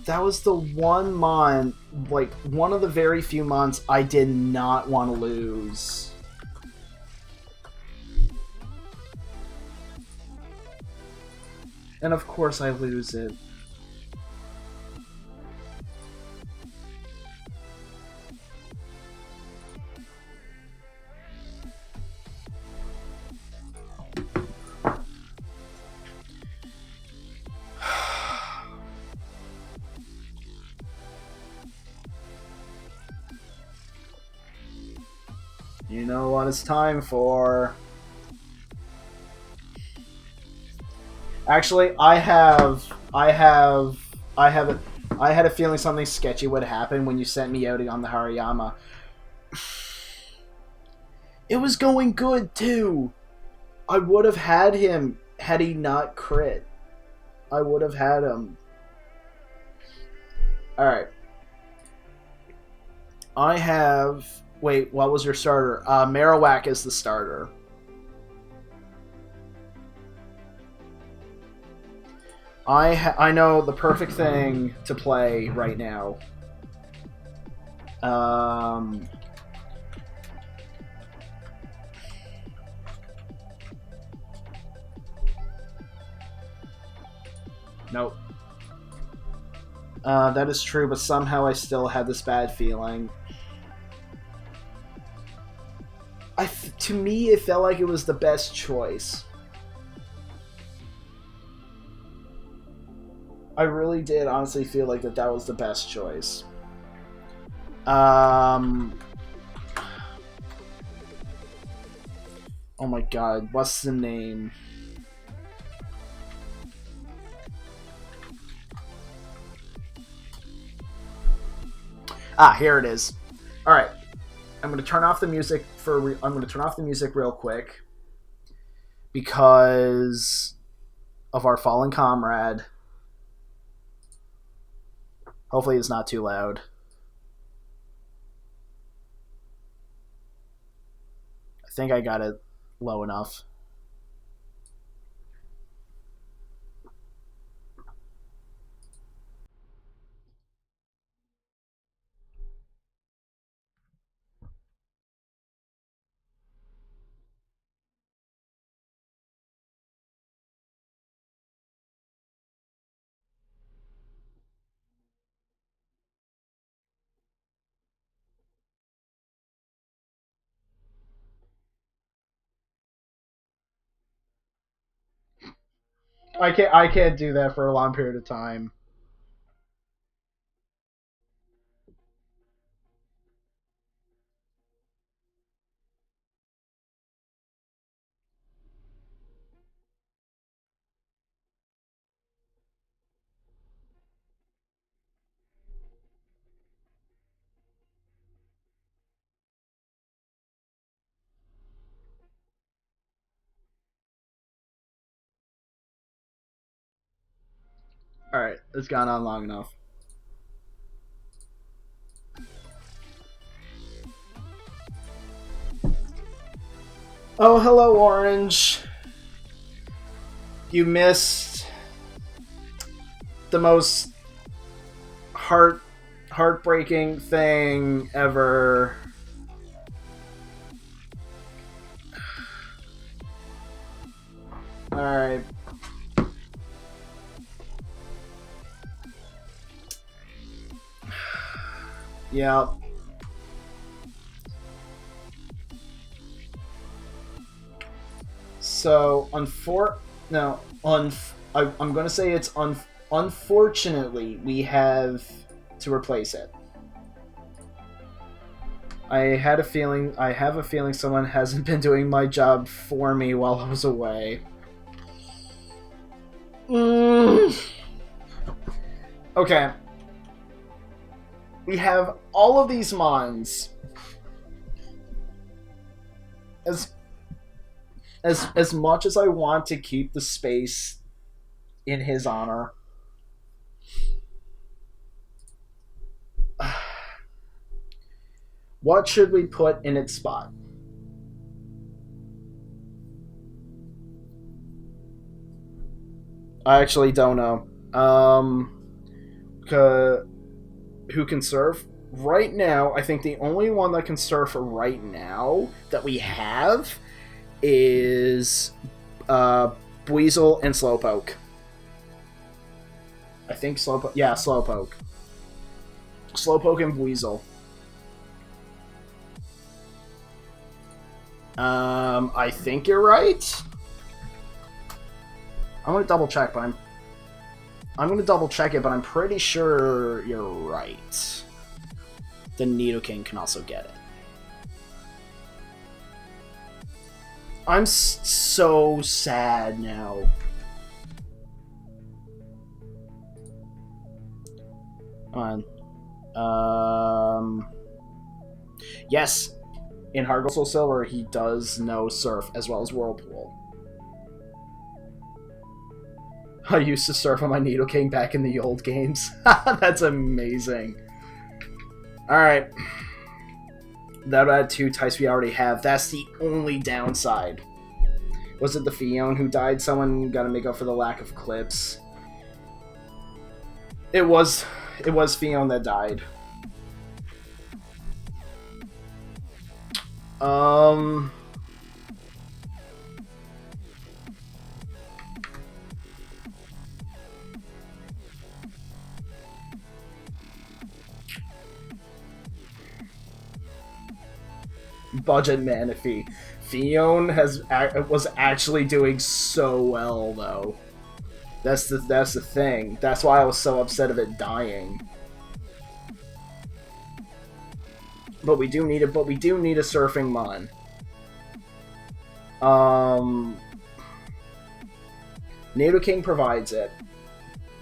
That was the one month, like, one of the very few months I did not want to lose. And of course I lose it. You know what it's time for. Actually, I had a feeling something sketchy would happen when you sent me out on the Hariyama. It was going good too. I would have had him had he not crit. I would have had him. Alright. I have... Wait, what was your starter? Marowak is the starter. I know the perfect thing to play right now. Nope. That is true, but somehow I still had this bad feeling. To me, it felt like it was the best choice. I really did honestly feel like that was the best choice. Oh my god, what's the name? Ah, here it is. All right. I'm going to turn off the music I'm going to turn off the music real quick because of our fallen comrade. Hopefully it's not too loud. I think I got it low enough. I can't do that for a long period of time. All right, it's gone on long enough. Oh, hello, Orange. You missed the most heartbreaking thing ever. All right. Yeah. So, I'm going to say it's unfortunately, we have to replace it. I have a feeling someone hasn't been doing my job for me while I was away. Okay. We have all of these mons. As much as I want to keep the space in his honor, what should we put in its spot? I actually don't know. Who can surf? Right now, I think the only one that can surf right now that we have is Buizel and Slowpoke. I think Slowpoke. Yeah, Slowpoke. Slowpoke and Buizel. I think you're right. I'm gonna double check, but I'm gonna double check it, but I'm pretty sure you're right. The Nidoking can also get it. I'm so sad now. Come on. Yes. In HeartGold Soul Silver, he does know Surf as well as Whirlpool. I used to surf on my Nidoking back in the old games. That's amazing. Alright. That'll add 2 types we already have. That's the only downside. Was it the Fion who died? Someone gotta make up for the lack of clips. It was Fion that died. Budget Manaphy. Fion was actually doing so well though. That's the thing. That's why I was so upset of it dying. But we do need a surfing mon. Nidoking provides it,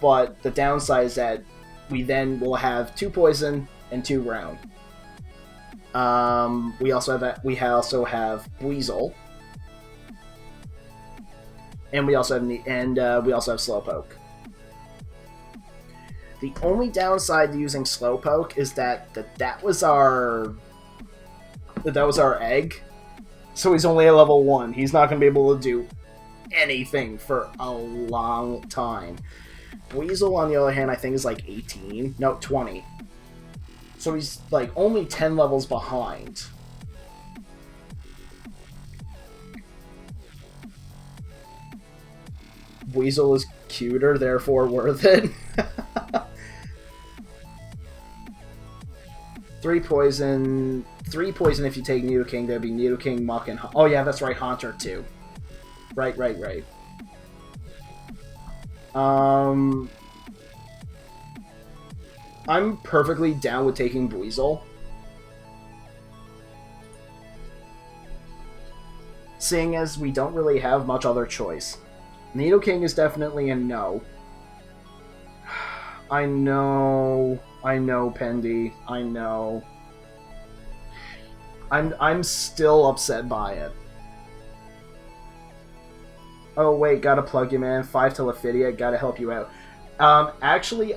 but the downside is that we then will have 2 poison and 2 ground. We also have Buizel, and we also have Slowpoke. The only downside to using Slowpoke is that was our egg, so he's only at level 1. He's not going to be able to do anything for a long time. Buizel, on the other hand, I think is like 18. No, 20. So he's like only 10 levels behind. Buizel is cuter, therefore worth it. 3 poison if you take Nidoking. There'd be Nidoking, Muck, and... Oh yeah, that's right, Haunter too. Right. I'm perfectly down with taking Buizel. Seeing as we don't really have much other choice. Nidoking is definitely a no. I know, Pendy. I know. I'm still upset by it. Oh wait, gotta plug you, man. 5 to Lephidia, gotta help you out. Actually,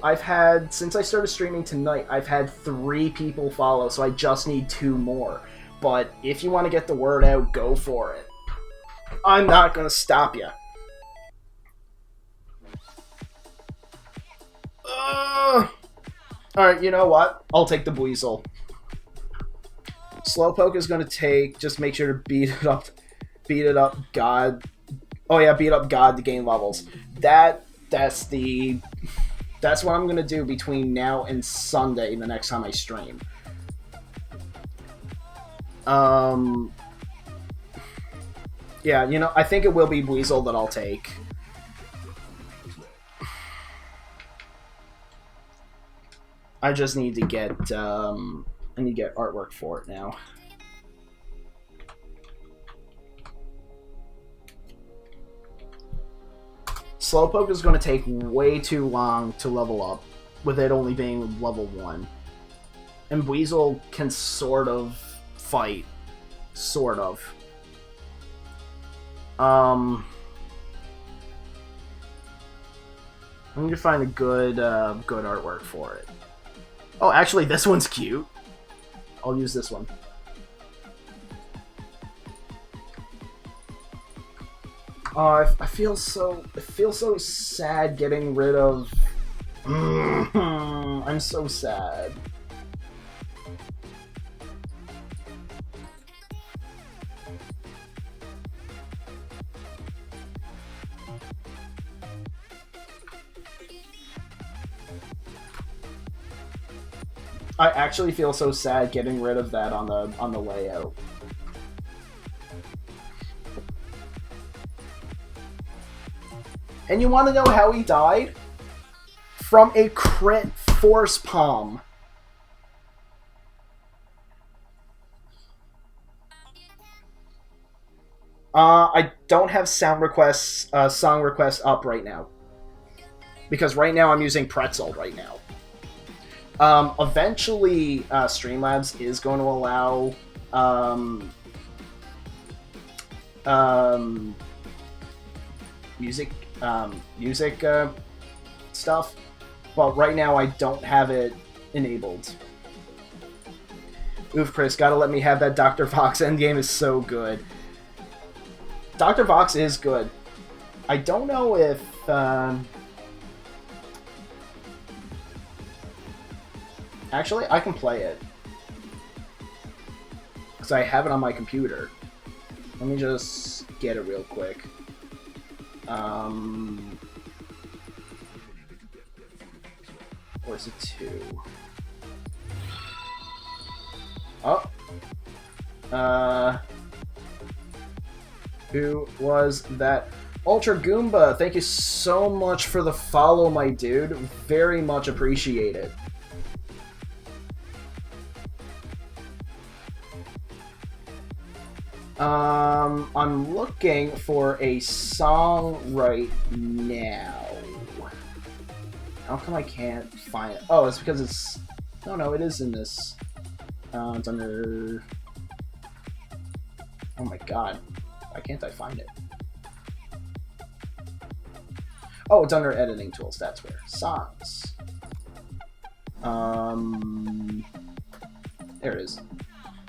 since I started streaming tonight, I've had 3 people follow, so I just need 2 more. But if you want to get the word out, go for it. I'm not gonna stop you. Alright, you know what? I'll take the Buizel. Slowpoke is gonna just make sure to beat it up God. Oh yeah, beat up God to gain levels. That's what I'm gonna do between now and Sunday, the next time I stream. Yeah, you know, I think it will be Weasel that I'll take. I just need to get, I need to get artwork for it now. Slowpoke is going to take way too long to level up, with it only being level 1. And Weasel can sort of fight. Sort of. I need to find a good, good artwork for it. Oh, actually, this one's cute. I'll use this one. Oh, I feel so sad getting rid of. I'm so sad. I actually feel so sad getting rid of that on the layout. And you want to know how he died? From a crit force palm. I don't have song requests up right now. Because right now I'm using Pretzel right now. Eventually, Streamlabs is going to allow music stuff, but right now I don't have it enabled. Oof, Chris, gotta let me have that Dr. Vox endgame is so good. Dr. Vox is good. I don't know if actually, I can play it. Because I have it on my computer. Let me just get it real quick. Or is it 2? Oh. Who was that? Ultra Goomba, thank you so much for the follow, my dude. Very much appreciated. I'm looking for a song right now. How come I can't find it? Oh, it's because it's... No, it is in this. It's under... Oh my god. Why can't I find it? Oh, it's under editing tools. That's where. Songs. There it is.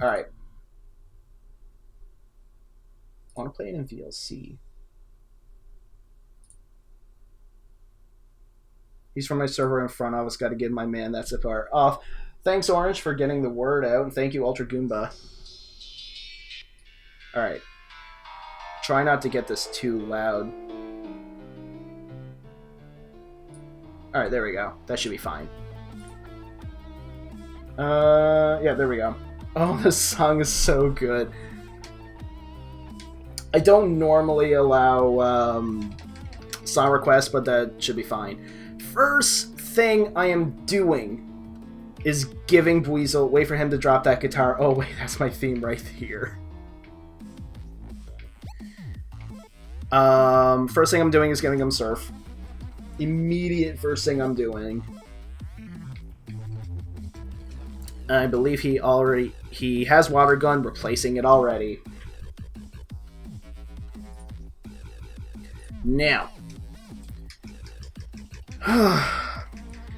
Alright. I want to play it in VLC. He's from my server in front of us. Got to give my man that part off. Thanks, Orange, for getting the word out, and thank you, Ultra Goomba. All right. Try not to get this too loud. All right, there we go. That should be fine. Yeah, there we go. Oh, this song is so good. I don't normally allow song requests, but that should be fine. First thing I am doing is giving Dweezil... Wait for him to drop that guitar. Oh, wait, that's my theme right here. First thing I'm doing is giving him Surf. Immediate first thing I'm doing. I believe he has Water Gun, replacing it already. Now,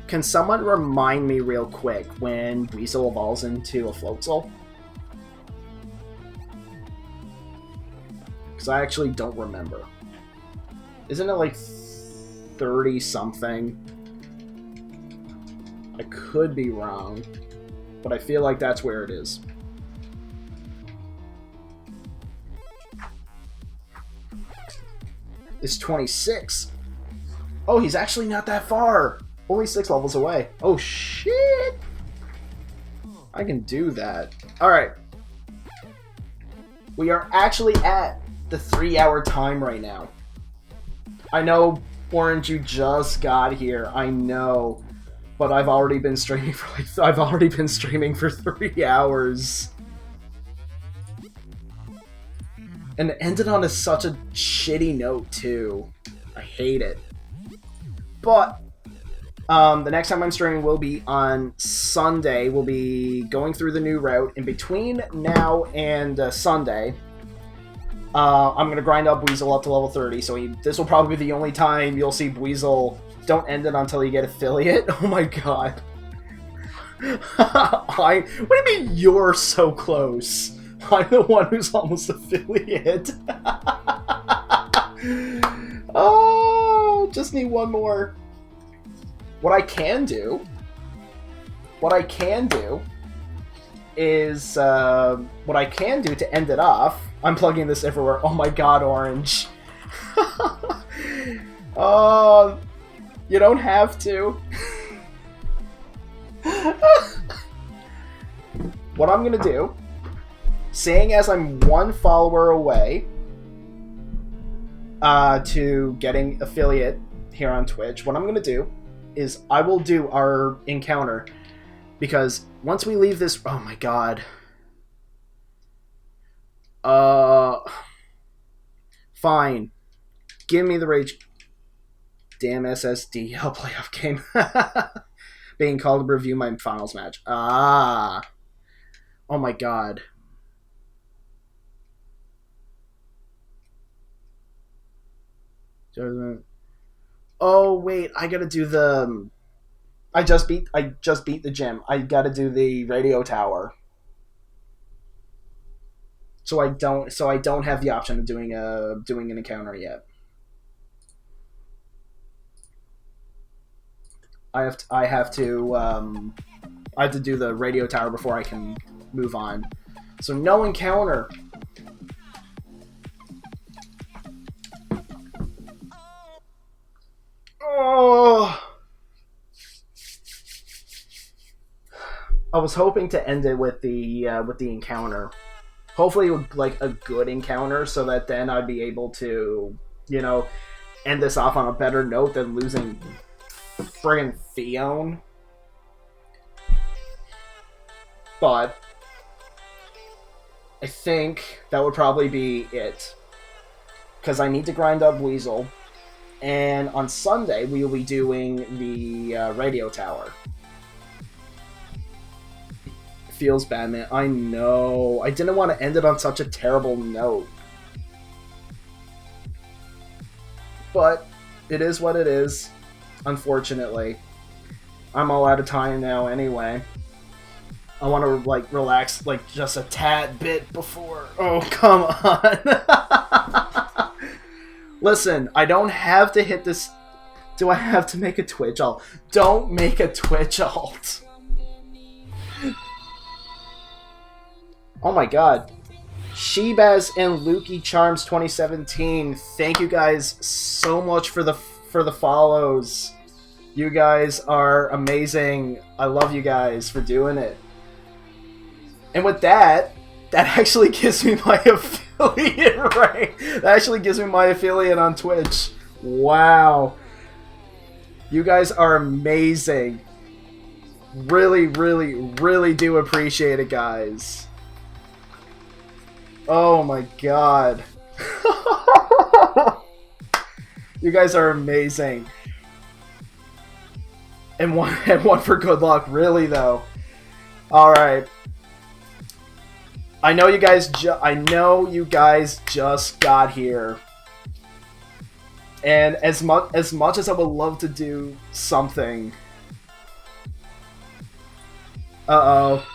can someone remind me real quick when Weasel evolves into a Floatzel? Because I actually don't remember. Isn't it like 30-something? I could be wrong, but I feel like that's where it is. It's 26. Oh, he's actually not that far. Only 6 levels away. Oh, shit. I can do that. All right. We are actually at the 3-hour time right now. I know, Orange, you just got here. I know. But I've already been streaming for I've already been streaming for 3 hours. And it ended on such a shitty note, too. I hate it. But, the next time I'm streaming will be on Sunday. We'll be going through the new route. In between now and Sunday, I'm going to grind up Weasel up to level 30. So this will probably be the only time you'll see Weasel. Don't end it until you get affiliate. Oh my god. What do you mean you're so close? I'm the one who's almost affiliate. Oh, just need one more. What I can do is, what I can do to end it off, I'm plugging this everywhere. Oh my god, Orange. Oh, you don't have to. What I'm gonna do, seeing as I'm one follower away to getting affiliate here on Twitch, what I'm gonna do is I will do our encounter, because once we leave this, oh my god, fine, give me the rage, damn SSD, I'll play off game. Being called to review my finals match. Oh my god. Oh wait, I gotta do the. I just beat the gym. I gotta do the radio tower. So I don't have the option of doing an encounter yet. I have to do the radio tower before I can move on. So no encounter. Oh. I was hoping to end it with the encounter. Hopefully with like a good encounter, so that then I'd be able to, end this off on a better note than losing friggin' Theon. But I think that would probably be it, because I need to grind up Weasel, and on Sunday we will be doing the radio tower. It feels bad, man. I know. I didn't want to end it on such a terrible note, but it is what it is. Unfortunately, I'm all out of time now anyway. I want to relax just a tad bit before. Oh, come on. Listen, I don't have to hit this. Do I have to make a Twitch alt? Don't make a Twitch alt. Oh my god. Shebaz and Lukey Charms 2017. Thank you guys so much for the follows. You guys are amazing. I love you guys for doing it. And with that actually gives me my affiliate rank. That actually gives me my affiliate on Twitch. Wow. You guys are amazing. Really, really, really do appreciate it, guys. Oh my god. You guys are amazing. And one for good luck, really though. Alright. I know you guys just got here. And as much as I would love to do something. Uh-oh.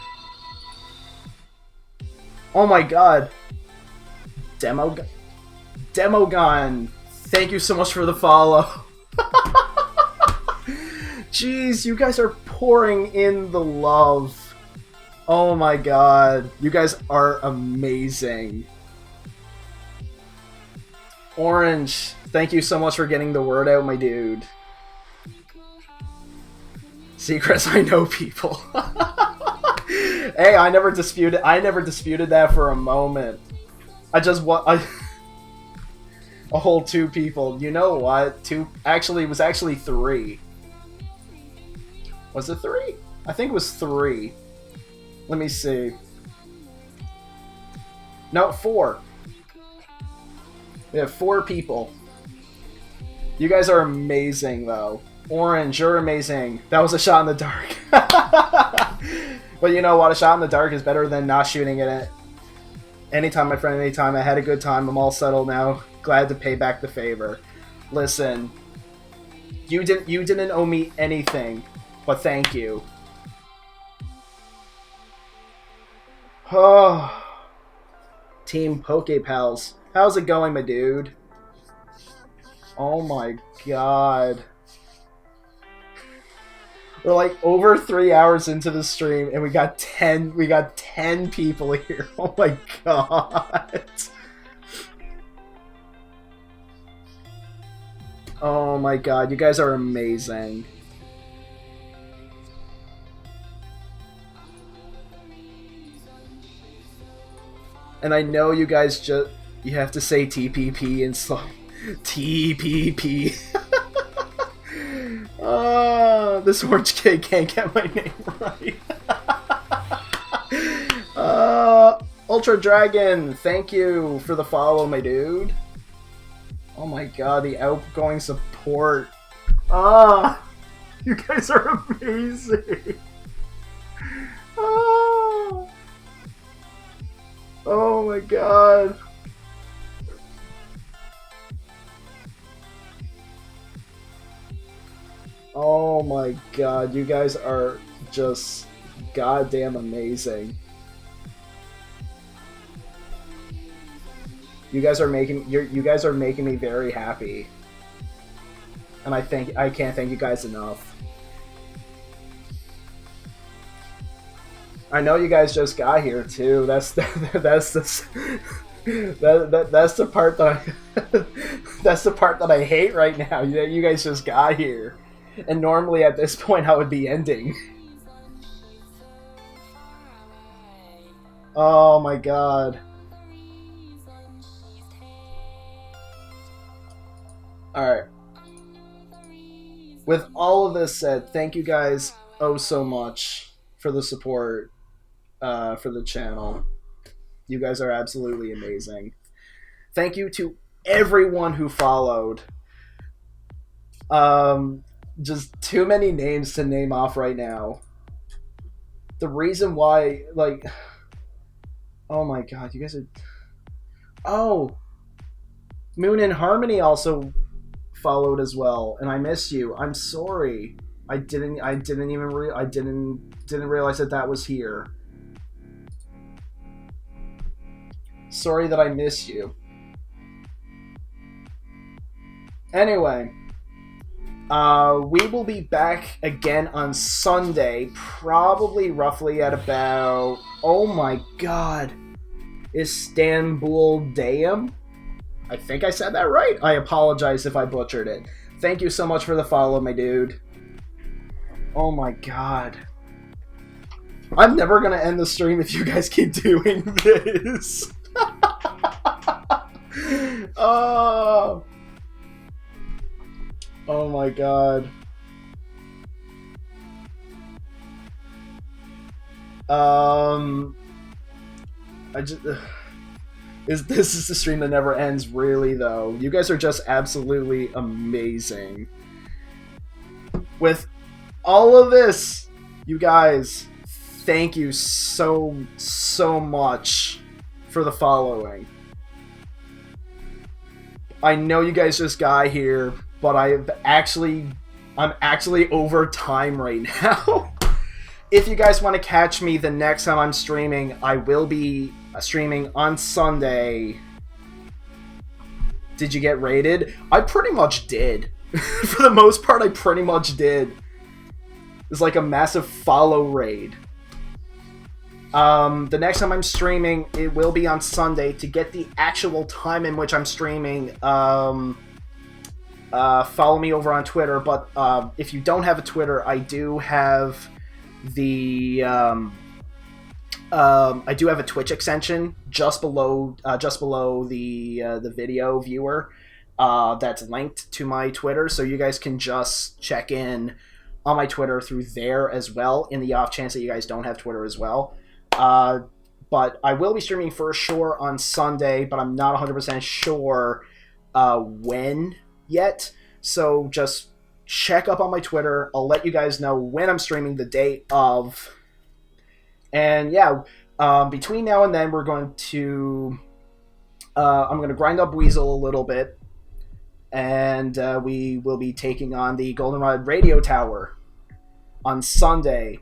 Oh my god. Demogon. Thank you so much for the follow. Jeez, you guys are pouring in the love. Oh my god. You guys are amazing. Orange, thank you so much for getting the word out, my dude. Secrets, I know people. Hey, I never disputed that for a moment. I just want a whole 2 people. You know what? 2. Actually, it was actually 3. Was it 3? I think it was 3. Let me see. No, 4. We have 4 people. You guys are amazing, though. Orange, you're amazing. That was a shot in the dark. But you know what? A shot in the dark is better than not shooting at it. Anytime, my friend, anytime. I had a good time. I'm all settled now. Glad to pay back the favor. Listen, you didn't owe me anything, but thank you. Oh, Team PokePals. How's it going, my dude? Oh my god. We're like over 3 hours into the stream and we got 10 people here. Oh my god. Oh my god, you guys are amazing. And I know you guys you have to say TPP and slow. TPP. This orange kid can't get my name right. Ultra Dragon, thank you for the follow, my dude. Oh my god, the outgoing support. You guys are amazing. Oh my god. Oh my god, you guys are just goddamn amazing. You guys are making me very happy. And I can't thank you guys enough. I know you guys just got here too. That's the part that that's the part that I hate right now. You guys just got here. And normally at this point I would be ending. Oh my god. Alright. With all of this said, thank you guys oh so much for the support for the channel. You guys are absolutely amazing. Thank you to everyone who followed. Just too many names to name off right now. The reason why, like, oh my god, you guys are. Oh, Moon and Harmony also followed as well, and I miss you. I'm sorry. I didn't realize that was here. Sorry that I miss you. Anyway. We will be back again on Sunday, probably roughly at about, oh my god, Istanbul Dayam? I think I said that right. I apologize if I butchered it. Thank you so much for the follow, my dude. Oh my god. I'm never gonna end the stream if you guys keep doing this. Oh. Oh my god. This is the stream that never ends, really, though. You guys are just absolutely amazing. With all of this, you guys, thank you so much for the following. I know you guys just got here, but I'm actually over time right now. If you guys want to catch me the next time I'm streaming, I will be streaming on Sunday. Did you get raided? I pretty much did. For the most part, I pretty much did. It's like a massive follow raid. The next time I'm streaming, it will be on Sunday. To get the actual time in which I'm streaming, follow me over on Twitter. But if you don't have a Twitter, I do have the I do have a Twitch extension just below the video viewer. That's linked to my Twitter, so you guys can just check in on my Twitter through there as well, in the off chance that you guys don't have Twitter as well. But I will be streaming for sure on Sunday, but I'm not 100% sure when yet. So just check up on my Twitter. I'll let you guys know when I'm streaming, the date of. And yeah, between now and then, we're going to... I'm going to grind up Weasel a little bit, and we will be taking on the Goldenrod Radio Tower on Sunday.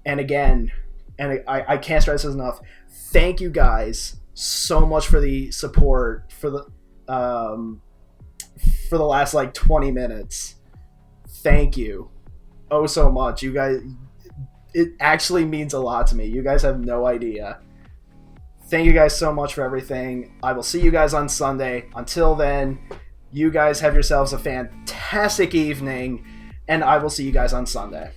And again, and I can't stress this enough, thank you guys so much for the support for the last like 20 minutes. Thank you oh so much. You guys, it actually means a lot to me. You guys have no idea. Thank you guys so much for everything. I will see you guys on Sunday. Until then, you guys have yourselves a fantastic evening, and I will see you guys on Sunday.